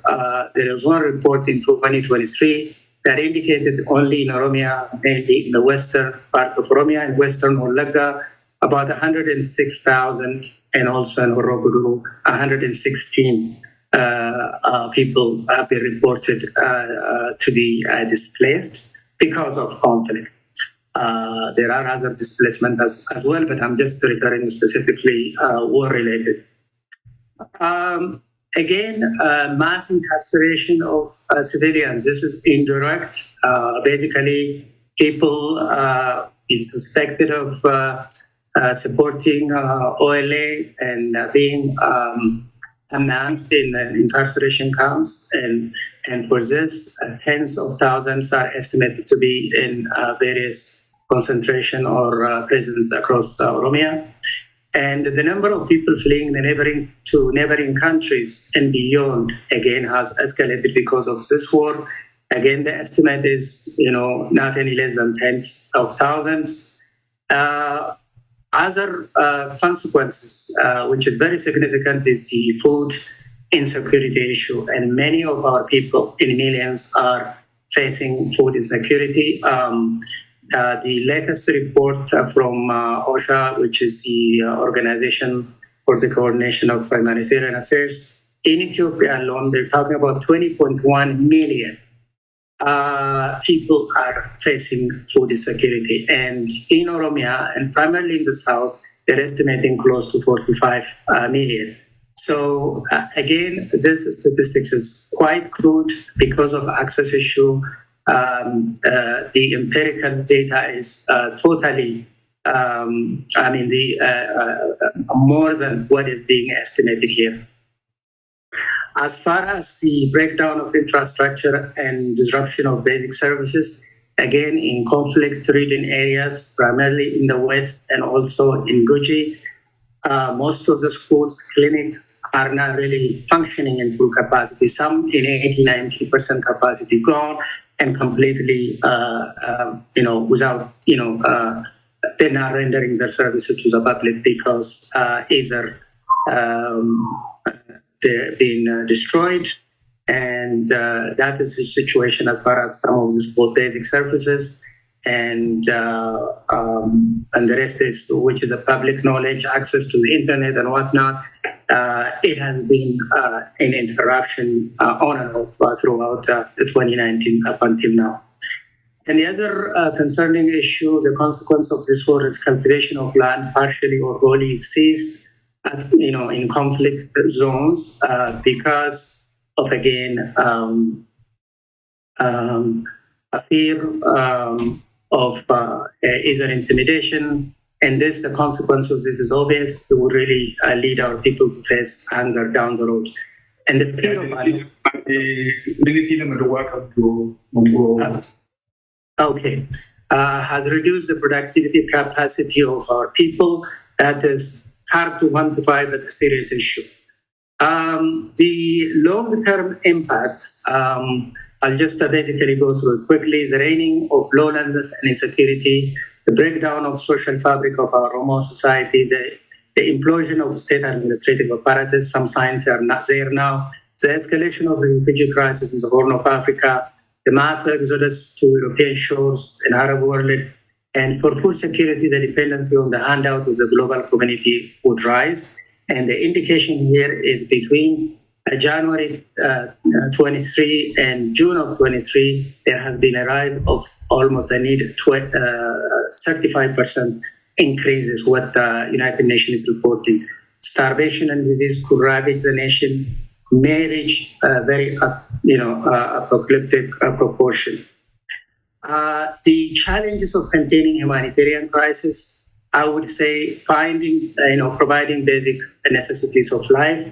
there is one report in 2023 that indicated only in Oromia, mainly in the western part of Oromia and western Wallagga, about 106,000, and also in Oromo, 116 people have been reported to be displaced because of conflict. There are other displacements as well, but I'm just referring specifically war-related. Again, mass incarceration of civilians. This is indirect. Basically, people is suspected of supporting OLA and being amassed in incarceration camps, and for this, tens of thousands are estimated to be in various concentration or prisons across Oromia. And the number of people fleeing the neighboring countries and beyond, again, has escalated because of this war. Again, the estimate is, not any less than tens of thousands. Other consequences, which is very significant, is the food insecurity issue. And many of our people, in millions, are facing food insecurity. The latest report from OSHA, which is the Organization for the Coordination of Humanitarian Affairs, in Ethiopia alone, they're talking about 20.1 million people are facing food insecurity. And in Oromia, and primarily in the south, they're estimating close to 45 million. So again, this statistics is quite crude because of access issue. The empirical data is totally, more than what is being estimated here. As far as the breakdown of infrastructure and disruption of basic services, again, in conflict-ridden areas, primarily in the west and also in Guji, most of the schools, clinics are not really functioning in full capacity. Some in 80-90% capacity gone, and completely, without, they're not rendering their services to the public because either they're being destroyed, and that is the situation as far as some of these basic services, and the rest is, which is a public knowledge, access to the internet and whatnot. It has been an interruption on and off throughout 2019 up until now. And the other concerning issue, the consequence of this war, is cultivation of land partially or wholly ceased in conflict zones because of, again, a fear of either intimidation. And this, the consequence of this is obvious. It would really lead our people to face anger down the road. And the fear of has reduced the productivity capacity of our people. That is hard to quantify, but a serious issue. The long-term impacts, I'll just basically go through it quickly. The reigning of lawlessness and insecurity the breakdown of social fabric of our Oromo society, the implosion of the state administrative apparatus. Some signs are not there now. The escalation of the refugee crisis in the Horn of Africa, the mass exodus to European shores and Arab world, and for food security, the dependency on the handout of the global community would rise. And the indication here is between January 23 and June of 23, there has been a rise of almost a need 35% increase is what the United Nations is reporting. Starvation and disease could ravage the nation, may reach a very apocalyptic proportion. The challenges of containing humanitarian crisis, I would say providing basic necessities of life.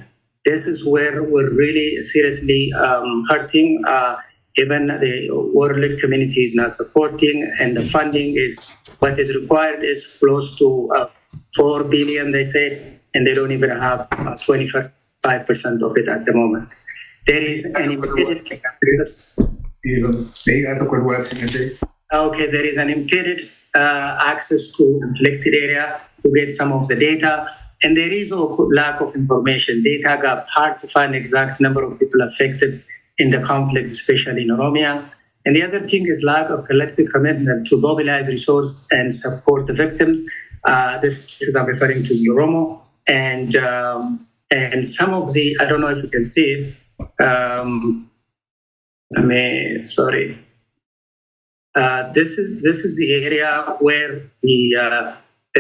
This is where we're really seriously hurting. Even the world community is not supporting, and the funding is what is required is close to 4 billion, they said, and they don't even have 25% of it at the moment. There is an impeded there is an impeded access to inflicted area to get some of the data, and there is a lack of information, data gap, hard to find exact number of people affected in the conflict, especially in Oromia. And the other thing is lack of collective commitment to mobilize resources and support the victims. This is I'm referring to the Oromo, and some of the, I don't know if you can see it. This is the area where the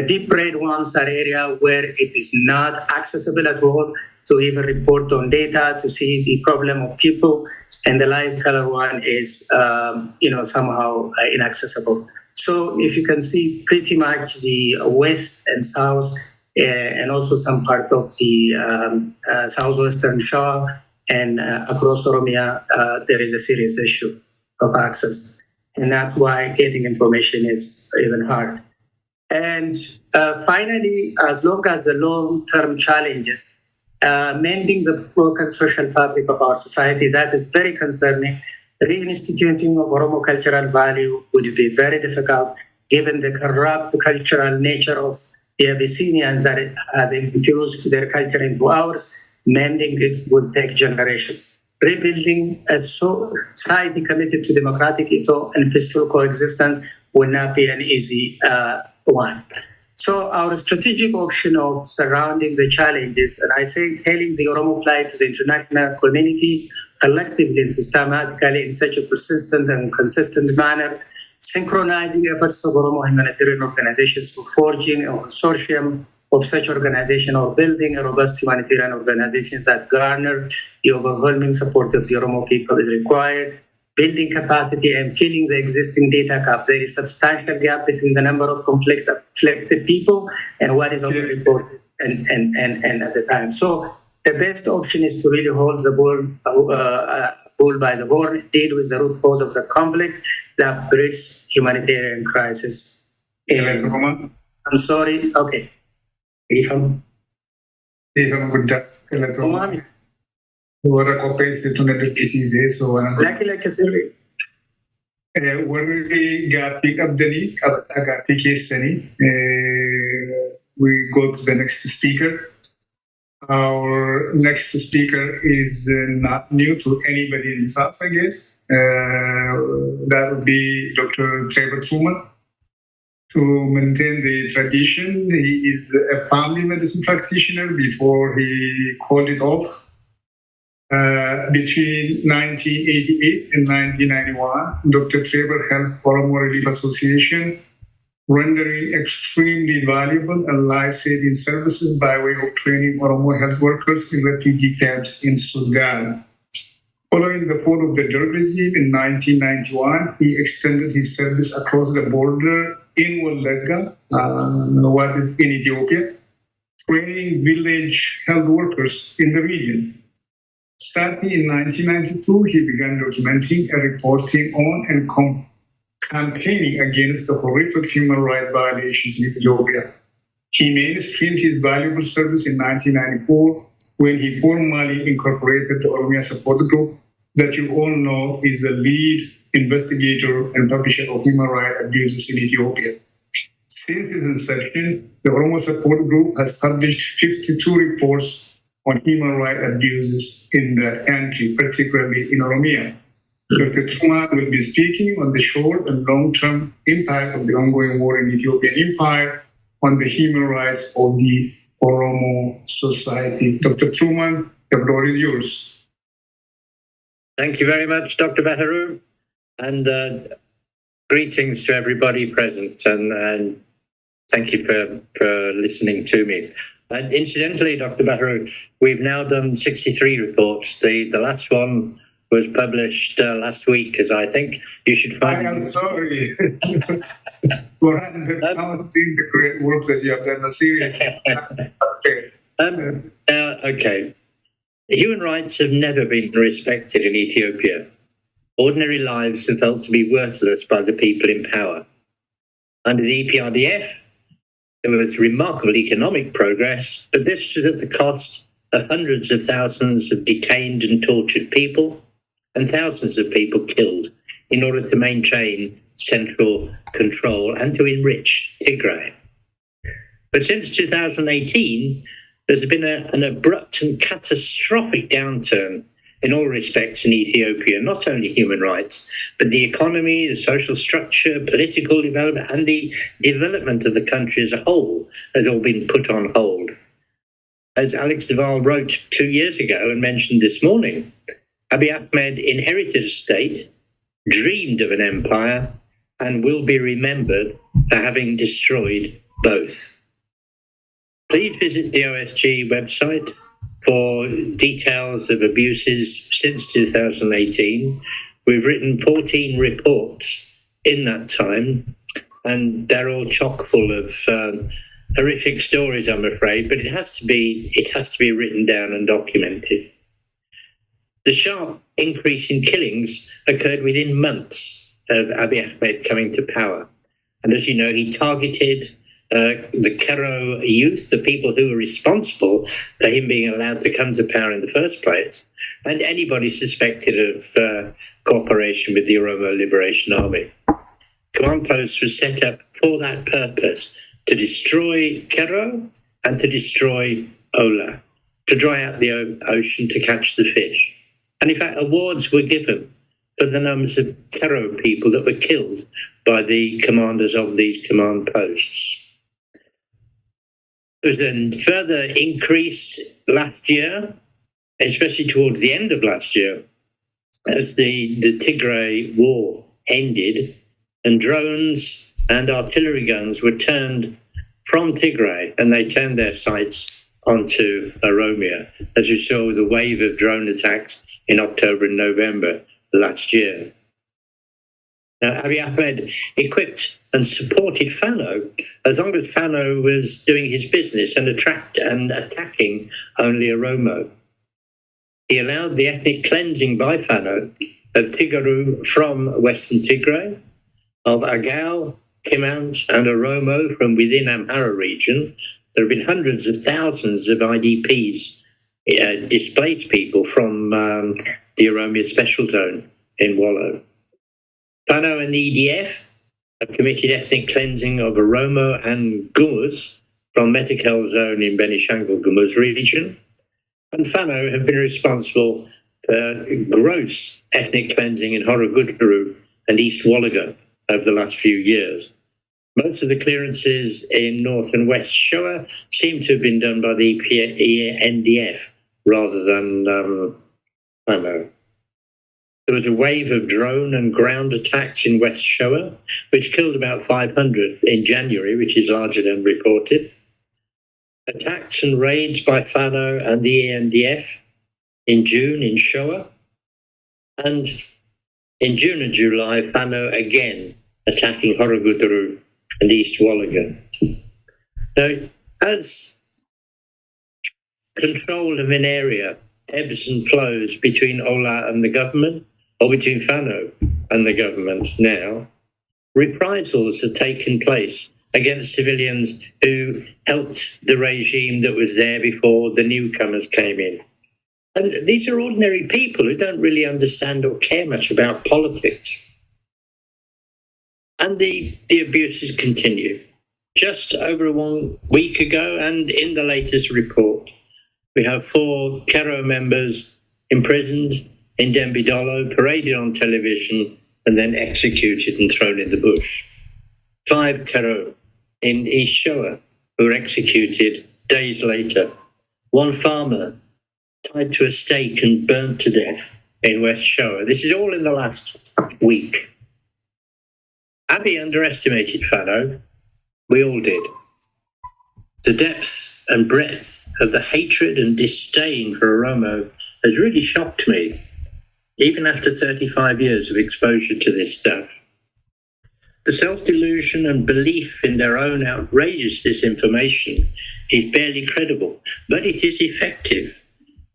deep red ones are area where it is not accessible at all to even report on data, to see the problem of people, and the light color one is somehow inaccessible. So if you can see pretty much the west and south, and also some part of the southwestern shore and across Oromia, there is a serious issue of access. And that's why getting information is even hard. And finally, as long as the long-term challenges, mending the broken social fabric of our society, that is very concerning. Reinstituting of Oromo cultural value would be very difficult, given the corrupt cultural nature of the Abyssinians that it has infused their culture into ours. Mending it will take generations. Rebuilding a society committed to democratic ethos and peaceful coexistence will not be an easy one. So our strategic option of surrounding the challenges, and I say telling the Oromo plight to the international community collectively and systematically in such a persistent and consistent manner, synchronizing efforts of Oromo humanitarian organizations to forging a consortium of such organization or building a robust humanitarian organization that garner the overwhelming support of the Oromo people is required. Building capacity and filling the existing data gap. There is substantial gap between the number of afflicted people and what is only reported and at the time. So the best option is to really hold the bull by the horn, deal with the root cause of the conflict that breeds humanitarian crisis. I'm sorry. Okay. Warra qopheessitu na dubbisiisee warri gaaffii qabdanii qabadhaa gaaffii keessanii. We go to the next speaker. Our next speaker is not new to anybody in the South, I guess. That would be Dr. Trevor Truman. To maintain the tradition, he is a family medicine practitioner before he called it off. Between 1988 and 1991, Dr. Trevor helped Oromo Relief Association, rendering extremely valuable and life-saving services by way of training Oromo health workers in refugee camps in Sudan. Following the fall of the Derg regime in 1991, he extended his service across the border in Wallagga, what is in Ethiopia, training village health workers in the region. Starting in 1992, he began documenting and reporting on and campaigning against the horrific human rights violations in Ethiopia. He mainstreamed his valuable service in 1994 when he formally incorporated the Oromia Support Group that you all know is the lead investigator and publisher of human rights abuses in Ethiopia. Since its inception, the Oromo Support Group has published 52 reports on human rights abuses in the country, particularly in Oromia. Dr. Truman will be speaking on the short and long-term impact of the ongoing war in Ethiopian Empire on the human rights of the Oromo society. Dr. Truman, the floor is yours. Thank you very much, Dr. Baharu, and greetings to everybody present, and thank you for listening to me. And incidentally, Dr. Baharu, we've now done 63 reports. The last one was published last week, as I think you should find. I am sorry. For undercounting the great work that you have done, seriously. Okay. Human rights have never been respected in Ethiopia. Ordinary lives are felt to be worthless by the people in power. Under the EPRDF, there was remarkable economic progress, but this was at the cost of hundreds of thousands of detained and tortured people and thousands of people killed in order to maintain central control and to enrich Tigray. But since 2018, there's been an abrupt and catastrophic downturn in all respects in Ethiopia, not only human rights, but the economy, the social structure, political development, and the development of the country as a whole has all been put on hold. As Alex Duval wrote 2 years ago and mentioned this morning, Abiy Ahmed inherited a state, dreamed of an empire, and will be remembered for having destroyed both. Please visit the OSG website for details of abuses since 2018. We've written 14 reports in that time, and they're all chock full of horrific stories, I'm afraid, but it has to be written down and documented. The sharp increase in killings occurred within months of Abiy Ahmed coming to power. And as you know, he targeted the Kero youth, the people who were responsible for him being allowed to come to power in the first place, and anybody suspected of cooperation with the Oromo Liberation Army. Command posts were set up for that purpose, to destroy Kero and to destroy Ola, to dry out the ocean to catch the fish. And in fact, awards were given for the numbers of Kero people that were killed by the commanders of these command posts. There was a further increase last year, especially towards the end of last year, as the Tigray war ended and drones and artillery guns were turned from Tigray, and they turned their sights onto Oromia, as you saw with a wave of drone attacks in October and November last year. Now, Abiy Ahmed equipped and supported Fano as long as Fano was doing his business and attacking only Oromo. He allowed the ethnic cleansing by Fano of Tigaru from Western Tigray, of Agao, Kimant, and Oromo from within Amhara region. There have been hundreds of thousands of IDPs, displaced people from the Oromia Special Zone in Wollo. Fano and the EDF have committed ethnic cleansing of Oromo and Gumuz from Metakel Zone in Benishangul Gumuz region. And Fano have been responsible for gross ethnic cleansing in Horogudru and East Wallaga over the last few years. Most of the clearances in North and West Shoa seem to have been done by the NDF rather than Fano. There was a wave of drone and ground attacks in West Shoa, which killed about 500 in January, which is larger than reported. Attacks and raids by Fano and the ENDF in June in Shoa. And in June and July, Fano again attacking Horogudru and East Wallaga. Now, as control of an area ebbs and flows between Ola and the government, or between Fano and the government now, reprisals have taken place against civilians who helped the regime that was there before the newcomers came in. And these are ordinary people who don't really understand or care much about politics. And the abuses continue. Just over 1 week ago, and in the latest report, we have 4 Kero members imprisoned in Dembidolo, paraded on television, and then executed and thrown in the bush. 5 Kero in East Shoa who were executed days later. 1 farmer tied to a stake and burnt to death in West Shoa. This is all in the last week. Abiy underestimated Fano. We all did. The depth and breadth of the hatred and disdain for Oromo has really shocked me, even after 35 years of exposure to this stuff. The self-delusion and belief in their own outrageous disinformation is barely credible, but it is effective.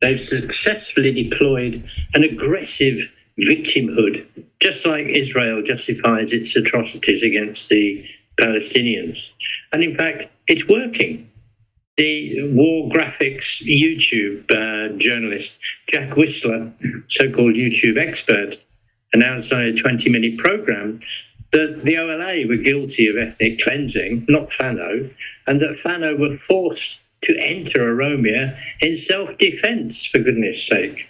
They've successfully deployed an aggressive victimhood, just like Israel justifies its atrocities against the Palestinians. And in fact, it's working. The War Graphics YouTube journalist, Jack Whistler, so-called YouTube expert, announced on a 20-minute program that the OLA were guilty of ethnic cleansing, not Fano, and that Fano were forced to enter Oromia in self-defense, for goodness sake.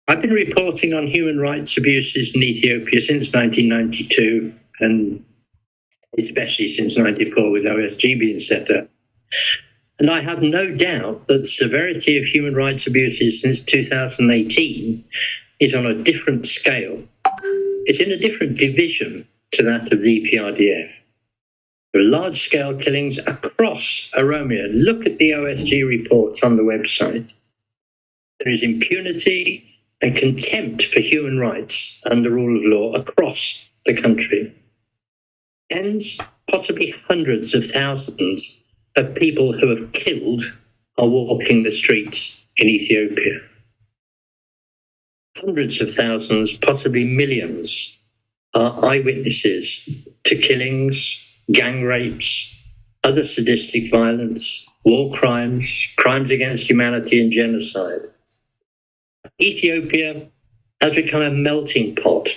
I've been reporting on human rights abuses in Ethiopia since 1992, and especially since 94 with OSG being set up. And I have no doubt that the severity of human rights abuses since 2018 is on a different scale. It's in a different division to that of the EPRDF. There are large-scale killings across Oromia. Look at the OSG reports on the website. There is impunity and contempt for human rights and the rule of law across the country. Tens, possibly hundreds of thousands of people who have killed are walking the streets in Ethiopia. Hundreds of thousands, possibly millions, are eyewitnesses to killings, gang rapes, other sadistic violence, war crimes, crimes against humanity and genocide. Ethiopia has become a melting pot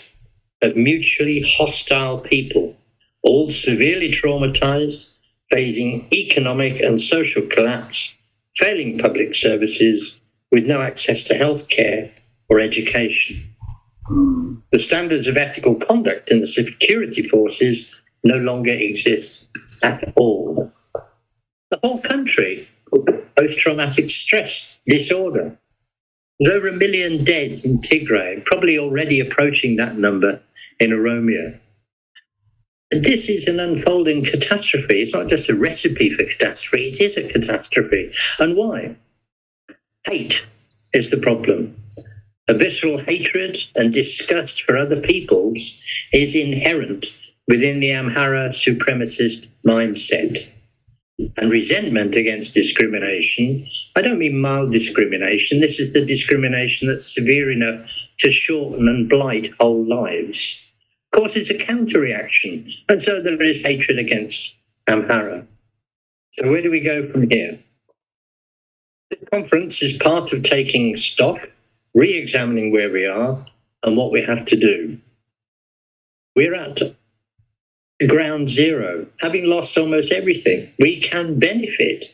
of mutually hostile people, all severely traumatized, facing economic and social collapse, failing public services, with no access to health care or education. The standards of ethical conduct in the security forces no longer exist at all. The whole country, post-traumatic stress disorder. There's over 1 million dead in Tigray, probably already approaching that number in Oromia. And this is an unfolding catastrophe. It's not just a recipe for catastrophe, it is a catastrophe. And why? Hate is the problem. A visceral hatred and disgust for other peoples is inherent within the Amhara supremacist mindset. And resentment against discrimination, I don't mean mild discrimination, this is the discrimination that's severe enough to shorten and blight whole lives. Of course, it's a counter-reaction, and so there is hatred against Amhara. So where do we go from here? This conference is part of taking stock, re-examining where we are and what we have to do. We're at ground zero, having lost almost everything. We can benefit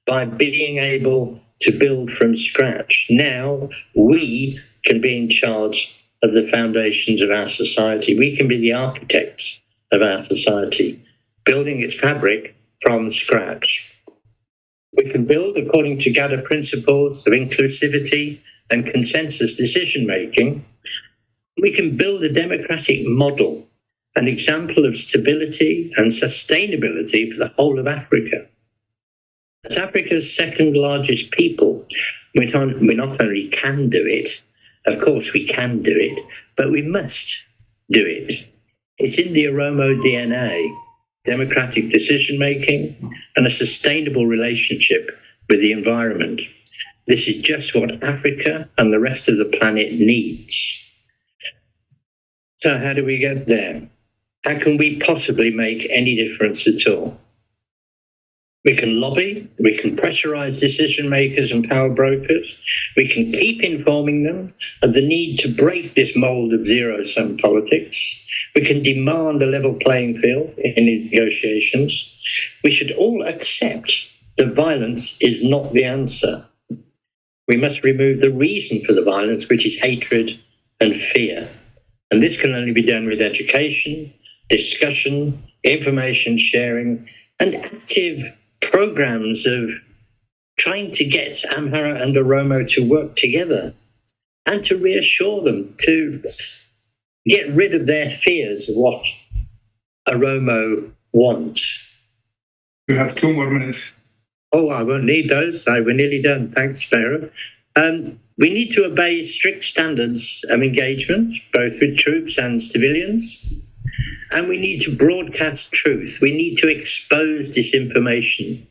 by being able to build from scratch. Now we can be in charge of the foundations of our society. We can be the architects of our society, building its fabric from scratch. We can build according to GADA principles of inclusivity and consensus decision-making. We can build a democratic model, an example of stability and sustainability for the whole of Africa. As Africa's second largest people, we not only can do it, of course we can do it, but we must do it. It's in the Oromo DNA, democratic decision-making and a sustainable relationship with the environment. This is just what Africa and the rest of the planet needs. So how do we get there? How can we possibly make any difference at all? We can lobby, we can pressurize decision makers and power brokers, we can keep informing them of the need to break this mold of zero-sum politics, We can demand a level playing field in negotiations. We should all accept that violence is not the answer. We must remove the reason for the violence, which is hatred and fear. And this can only be done with education, discussion, information sharing, and active programs of trying to get Amhara and Oromo to work together and to reassure them to get rid of their fears of what Oromo want. You have 2 more minutes. Oh, I won't need those. We're nearly done. Thanks, Pharaoh. We need to obey strict standards of engagement, both with troops and civilians. And we need to broadcast truth. We need to expose disinformation,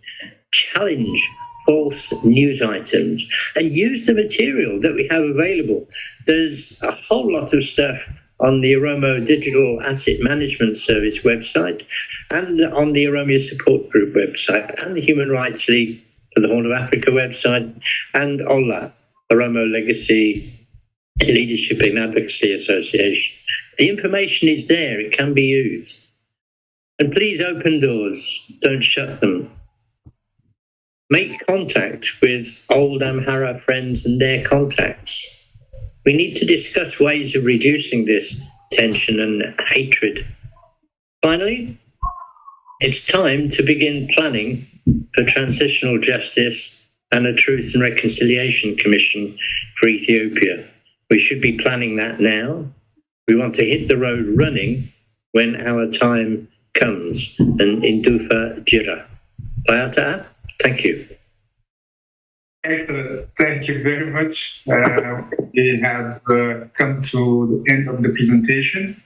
challenge false news items, and use the material that we have available. There's a whole lot of stuff on the Oromo Digital Asset Management Service website and on the Oromia Support Group website and the Human Rights League for the Horn of Africa website and OLA, Oromo Legacy Leadership and Advocacy Association. The information is there, it can be used. And please open doors, don't shut them. Make contact with old Amhara friends and their contacts. We need to discuss ways of reducing this tension and hatred. Finally, it's time to begin planning for transitional justice and a Truth and Reconciliation Commission for Ethiopia. We should be planning that now. We want to hit the road running when our time comes. And Indufa Jira. Bayata, thank you. Excellent. Thank you very much. We have come to the end of the presentation.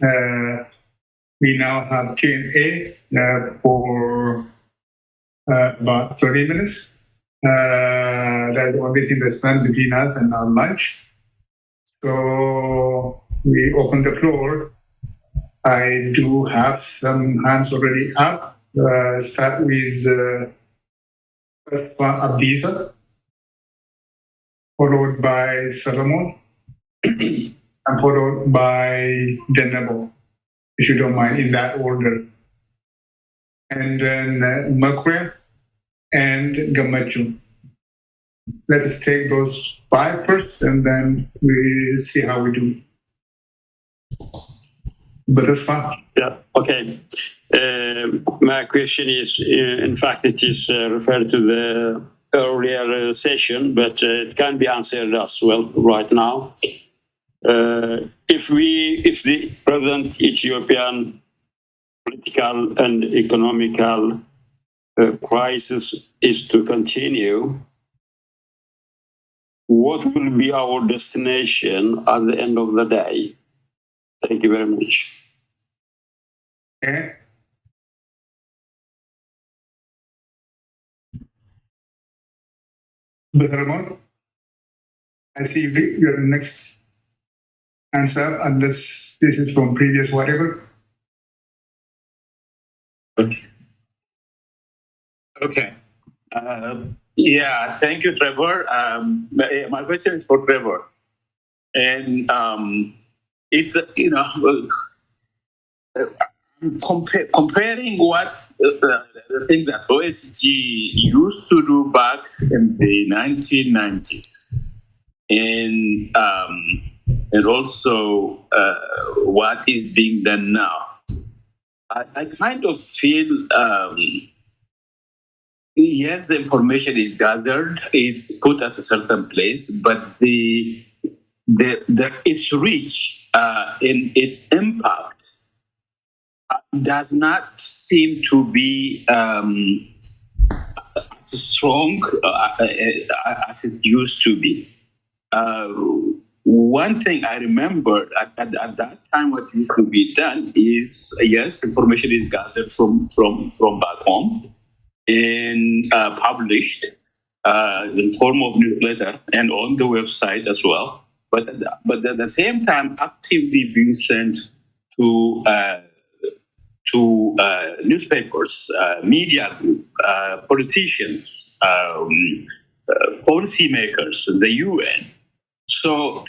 We now have Q&A for about 30 minutes. That's the only thing that's done between us and our lunch. So we open the floor. I do have some hands already up. Start with Abdiza, followed by Solomon, and followed by Denebo, if you don't mind, in that order. And then Makwe and Gamachu. Let us take those 5 first, and then we see how we do. But that's fine. Yeah, okay. My question is, in fact, it is referred to the earlier session, but it can be answered as well right now. If the present Ethiopian political and economical crisis is to continue, what will be our destination at the end of the day? Thank you very much. Okay. Ramon, I see your next answer, unless this is from previous whatever. Okay. Yeah, thank you, Trevor. My question is for Trevor. And it's, comparing what the thing that OSG used to do back in the 1990s and also what is being done now. I kind of feel, yes, the information is gathered, it's put at a certain place, but its reach in its impact does not seem to be strong as it used to be. One thing I remember at that time, what used to be done is, yes, information is gathered from back home and published in form of newsletter and on the website as well. But at the same time, actively being sent to newspapers, media group, politicians, policymakers, the UN. So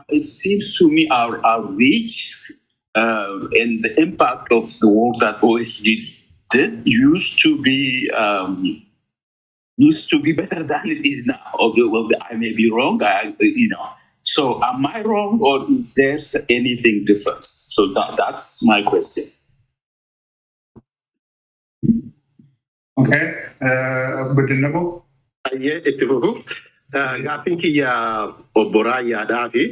it seems to me our reach and the impact of the work that OECD did used to be better than it is now. Well, I may be wrong, So am I wrong, or is there anything different? So that's my question. Okay, Budinabo. Itti fufu gaaffiin kiyya obbo Raayyaadhaa fi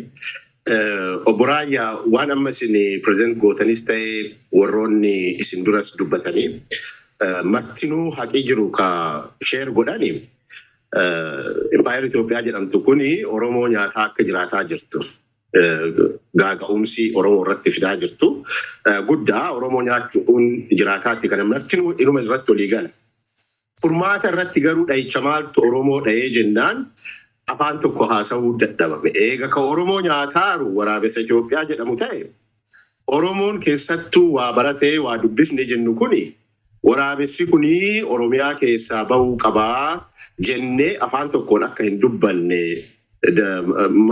obbo Raayyaa waan amma isin pireezidant gootanis ta'e warroonni isin duras dubbatanii martinuu haqii jiru ka sheer godhani Empire Itoophiyaa jedhamtu kuni Oromoo nyaataa akka jiraataa jirtu. Gaaga'umsi Oromoo irratti fidaa jirtu. Guddaa Oromoo nyaachuun jiraataatti kana martinuu inuma irratti olii gala. Furmaata irratti garuu dhahicha maaltu Oromoo dhahee jennaan afaan tokko haasawuu dadhabame. Eega ka Oromoo nyaataaru waraabessa Itoophiyaa jedhamu ta'e Oromoon keessattuu waa baratee waa dubbisne jennu kuni waraabessi kuni Oromiyaa keessaa bahuu qabaa jennee afaan tokkoon akka hin dubbanne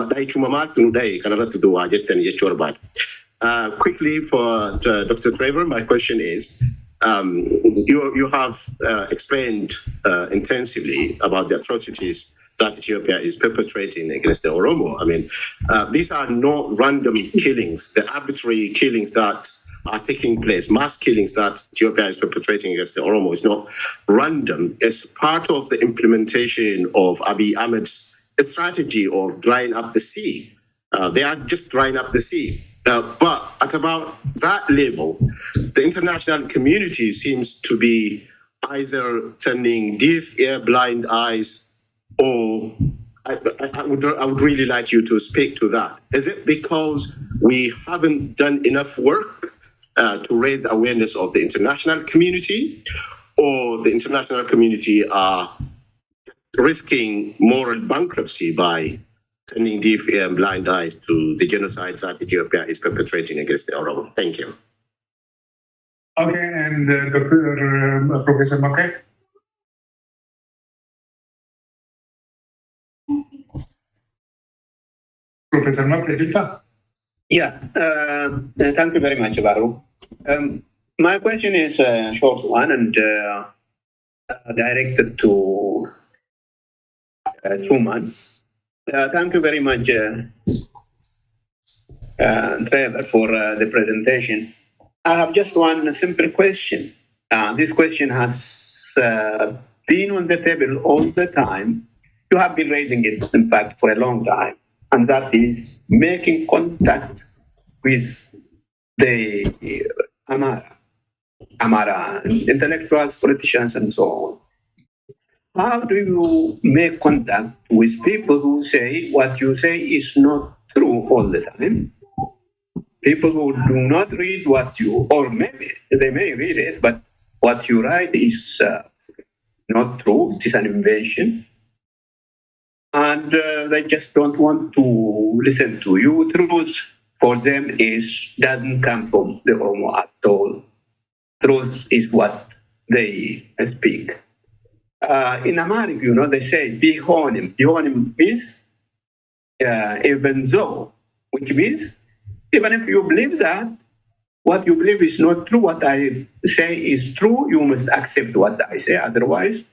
dhahichuma maaltu nu dhahe kanarratti duwwaa jettan jechuu barbaada. Quickly for Dr. Trevor, my question is, you have explained intensively about the atrocities that Ethiopia is perpetrating against the Oromo. I mean, these are not random killings, the arbitrary killings that are taking place, mass killings that Ethiopia is perpetrating against the Oromo. It's not random. It's part of the implementation of Abiy Ahmed's strategy of drying up the sea. They are just drying up the sea. But at about that level, the international community seems to be either turning deaf ear, blind eyes, or I would really like you to speak to that. Is it because we haven't done enough work to raise the awareness of the international community, or the international community are risking moral bankruptcy by turning deaf ear and blind eyes to the genocide that Ethiopia is perpetrating against the Oromo? Thank you. Okay, and Dr. Professor Makre. Professor Makre, Yeah, thank you very much, Baru. My question is a short one and directed to Truman. Thank you very much, Trevor, for the presentation. I have just one simple question. This question has been on the table all the time. You have been raising it, in fact, for a long time, and that is making contact with the Amara intellectuals, politicians, and so on. How do you make contact with people who say what you say is not true all the time? People who do not read what you, or maybe they may read it, but what you write is not true, it is an invention. And they just don't want to listen to you. Truth for them doesn't come from the Oromo at all. Truth is what they speak. In Amharic, they say bihonim. Bihonim means even though, which means even if you believe that what you believe is not true, what I say is true, you must accept what I say. Otherwise,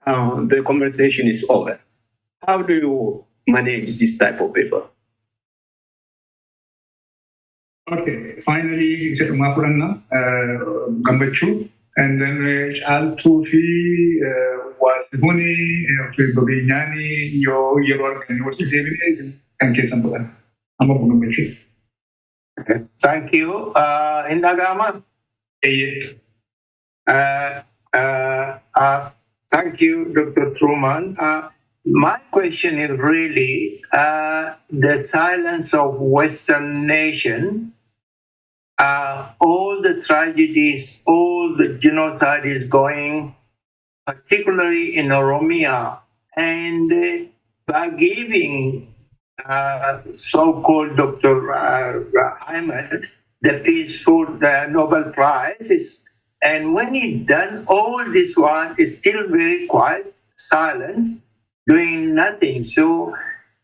the conversation is over. How do you manage this type of people? Okay, finally, isa umapuran na Gambachu, and then Altu fi Wasihuni, Babinyani, yo Yeror, and what you gave it is, and Kesambulan. I'm a Gambachu. Thank you. Indagama. Thank you, Dr. Truman. My question is really the silence of Western nation, all the tragedies, all the genocide is going, particularly in Oromia, and by giving so-called Dr. Ahmed the peaceful Nobel Prize, and when he done all this one, is still very quiet, silent, doing nothing. So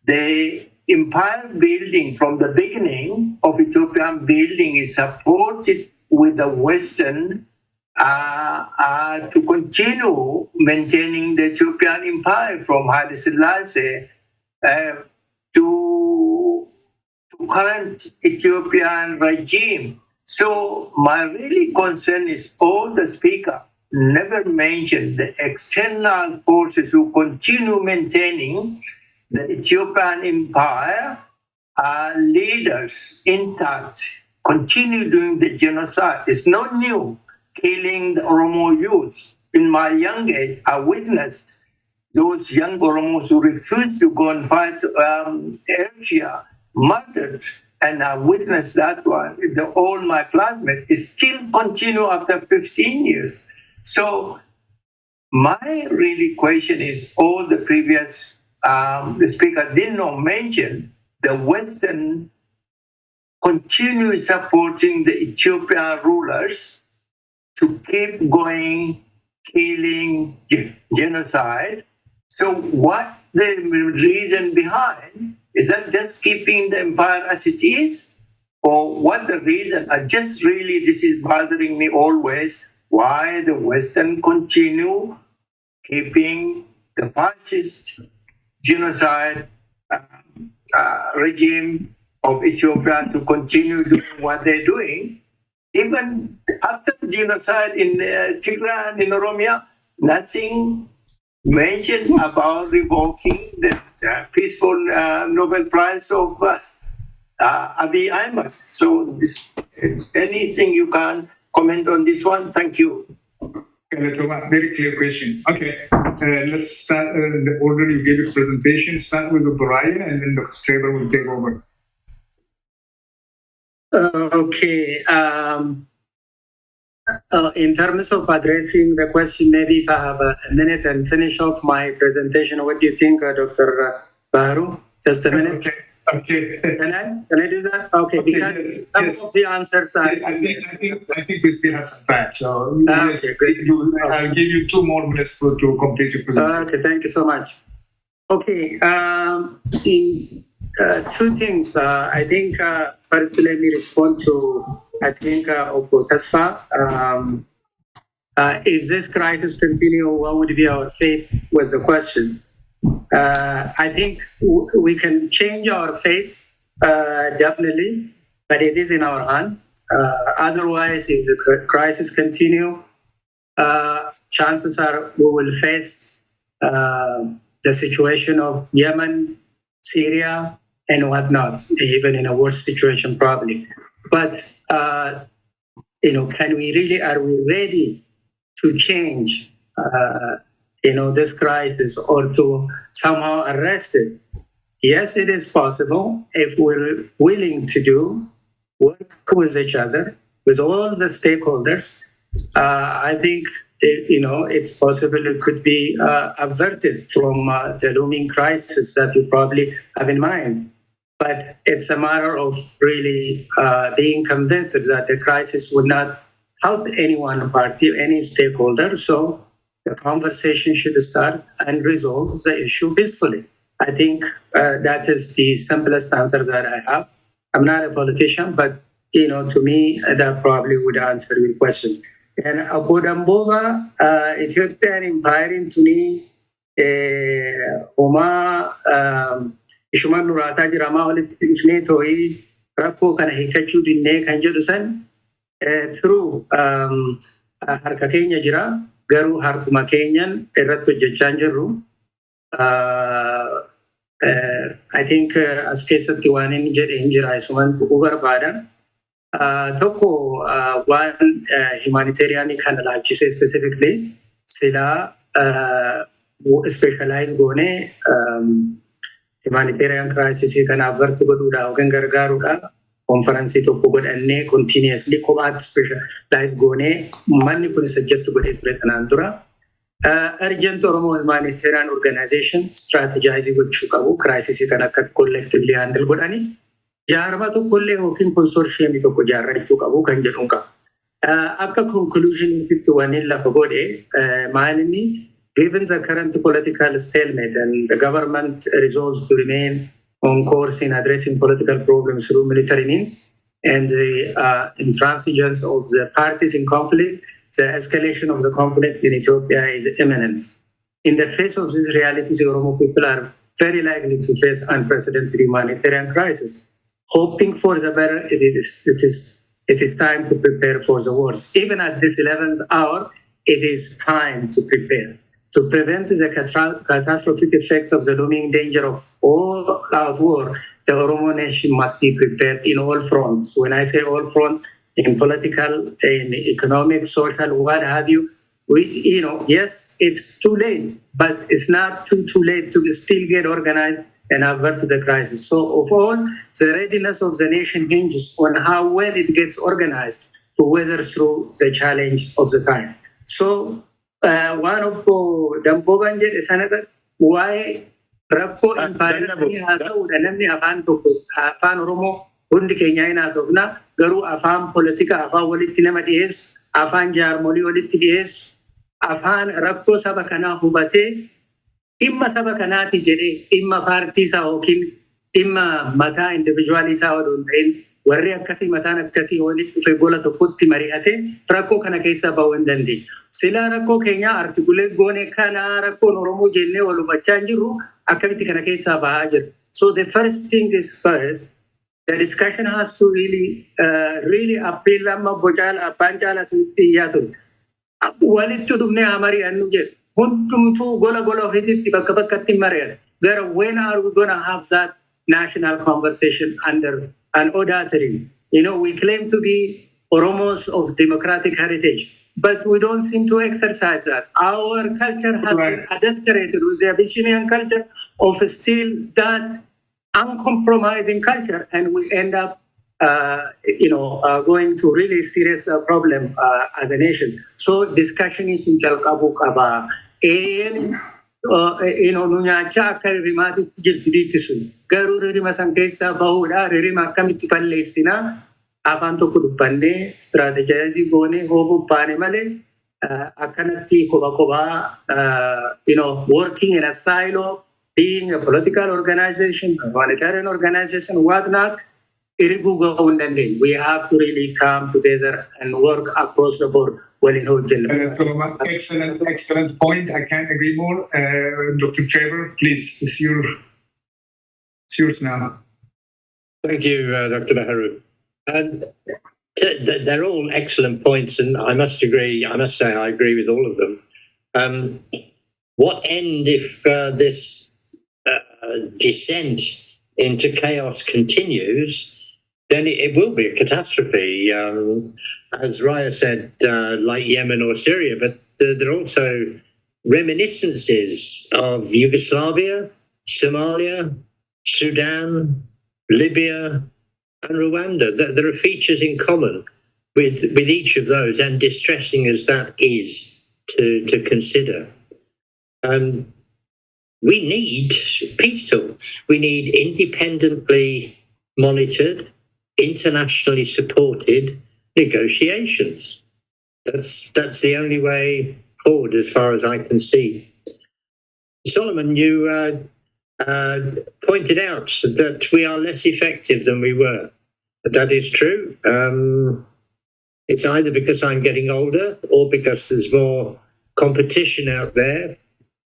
the empire building from the beginning of Ethiopian building is supported with the Western to continue maintaining the Ethiopian empire from Haile Selassie to current Ethiopian regime. So my really concern is all the speaker never mentioned the external forces who continue maintaining the Ethiopian empire leaders intact, continue doing the genocide. It's not new, killing the Oromo youth. In my young age, I witnessed those young Oromos who refused to go and fight Ethiopia murdered, and I witnessed that one. All my classmates, it still continue after 15 years. So my really question is, all the previous the speaker did not mention the Western continue supporting the Ethiopian rulers to keep going, killing, genocide. So what the reason behind? Is that just keeping the empire as it is? Or what the reason? Just really, this is bothering me always, why the Western continue keeping the fascist genocide regime of Ethiopia to continue doing what they're doing. Even after genocide in Tigray and in Oromia, nothing mentioned about revoking the peaceful Nobel Prize of Abiy Ahmed. So anything you can comment on this one? Thank you. Very clear question. Okay, let's start the order you gave your presentation. Start with Baraya, and then Dr. Traber will take over. Okay. In terms of addressing the question, maybe if I have a minute and finish off my presentation, what do you think, Dr. Baharu? Just a minute. Okay. Can I do that? Okay. Because some of the answers are. I think we still have some time, so I'll give you 2 more minutes to complete your presentation. Okay. Thank you so much. Okay. Two things. I think first, let me respond to Oko Tasfa. If this crisis continue, what would be our fate? Was the question. I think we can change our fate, definitely, but it is in our hand. Otherwise, if the crisis continue, chances are we will face the situation of Yemen, Syria, and whatnot, even in a worse situation probably. But can we really? Are we ready to change? This crisis or to somehow arrest it? Yes, it is possible if we're willing to work with each other, with all the stakeholders. I think, it's possible it could be averted from the looming crisis that you probably have in mind. But it's a matter of really being convinced that the crisis would not help any one party, any stakeholder. So the conversation should start and resolve the issue peacefully. I think that is the simplest answer that I have. I'm not a politician, but to me, that probably would answer your question. And Abu Dambova, Ethiopian empire to me, Oma, Ishuman Nurata Jirama, Olitnetoi, Rapo kana hikachu dinne kanjodusan, through harka keenya jira. Garuu harkuma keenyan irratti hojjechaa jirru. I think as keessatti waan inni jedhe hin jira isuman bu'uu barbaada. Tokko waan humanitarian kana laalchise specifically sila specialize goone humanitarian crisis kanaaf bartu godhuudha yookaan gargaaruudha. Konferansii tokko godhannee continuously kophaatti specialize goonee manni kun suggest godhee ture kanaan dura. Urgent Oromo Humanitarian Organization strategize gochuu qabu crisis kan akka collectively handle godhanii jaarma tokkollee yookiin consortium tokko jaarrachuu qabu kan jedhuun qaba. Akka conclusion itti waan lafa godhe maalinni given the current political stalemate and the government resolves to remain on course in addressing political problems through military means, and the intransigence of the parties in conflict, the escalation of the conflict in Ethiopia is imminent. In the face of these realities, the Oromo people are very likely to face unprecedented humanitarian crisis. Hoping for the better, it is time to prepare for the worst. Even at this 11th hour, it is time to prepare. To prevent the catastrophic effect of the looming danger of all-out war, the Oromo nation must be prepared in all fronts. When I say all fronts, in political, in economic, social, what have you, yes, it's too late, but it's not too late to still get organized and avert the crisis. So of all, the readiness of the nation hinges on how well it gets organized to weather through the challenge of the time. So one of Damboban jedhe sanada waa'ee rakkoo impaayiranii haasa'uudha namni afaan tokko afaan Oromoo hundi keenya hin haasofna garuu afaan politika afaan walitti nama dhiyeessu afaan jaarmolii walitti dhiyeessu afaan rakkoo saba kanaa hubatee dhimma saba kanaati jedhee dhimma paartii isaa yookiin dhimma mataa individuaalii isaa odoo hin ta'in warri akkasii mataan akkasii walitti dhufe gola tokkotti mari'ate rakkoo kana keessaa bahuu hin dandeenye. Silaa rakkoo keenya artikulee goone kana rakkoon Oromoo jennee wal hubachaa hin jirru akkamitti kana keessaa bahaa jira. So the first thing is first, the discussion has to really appeal amma bocaala abbaan caala sinitti iyyaatu. Walitti dhufnee haa mari'annu jedhu. Hundumtuu gola ofiitti bakka bakkatti mari'atu. Gara when are we going to have that national conversation under an auditory? We claim to be Oromos of democratic heritage, but we don't seem to exercise that. Our culture has been adulterated with the Abyssinian culture of still that uncompromising culture, and we end up going to really serious problem as a nation. So discussion is in jalqabu qaba. Nunyacha akka ririmaatitti jirti biitti sun. Garuu ririma san keessaa bahuudha. Ririma akkamitti balleessinaa afaan tokko dubbannee istiraatijaayizii goonee hoobuu baane malee akkanatti kophaa working in a silo, being a political organization, a humanitarian organization, whatnot, we have to really come together and work across the board. Excellent point. I can't agree more. Dr. Trevor, please, it's yours now. Thank you, Dr. Baharu. They're all excellent points, and I must say I agree with all of them. What end if this descent into chaos continues? Then it will be a catastrophe. As Raya said, like Yemen or Syria, but there are also reminiscences of Yugoslavia, Somalia, Sudan, Libya, and Rwanda. There are features in common with each of those, and distressing as that is to consider. We need peace talks. We need independently monitored, internationally supported negotiations. That's the only way forward as far as I can see. Solomon, you pointed out that we are less effective than we were. That is true. It's either because I'm getting older or because there's more competition out there.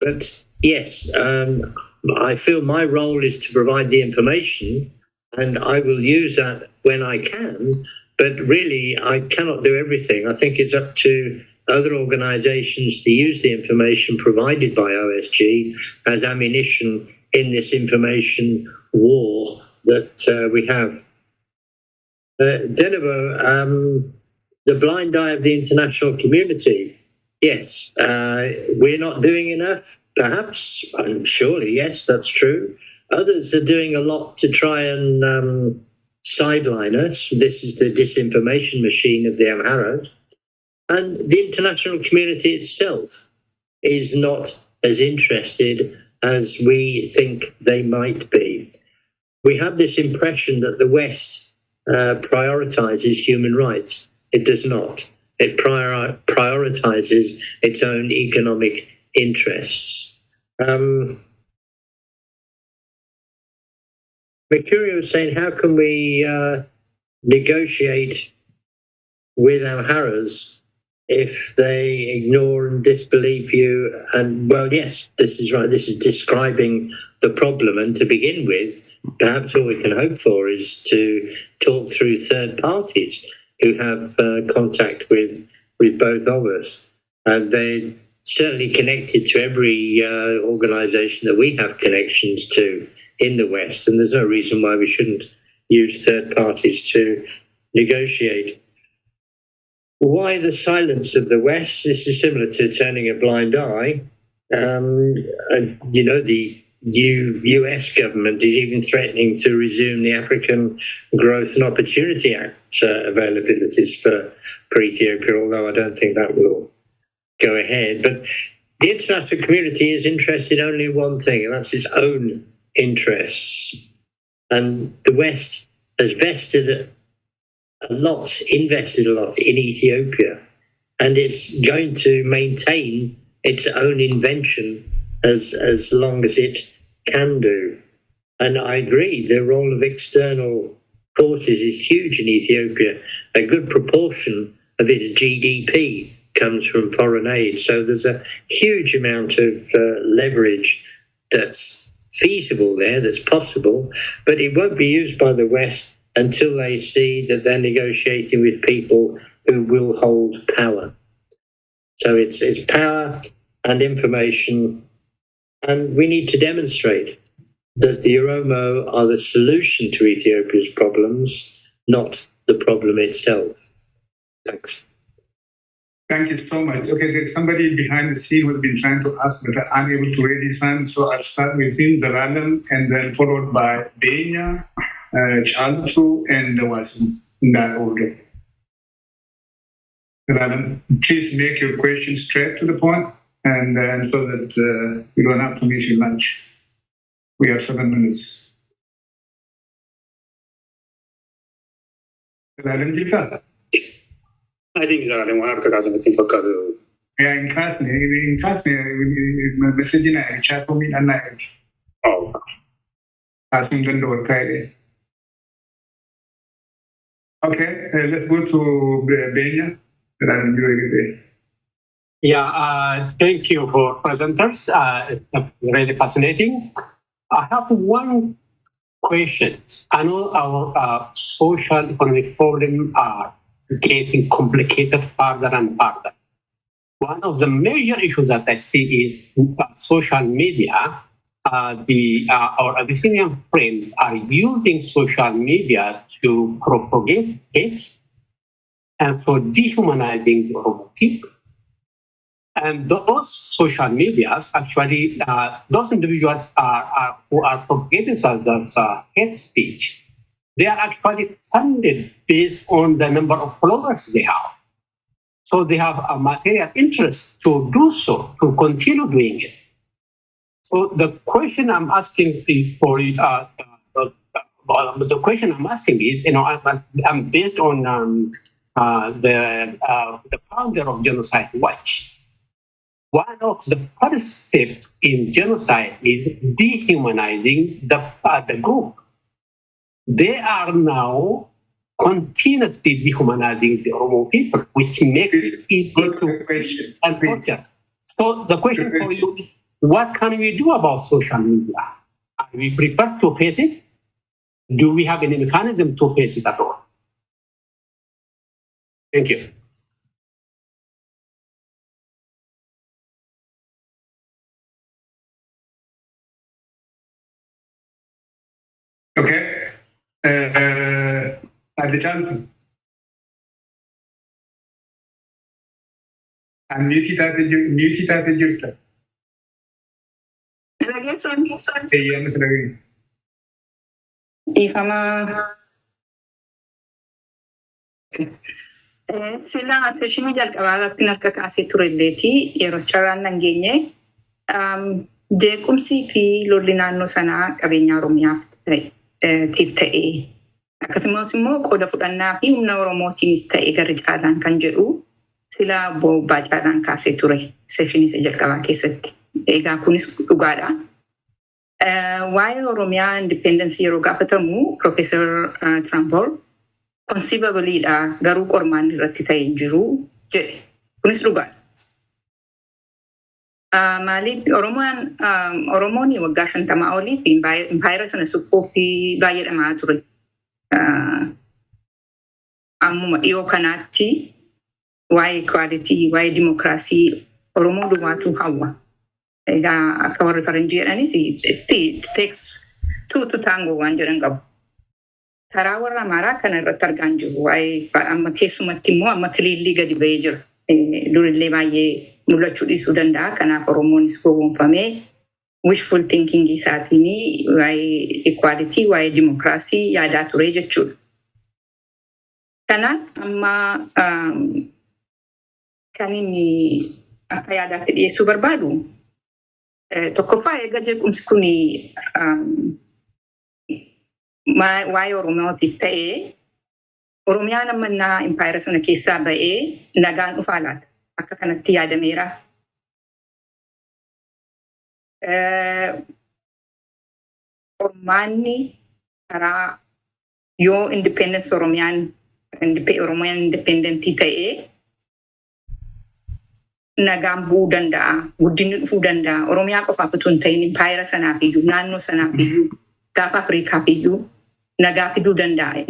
But yes, I feel my role is to provide the information, and I will use that when I can, but really I cannot do everything. I think it's up to other organizations to use the information provided by OSG as ammunition in this information war that we have. Denver, the blind eye of the international community. Yes, we're not doing enough, perhaps, and surely, yes, that's true. Others are doing a lot to try and sideline us. This is the disinformation machine of the Amharas. And the international community itself is not as interested as we think they might be. We have this impression that the West prioritizes human rights. It does not. It prioritizes its own economic interests. Mercurio was saying, how can we negotiate with Amharas if they ignore and disbelieve you? And well, yes, this is right. This is describing the problem. And to begin with, perhaps all we can hope for is to talk through third parties who have contact with both of us. And they're certainly connected to every organization that we have connections to in the West. And there's no reason why we shouldn't use third parties to negotiate. Why the silence of the West? This is similar to turning a blind eye. The US government is even threatening to resume the African Growth and Opportunity Act availabilities for Ethiopia, although I don't think that will go ahead. But the international community is interested only in one thing, and that's its own interests. And the West has invested a lot in Ethiopia, and it's going to maintain its own invention as long as it can do. And I agree, the role of external forces is huge in Ethiopia. A good proportion of its GDP comes from foreign aid. So there's a huge amount of leverage that's feasible there, that's possible, but it won't be used by the West until they see that they're negotiating with people who will hold power. So it's power and information, and we need to demonstrate that the Oromo are the solution to Ethiopia's problems, not the problem itself. Thanks. Thank you so much. Okay, there's somebody behind the scene who's been trying to ask, but unable to raise his hand. So I'll start with him, Zalalam, and then followed by Benya, Chaltu, and Wasim, in that order. Zalalam, please make your question straight to the point, and so that you don't have to miss your lunch. We have 7 minutes. Zalalam, Jika. I think Zalalam, one of the guys waiting for Kadu. Yeah, in message in a chat for me, and I. Oh. Asking the door, Friday. Okay, let's go to Benya. Yeah, thank you for presenters. It's really fascinating. I have one question. I know our social economic problems are getting complicated further and further. One of the major issues that I see is social media. Our Abyssinian friends are using social media to propagate hate and so dehumanizing the Oromo people. And those social medias, actually, those individuals who are propagating as hate speech, they are actually funded based on the number of followers they have. So they have a material interest to do so, to continue doing it. So the question I'm asking is, I'm based on the founder of Genocide Watch. One of the first steps in genocide is dehumanizing the group. They are now continuously dehumanizing the Oromo people, which makes it equal to question and torture. So the question for you is, what can we do about social media? Are we prepared to face it? Do we have any mechanism to face it at all? Thank you. Okay. Adichan. And mute taate jirta. Eeyyamas dhagaye. Ifama sila seshinii jalqabaa irratti harka kaasee turelleeti yeroo carraan nan geenye jeequmsii fi lolli naannoo sanaa qabeenya Oromiyaatiif ta'e akkasumas immoo qooda fudhannaa fi humna Oromootiinis ta'e gara caalaan kan jedhu sila bobbaa caalaan kaasee ture seshinii jalqabaa keessatti. Egaa kunis dhugaadha. While Oromia independence yeroo gaafatamu Professor Trampol conceivably garuu qormaan irratti ta'ee hin jiru jedhe. Kunis dhugaadha. Maaliif Oromoon waggaa 50 olii fi impaayera sana suphuu fi baay'ee dhamaa ture. Ammuma dhiyoo kanaatti waa'ee equality, waa'ee dimokiraasii Oromoo duwwaatu hawwa. Egaa akka warri faranjii jedhanis it takes two to tango waan jedhan qabu. Karaa warra Amaaraa kana irratti argaa jiru. Waa'ee amma keessumatti immoo amma kiliillii gadi ba'ee jira. Durillee baay'ee mul'achuu dhiisuu danda'a. Kanaaf Oromoonis gowwoomfamee wishful thinking isaatiin waa'ee equality, waa'ee dimokiraasii yaadaa ture jechuudha. Kanaaf amma kan inni akka yaadaatti dhiyeessuu barbaadu tokkoffaa eega jeequmsi kun waa'ee Oromootiif ta'ee Oromiyaan amma impaayera sana keessaa ba'ee nagaan dhufaa laata akka kanatti yaadameera. Ormaanni karaa yoo independence Oromiyaan independentii ta'ee nagaan bu'uu danda'a, guddinni dhufuu danda'a. Oromiyaa qofaaf utuu hin ta'in impaayera sanaaf iyyuu, naannoo sanaaf iyyuu, gaafa Afriikaaf iyyuu nagaa fiduu danda'a.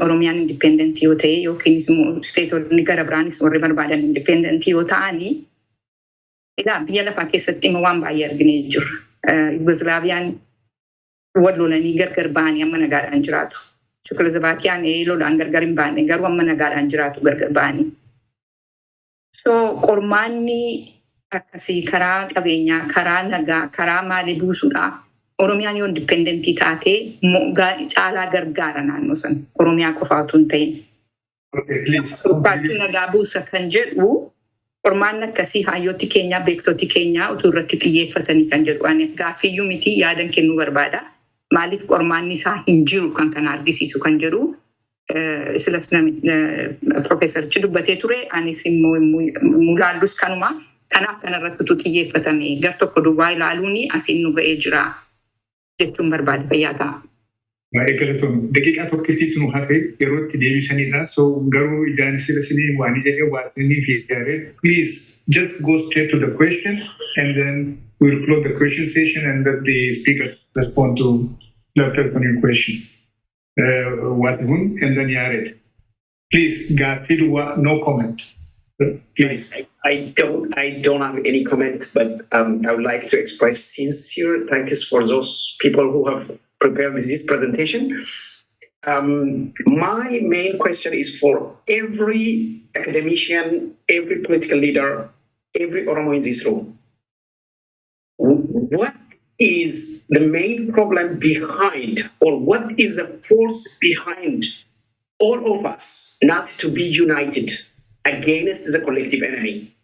Oromiyaan independentii yoo ta'e yookiinis immoo isteetonni gara biraanis warri barbaadan independentii yoo ta'anii biyya lafaa keessatti immoo waan baay'ee arginee jirra. Yugoslaaviyaan wal lolanii gargar ba'anii amma nagaadhaan jiraatu. Chekoslovaakiyaan lolaan gargar hin baane garuu amma nagaadhaan jiraatu gargar ba'anii. So qormaanni akkasii karaa qabeenyaa, karaa nagaa, karaa maalii buusuudhaaf Oromiyaan yoo independentii taatee caalaa gargaara naannoo sana. Oromiyaa qofaa utuu hin ta'in. Bakkaatti nagaa buusa kan jedhu qormaanni akkasii hayyooti keenya, beektoti keenya utuu irratti xiyyeeffatanii kan jedhu. Ani gaaffiyyuu miti yaadan kennuu barbaada. Maaliif qormaanni isaa hin jiru kan kana argisiisu kan jedhu. Silas Profeesarichi dubbatee ture. Anis immoo mulaallus kanuma. Kanaaf kanarratti utuu xiyyeeffatame gar tokko duwwaa ilaaluun asiin nu ga'ee jira. Jechuun barbaada fayyaa ta'a. Eegalatoon daqiiqaa tokkittiitu nu hafe yerootti deebisanidha. So garuu ijaan sirriisinii waan jedhee waasanii fi yaadee please just go straight to the question and then we'll close the question session and let the speakers respond to Dr. Kun's question. And then Yared. Please, Garfield, no comment. Please. I don't have any comment, but I would like to express sincere thanks for those people who have prepared this presentation. My main question is for every academician, every political leader, every Oromo in this room. What is the main problem behind, or what is the force behind all of us not to be united against the collective enemy?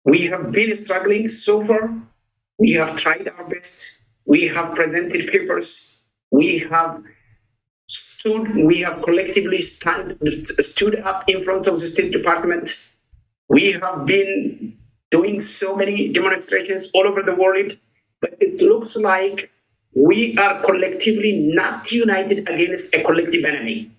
We have been struggling so far. We have tried our best. We have presented papers. We have collectively stood up in front of the State Department. We have been doing so many demonstrations all over the world, but it looks like we are collectively not united against a collective enemy.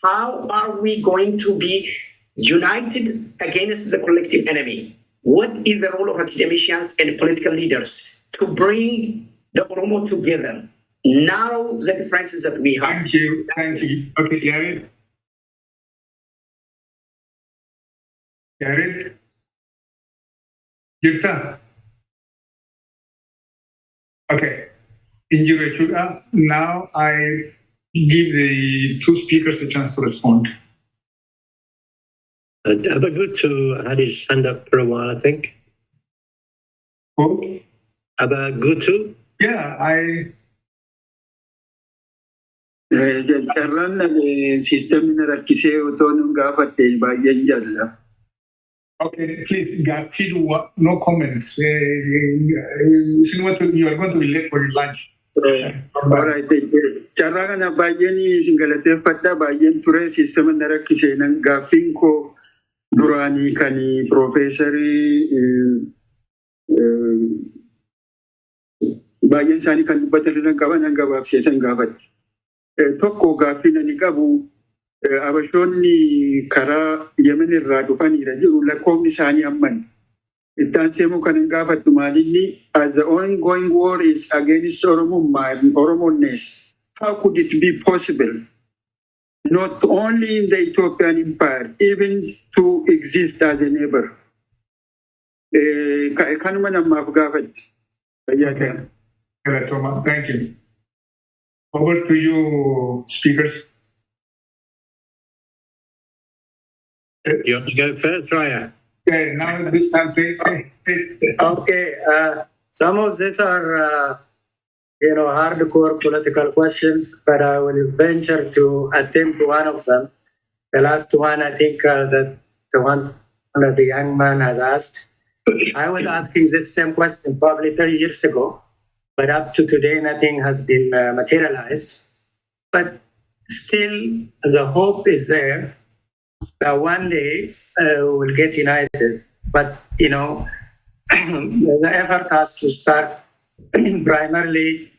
How are we going to be united against the collective enemy? What is the role of academicians and political leaders to bring the Oromo together? Now the differences that we have. Thank you. Okay, Yared. Yared? Jirta? Okay. Injury Chuda. Now I give the two speakers a chance to respond. Abagutu had his hand up for a while, I think. Who? Abagutu? Yeah, Jalqarraan siistemni rakkisee otoo nu gaafatte baay'een jalla. Okay, please, Garfield, no comments. You are going to be late for your lunch. Alright, carraa kana baay'een isin galateeffadha. Baay'een ture siistemni rakkisee nan gaaffiin koo duraanii kan Profeesarii baay'een isaanii kan dubbatan irra qaban gabaabseetan gaafadha. Tokko gaaffii ani qabu Abashoonni karaa Yemen irraa dhufanidha jiru lakkoofni isaanii hammani. Ittaan seemuu kan hin gaafadhu maalinni as the ongoing war is against Oromonness, how could it be possible not only in the Ethiopian empire, even to exist as a neighbor? Kanuma namaaf gaafadhu. Thank you. Over to you, speakers. You want to go first, Raya? Okay, now this time Okay, some of these are, hardcore political questions, but I will venture to attempt one of them. The last one, I think that the one that the young man has asked. I was asking this same question probably 30 years ago, but up to today, nothing has been materialized. But still, the hope is there that one day we'll get united. But, the effort has to start primarily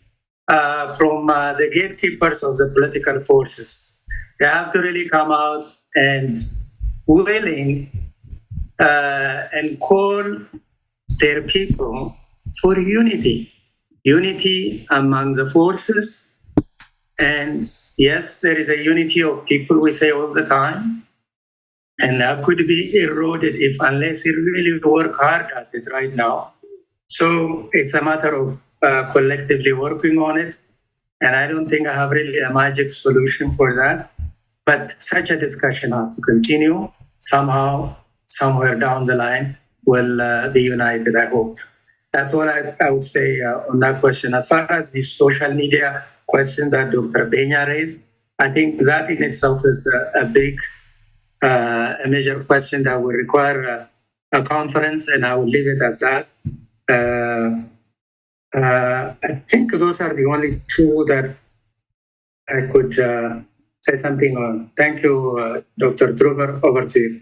from the gatekeepers of the political forces. They have to really come out and willing and call their people for unity among the forces. And yes, there is a unity of people, we say all the time, and that could be eroded unless you really work hard at it right now. So it's a matter of collectively working on it. And I don't think I have really a magic solution for that. But such a discussion has to continue. Somehow, somewhere down the line, we'll be united, I hope. That's what I would say on that question. As far as the social media question that Dr. Benya raised, I think that in itself is a big, a major question that will require a conference, and I will leave it as that. I think those are the only two that I could say something on. Thank you, Dr. Druber. Over to you.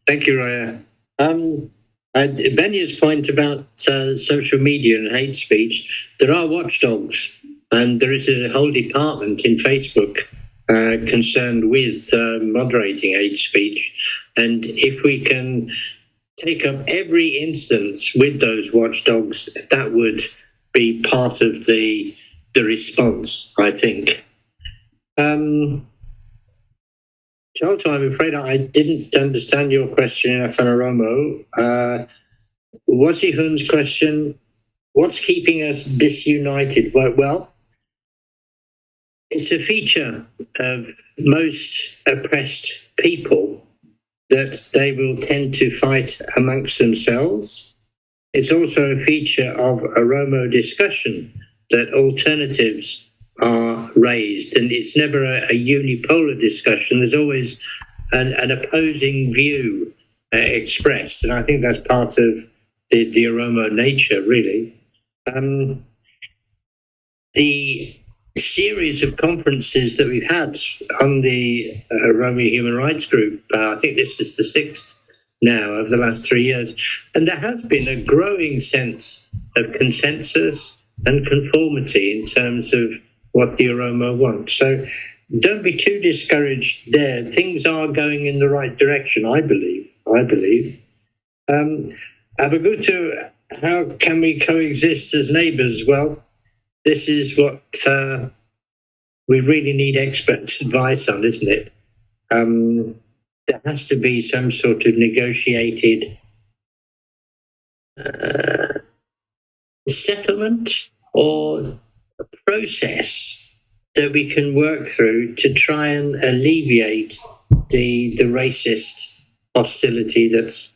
Thank you, Raya. Benya's point about social media and hate speech, there are watchdogs, and there is a whole department in Facebook concerned with moderating hate speech. And if we can take up every instance with those watchdogs, that would be part of the response, I think. Charlton, I'm afraid I didn't understand your question in Oromo. Wasihun's question, what's keeping us disunited? Well, it's a feature of most oppressed people that they will tend to fight amongst themselves. It's also a feature of Oromo discussion that alternatives are raised, and it's never a unipolar discussion. There's always an opposing view expressed, and I think that's part of the Oromo nature, really. The series of conferences that we've had on the Oromo Human Rights Group, I think this is the 6th now over the last 3 years, and there has been a growing sense of consensus and conformity in terms of what the Oromo want. So don't be too discouraged there. Things are going in the right direction, I believe. Abagutu, how can we coexist as neighbours? Well, this is what we really need experts' advice on, isn't it? There has to be some sort of negotiated settlement or a process that we can work through to try and alleviate the racist hostility that's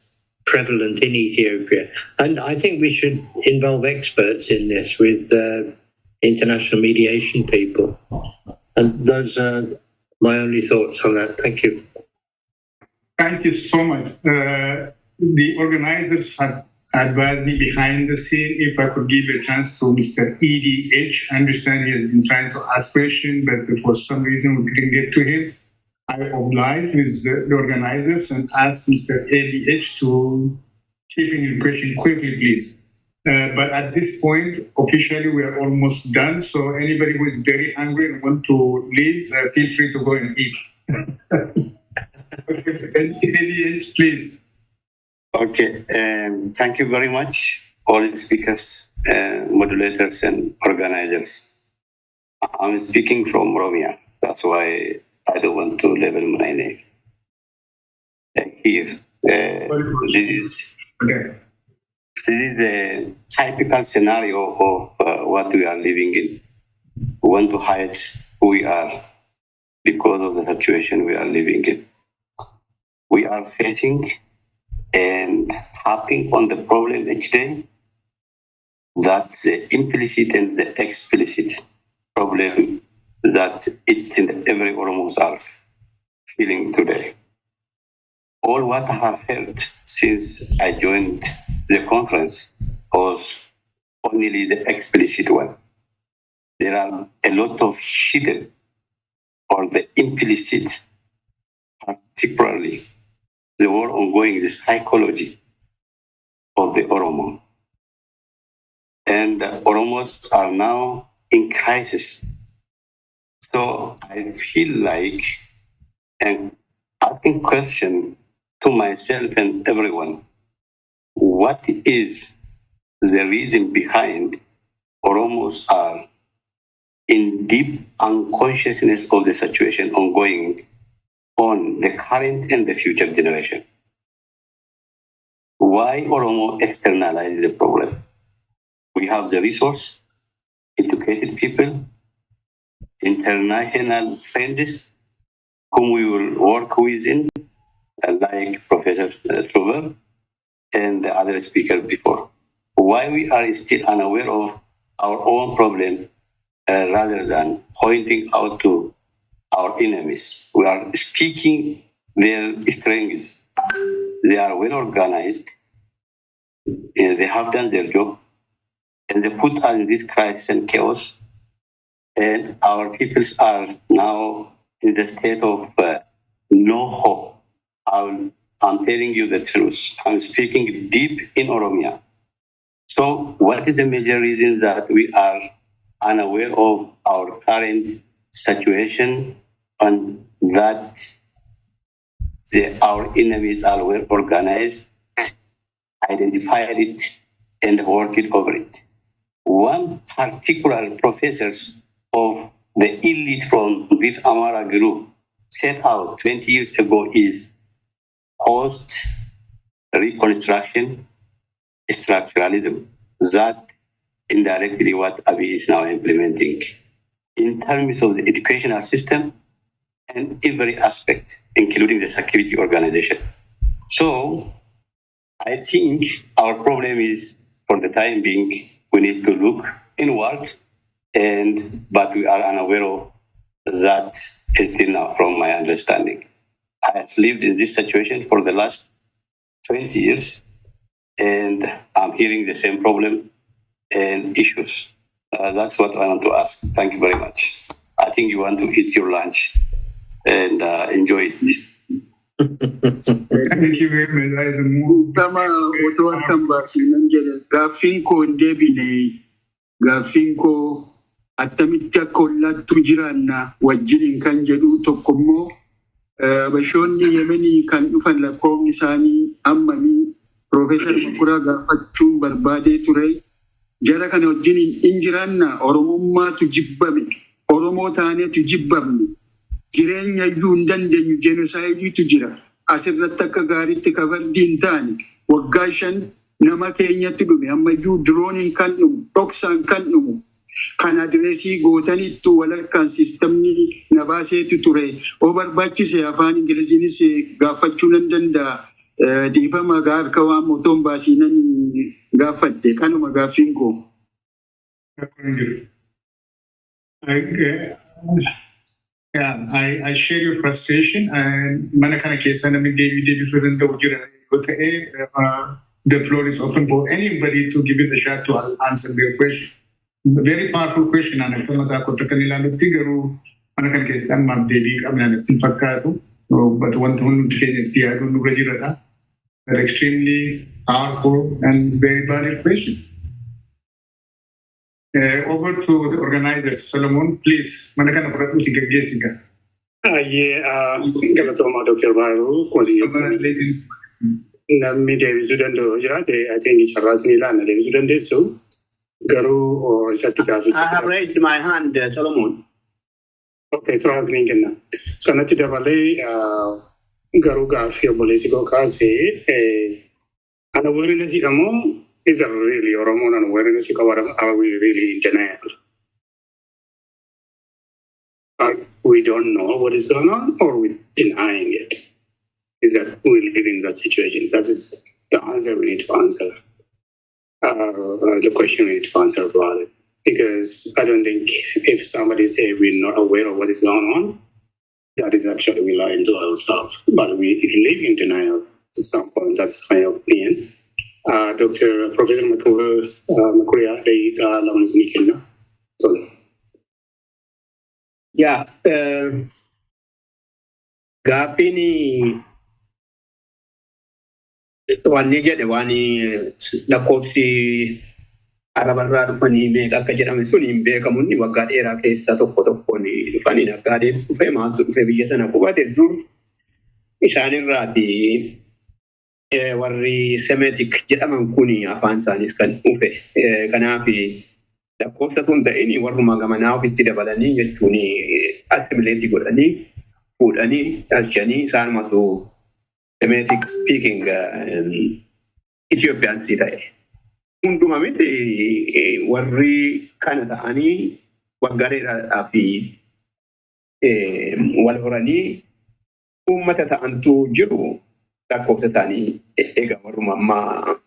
prevalent in Ethiopia. And I think we should involve experts in this with international mediation people. And those are my only thoughts on that. Thank you. Thank you so much. The organizers have advised me behind the scene if I could give a chance to Mr. EDH. I understand he has been trying to ask questions, but for some reason we couldn't get to him. I obliged with the organizers and asked Mr. EDH to chip in your question quickly, please. But at this point, officially, we are almost done. So anybody who is very hungry and want to leave, feel free to go and eat. Any else, please. Okay, thank you very much, all speakers, modulators, and organizers. I'm speaking from Oromia. That's why I don't want to label my name. Here, this is a typical scenario of what we are living in. We want to hide who we are because of the situation we are living in. We are facing and tapping on the problem each day. That's the implicit and the explicit problem that each and every Oromos are feeling today. All what I have heard since I joined the conference was only the explicit one. There are a lot of hidden or the implicit, particularly the war ongoing, the psychology of the Oromo. And the Oromos are now in crisis. So I feel like and asking question to myself and everyone, what is the reason behind Oromos are in deep unconsciousness of the situation ongoing on the current and the future generation? Why Oromo externalize the problem? We have the resource, educated people, international friends whom we will work with in, like Professor Trover and the other speaker before. Why we are still unaware of our own problem rather than pointing out to our enemies? We are speaking their strengths. They are well organized. They have done their job, and they put us in this crisis and chaos. And our peoples are now in the state of no hope. I'm telling you the truth. I'm speaking deep in Oromia. So what is the major reason that we are unaware of our current situation and that our enemies are well organized, identified it, and worked over it? One particular professors of the elite from this Amara group set out 20 years ago is post-reconstruction structuralism. That indirectly what Abiy is now implementing in terms of the educational system and every aspect, including the security organization. So I think our problem is, for the time being, we need to look inward, but we are unaware of that still now, from my understanding. I have lived in this situation for the last 20 years, and I'm hearing the same problem and issues. That's what I want to ask. Thank you very much. I think you want to eat your lunch and enjoy it. Thank you very much. Tama otoo akkan baasinan jedhe gaaffiin koo hin deebine gaaffiin koo attamitti akka ollattu jiraanna wajjiniin kan jedhu tokkommoo bashoonni yemenii kan dhufan lakkoofni isaanii ammamii Profeesar Makuraa gaafachuun barbaadee ture. Jara kana wajjiniin hin jiraanna Oromummaatu jibbame Oromoo taaneetu jibbamne jireenya iyyuu hin dandeenyu jenoosaaydiitu jira. Asirratti akka gaariitti kabardii hin taane waggaa 5 nama keenyatti dhume ammayyuu dirooniin kan dhumu dhoksaan kan dhumu kan adireesii gootanittu walakkaan siistamni na baaseetu ture. Oo barbaachise afaan Ingiliziinis gaafachuu nan danda'a. Dhiifama harka waan motoon baasiinan gaafadhe kanuma gaaffiin koo. Yeah, I share your frustration and mana kana keessa namni deebisuu danda'u jira yoo ta'e the floor is open for anybody to give it a shot to answer their question. Very powerful question and akka mataa kotta kan ilaalutti garuu mana kana keessatti maaf deebii qabna natti fakkaatu but wanti hundi keenya itti yaaduun nurra jiradha. An extremely powerful and very valid question. Over to the organizers. Solomon, please. Mana kana pradhuti gaggeessiga. Galatoma Dr. Baru, namni deebisuu danda'u jiraate, I think carraasni ilaana deebisuu dandeessu. Garuu isatti gaafii. I have raised my hand, Solomon. Okay, carraasni kenna. Sanatti dabalee garuu gaafii obboleessi koo kaasee an awareness jedhamu is a really Oromo and awareness are we really in denial? We don't know what is going on, or we're denying it. Is that we live in that situation? That is the answer we need to answer. The question we need to answer about it. Because I don't think if somebody say we're not aware of what is going on, that is actually we lie into ourselves. But we live in denial at some point. That's my opinion. Dr. Professor Makuria, they Lawanis Nikenda. Yeah, gaaffiin wanni jedhe waan lakkoofsi arabarraa dhufanii meeqa akka jedhame sun hin beekamu. Inni waggaa dheeraa keessa tokko tokkoon dhufanii naggaadee dhufee maaltu dhufee biyya sana qubate dur isaanirraati warri Semitic jedhaman kun afaan isaanis kan dhufe. Kanaaf lakkoofsa sun ta'in warruma gamanaa ofitti dabalanii jechuun assimileetii godhanii fuudhanii dhalchanii isaanumatu Semitic speaking Ethiopians ta'e. Hunduma miti warri kana ta'anii waggaa dheeraadhaa fi wal horanii uummata ta'antu jiru. Lakkoofsa isaanii egaa warruma ammaa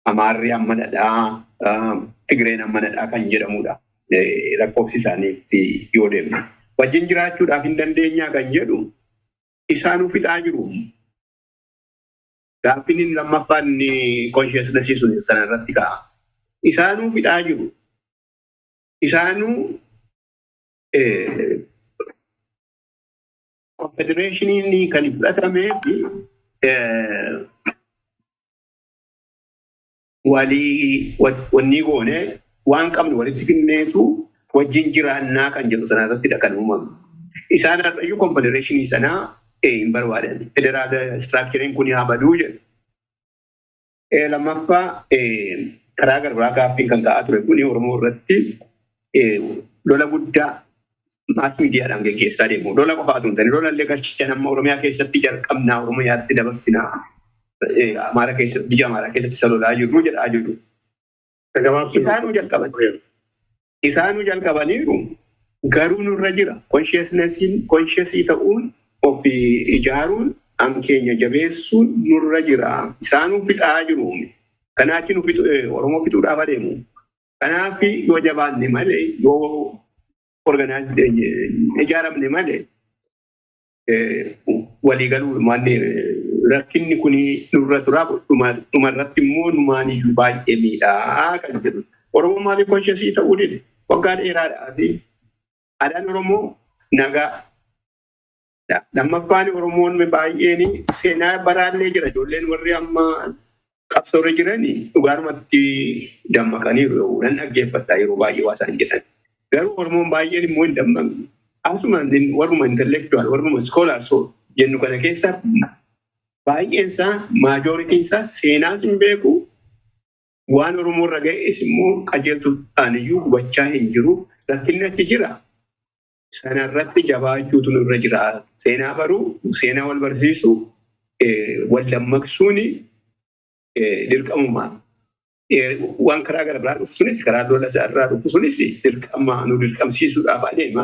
Amaarri amma dhadhaa, Tigreen amma dhadhaa kan jedhamudha. Lakkoofsi isaaniitti yoo deemne. Wajjin jiraachuudhaaf hin dandeenyaa kan jedhu isaanuu fixaa jiru. Gaaffiin lammaffaan consciousness sun sana irratti ka'a. Isaanuu fixaa jiru. Isaanuu confederationiin kan fudhatamee fi wanni goone waan qabnu walitti kenneetu wajjin jiraannaa kan jedhu sana irratti kan uumamu. Isaan har'ayyuu confederationii sanaa hin barbaadan. Federaal structurein kun haa baduu jedhu. Lammaffaa karaa garbiraa gaaffiin kan ka'aa ture kun Oromoo irratti lola guddaa maas miidiyaadhaan gaggeessaa deemu. Lola qofaatu hin taane lola illee galchan amma Oromiyaa keessatti jalqabnaa Oromiyaatti dabarsinaa. Amara keessatti biyya Amaaraa keessatti salolaa jirru jedhaa jiru. Isaanuu jalqabaniiru garuu nurra jira. Consciousii ta'uun ofii ijaaruun keenya jabeessuun nurra jira. Isaanuu fixaa jiru. Kanaachi Oromoo fixuudhaaf adeemu. Kanaaf yoo jabaanne malee yoo ijaaramne malee waliigaluu maanne rakkinni kun nurra turaa dhumarratti immoo numaaniyyuu baay'ee miidhaa kan jedhu. Oromoo maaliif consciousii ta'uu dide? Waggaa dheeraadhaa fi aadaan Oromoo nagaa. Lammaffaan Oromoon baay'een seenaa baraallee jira. Ijoolleen warri amma qabsoorra jiranii dhugaarumatti dammaqaniiru. Nan dhaggeeffadhaa yeroo baay'ee waa isaan jedhan. Garuu Oromoon baay'een immoo hin dammaqne. Asuma warruma intellectual warruma scholars jennu kana keessa baay'een isaa maajoritiin isaa seenaas hin beeku. Waan Oromoo irra ga'es immoo qajeeltuudhaan iyyuu hubachaa hin jiru. Rakkinni achi jira. Sana irratti jabaachuutu nurra jira. Seenaa baruu, seenaa wal barsiisuu, wal dammaqsuun dirqamummaa. Waan karaa gara biraa dhufu sunis karaa lola irraa dhufu sunis dirqama nu dirqamsiisuudhaaf adeema.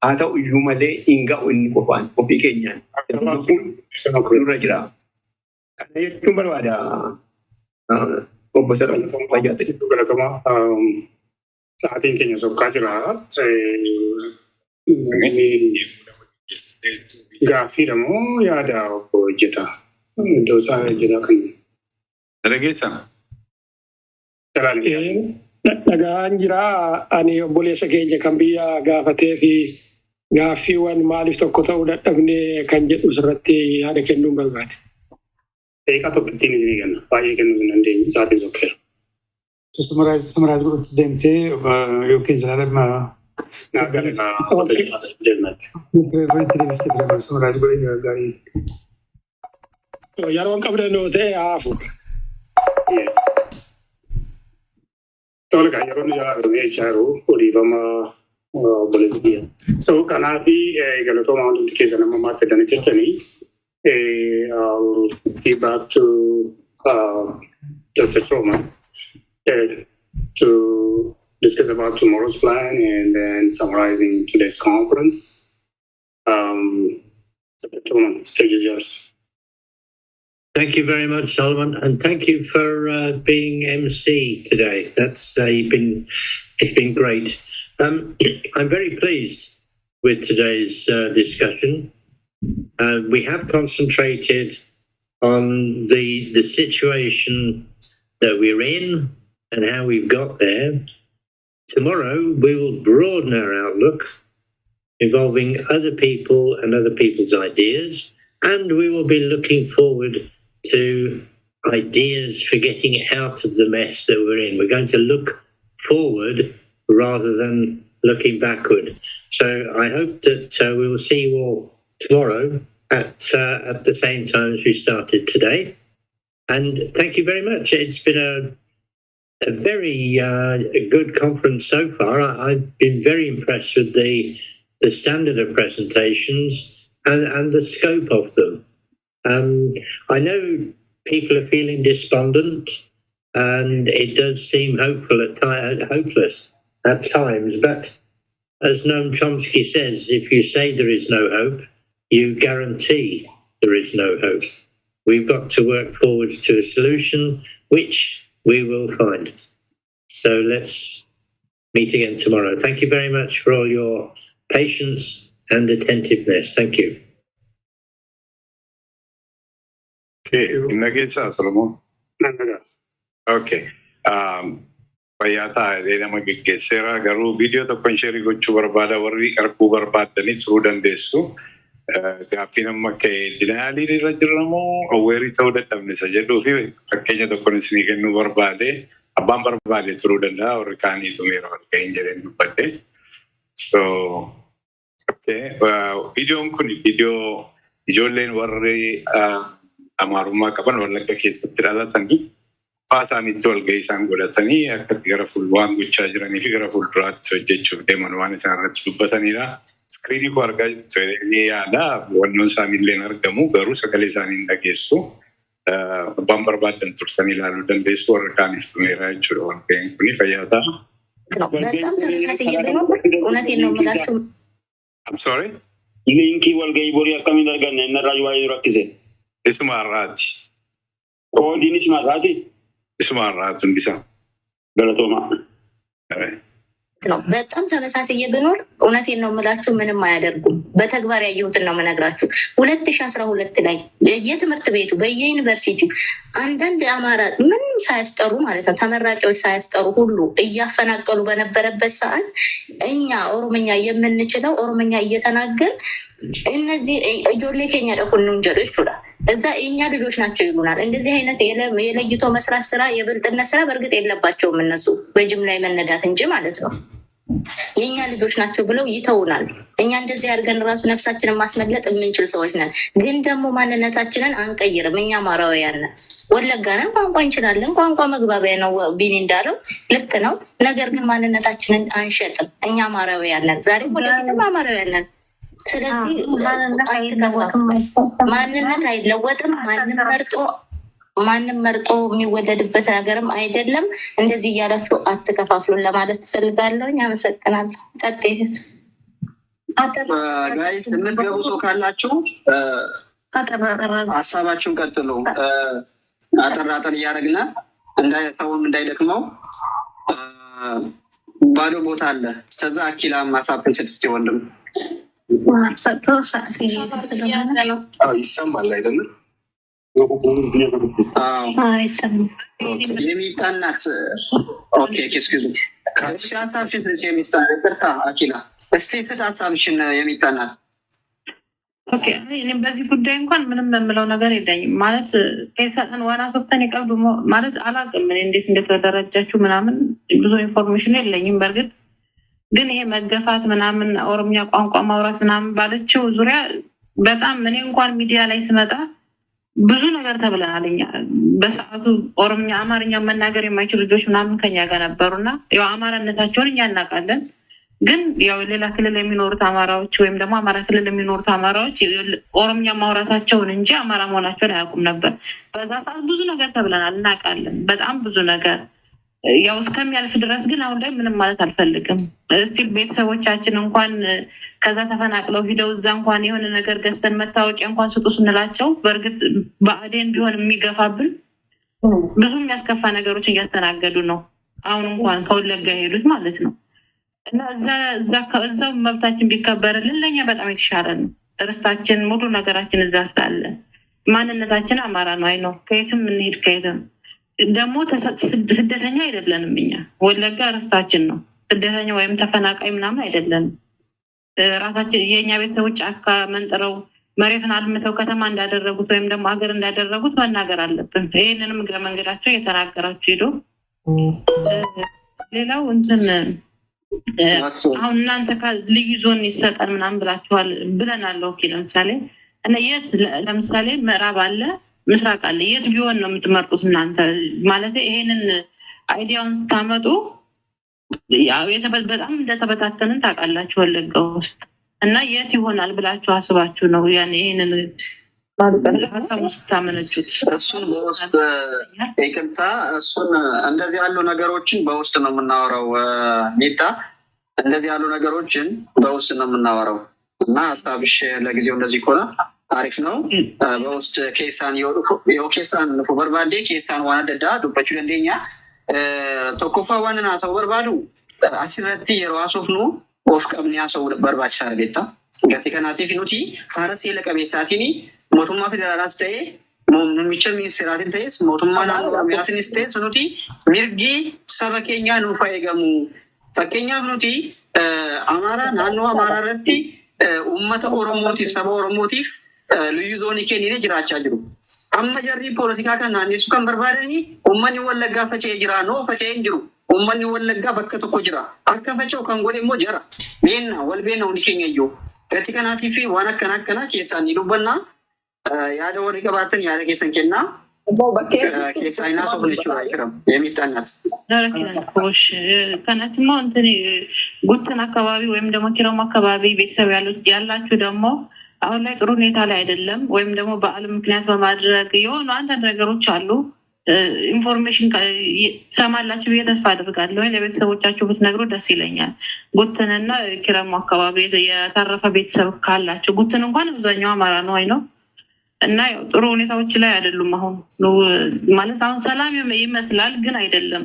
Haa ta'u iyyuu malee hin ga'u inni qofaan ofii keenyaan nurra jira. Kana jechuun barbaada. Obbo Sarara fayyaa ta'e. Galatamaa sa'aatiin keenya sokkaa jira. Gaaffiidha moo yaada obbo hojjetaa? Iddoo isaa hojjetaa kan Dalageessaa? Dhagaan jira. Ani obboleessa keenya kan biyya gaafatee fi gaaffiiwwan maaliif tokko ta'uu dadhabnee kan jedhu irratti yaada kennuun barbaade. Eegaa tokkittiin isinii kenna. Baay'ee kennuu hin dandeenye. Sa'aatiin sokkeera. to summarize what Dente, you can summarize Gary. Yaron qabda noote afu. Tolga yaron ya charu olivama bolivia. So kanafi galato mountain case na mama te dani chestani I'll give back to Dr. Trauma to discuss about tomorrow's plan and then summarizing today's conference. Dr. Trauma, stage is yours. Thank you very much, Solomon, and thank you for being MC today. It's been great. I'm very pleased with today's discussion. We have concentrated on the situation that we're in and how we've got there. Tomorrow we will broaden our outlook, involving other people and other people's ideas, and we will be looking forward to ideas for getting out of the mess that we're in. We're going to look forward rather than looking backward. So I hope that we will see you all tomorrow at the same time as we started today. And thank you very much. It's been a very good conference so far. I've been very impressed with the standard of presentations and the scope of them. I know people are feeling despondent, and it does seem hopeless at times. But as Noam Chomsky says, if you say there is no hope, you guarantee there is no hope. We've got to work forward to a solution, which we will find. So let's meet again tomorrow. Thank you very much for all your patience and attentiveness. Thank you. Okay, Nagisa Solomon. Okay. Fayata ele magiggesera garu video to pensheri gochu barbada warri arku barbadani sudan desu gafina makke dinali rajramo aweri tawda tamne sajadu fi akkenya to konisni genu barbade abam barbade sudan da or kani to mero kenjere nubate. So okay, video kuni video ijolen warri amaruma kapan wala ke satrala tangi pasani tol gaisan godatani akati gara full one which ajrani gara full drat so jechu demon one sarat subatani ra screen ko arga ni ada wonno samille nargamu garu sakale sanin dagesto bumper button tursani lalu dan beso rekanis pemera churo pen kuni kayata I'm sorry linki wal gay bori akami dargan na raju ayu rakise isma rati oh dini isma rati ስማራቱን ቢሳ ገለቶማ ነው። በጣም ተመሳሳይ ብኖር እውነቴን ነው የምላችሁ ምንም አያደርጉም። በተግባር ያየሁትን ነው የምነግራችሁ። 2012 ላይ የትምህርት ቤቱ በየዩኒቨርሲቲው አንዳንድ አማራ ምንም ሳያስጠሩ ማለት ነው ተመራቂዎች ሳያስጠሩ ሁሉ እያፈናቀሉ በነበረበት ሰዓት እኛ ኦሮምኛ የምንችለው ኦሮምኛ እየተናገር እነዚህ ጆሌ ኬኛ ደኩን እንጀሮች ይችላል እዛ የኛ ልጆች ናቸው ይሉናል። እንደዚህ አይነት የለይቶ መስራት ስራ የብልጥነት ስራ በእርግጥ የለባቸውም እነሱ በጅምላ መነዳት እንጂ ማለት ነው። የኛ ልጆች ናቸው ብለው ይተውናል። እኛ እንደዚህ አድርገን ራሱ ነፍሳችንን ማስመለጥ የምንችል ሰዎች ነን። ግን ደግሞ ማንነታችንን አንቀይርም። እኛ አማራውያን ነን። ወለጋ ነን፣ ቋንቋ እንችላለን። ቋንቋ መግባቢያ ነው ቢኒ እንዳለው ልክ ነው። ነገር ግን ማንነታችንን አንሸጥም። እኛ አማራውያን ነን። ዛሬ ወደፊትም አማራውያን ነን። ስለዚህ ማንነት አይለወጥም። ማንም መርጦ የሚወለድበት ነገርም አይደለም። እንደዚህ እያላችሁ አትከፋፍሉን ለማለት ትፈልጋለሁ። አመሰግናለሁ። ቀጥይት ጋይስ የምትገቡ ሰው ካላችሁ ሀሳባችሁን ቀጥሉ። አጠር እያደረግን ሰውም እንዳይደክመው ባዶ ቦታ አለ። እስከዛ አኪላ ሀሳብህን ስጥ እስኪ ወንድም። ይሰማል አይደለም? የሚጣናት ኦኬ ኤክስኪውዝ ሚ ሀሳብሽን የሚጣናት አኪላ እስቲ ፍት ሀሳብሽን የሚጣናት ኦኬ እኔ በዚህ ጉዳይ እንኳን ምንም የምለው ነገር የለኝም። ማለት ከሰጠን ዋና ሶፍተን ይቀብዱ ማለት አላውቅም እኔ እንዴት እንደተደረጃችሁ ምናምን ብዙ ኢንፎርሜሽን የለኝም። በእርግጥ ግን ይሄ መገፋት ምናምን ኦሮምኛ ቋንቋ ማውራት ምናምን ባለችው ዙሪያ በጣም እኔ እንኳን ሚዲያ ላይ ስመጣ ብዙ ነገር ተብለናል። እኛ በሰዓቱ ኦሮምኛ አማርኛ መናገር የማይችሉ ልጆች ምናምን ከኛ ጋር ነበሩና ያው አማራነታቸውን እኛ እናውቃለን። ግን ያው ሌላ ክልል የሚኖሩት አማራዎች ወይም ደግሞ አማራ ክልል የሚኖሩት አማራዎች ኦሮምኛ ማውራታቸውን እንጂ አማራ መሆናቸውን አያውቁም ነበር። በዛ ሰዓት ብዙ ነገር ተብለናል፣ እናውቃለን። በጣም ብዙ ነገር ያው እስከሚያልፍ ድረስ ግን አሁን ላይ ምንም ማለት አልፈልግም። እስቲል ቤተሰቦቻችን እንኳን ከዛ ተፈናቅለው ሂደው እዛ እንኳን የሆነ ነገር ገዝተን መታወቂያ እንኳን ስጡ ስንላቸው በእርግጥ በአዴን ቢሆን የሚገፋብን ብዙ የሚያስከፋ ነገሮች እያስተናገዱ ነው። አሁን እንኳን ከወለጋ ሄዱት ማለት ነው። እና እዛው መብታችን ቢከበርልን ለእኛ በጣም የተሻለ ነው። ርስታችን ሙሉ ነገራችን እዛ ስላለ ማንነታችን አማራ ነው። አይ ነው ከየትም እንሄድ ከየትም ደግሞ ስደተኛ አይደለንም። እኛ ወለጋ ርስታችን ነው። ስደተኛ ወይም ተፈናቃይ ምናምን አይደለንም። ራሳችን የእኛ ቤተሰቦች ጫካ መንጥረው መሬትን አልምተው ከተማ እንዳደረጉት ወይም ደግሞ ሀገር እንዳደረጉት መናገር አለብን። ይህንንም እግረ መንገዳቸው እየተናገራችሁ ሄዶ ሌላው እንትን አሁን እናንተ ልዩ ዞን ይሰጣል ምናምን ብላችኋል ብለናል። ኦኬ ለምሳሌ እና የት ለምሳሌ ምዕራብ አለ ምስራቅ አለ። የት ቢሆን ነው የምትመርጡት እናንተ? ማለት ይሄንን አይዲያውን ስታመጡ ያው በጣም እንደተበታተንን ታውቃላችሁ ወለጋ ውስጥ እና የት ይሆናል ብላችሁ አስባችሁ ነው ያን ይሄንን ሀሳቡ ስታመነጩት? እሱን በውስጥ ይቅርታ፣ እሱን እንደዚህ ያሉ ነገሮችን በውስጥ ነው የምናወራው። ሜታ እንደዚህ ያሉ ነገሮችን በውስጥ ነው የምናወራው እና ሀሳብሽ ለጊዜው እንደዚህ ከሆነ አሪፍ ነው። በውስጥ ኬሳን ኬሳን በርባዴ ኬሳን ዋና ደዳ ዱበቹ ደንደኛ ቶኮፋ ዋንና ሰው በርባዱ አሲረቲ የራሶፍኑ ኦፍ ቀብኒያ ሰው በርባች ሳርቤታ ገቲ ከናቲፍ ኑቲ ሀረሴ ለቀቤሳቲኒ ሞቱማ ፌደራላስ ተዬ ሚቸል ሚኒስቴራትን ተዬስ ሞቱማ ናሚያትኒስ ተዬስ ኑቲ ሚርጊ ሰበኬኛ ኑፋ የገሙ ፈኬኛ ኑቲ አማራ ናኖ አማራ ረቲ ኡመተ ኦሮሞቲፍ ሰባ ኦሮሞቲፍ ልዩ ዞን ኬን ጅራቻ ጅሩ አመ ጀሪ ፖለቲካ ከናኒሱ ከን በርባደኒ ኡመኒ ወለጋ ፈቼ ጅራ ኖ ፈቼ እንጅሩ ኡመኒ ወለጋ በከቶ ኮ ጅራ አከ ፈቼው ከንጎሌ ሞ ጀራ ቤና ወልቤና ኡኒኬኛዮ ከቲከናቲፊ ዋና ከናከና ኬሳን ይሉበና ያደ ወሪ ገባተን ያለ ኬሰንኬና ኬሳይና ሶፍነቹ አይከረም የሚጣናት ዳረከናሽ ከናትማ እንትን ጉተን አካባቢ ወይም ደግሞ ኪራም አካባቢ ቤተሰብ ያላችሁ ደግሞ አሁን ላይ ጥሩ ሁኔታ ላይ አይደለም። ወይም ደግሞ በዓል ምክንያት በማድረግ የሆኑ አንዳንድ ነገሮች አሉ። ኢንፎርሜሽን ሰማላችሁ ብዬ ተስፋ አድርጋለሁ። ለቤተሰቦቻችሁ ብትነግሩ ደስ ይለኛል። ጉተንና ኪራም አካባቢ የተረፈ ቤተሰብ ካላችሁ ጉተን እንኳን አብዛኛው አማራ ነው አይ ነው እና ያው ጥሩ ሁኔታዎች ላይ አይደሉም። አሁን ማለት አሁን ሰላም ይመስላል ግን አይደለም።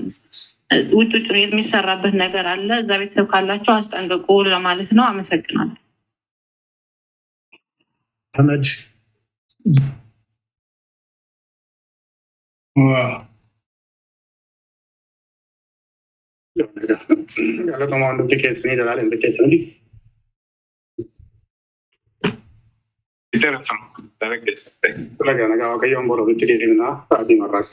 ውጭ የሚሰራበት ነገር አለ። እዛ ቤተሰብ ካላችሁ አስጠንቅቁ ለማለት ነው። አመሰግናለሁ። አመድ ያለ ተማንዶ ኬስ ነው ይላል እንደከተ እንጂ Interesting. Darggeessa. ለጋ ነጋ ወቀየም ቦሮ ቢትዲና ታዲ መራሲ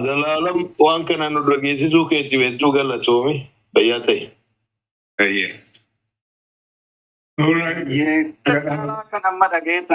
ዘላለም ዋን ከናኑ ድረጌሲሱ ኬቲ ቤቱ ገለጾሚ በያተይ አየ Ye kakala kan amma dhaga'eetu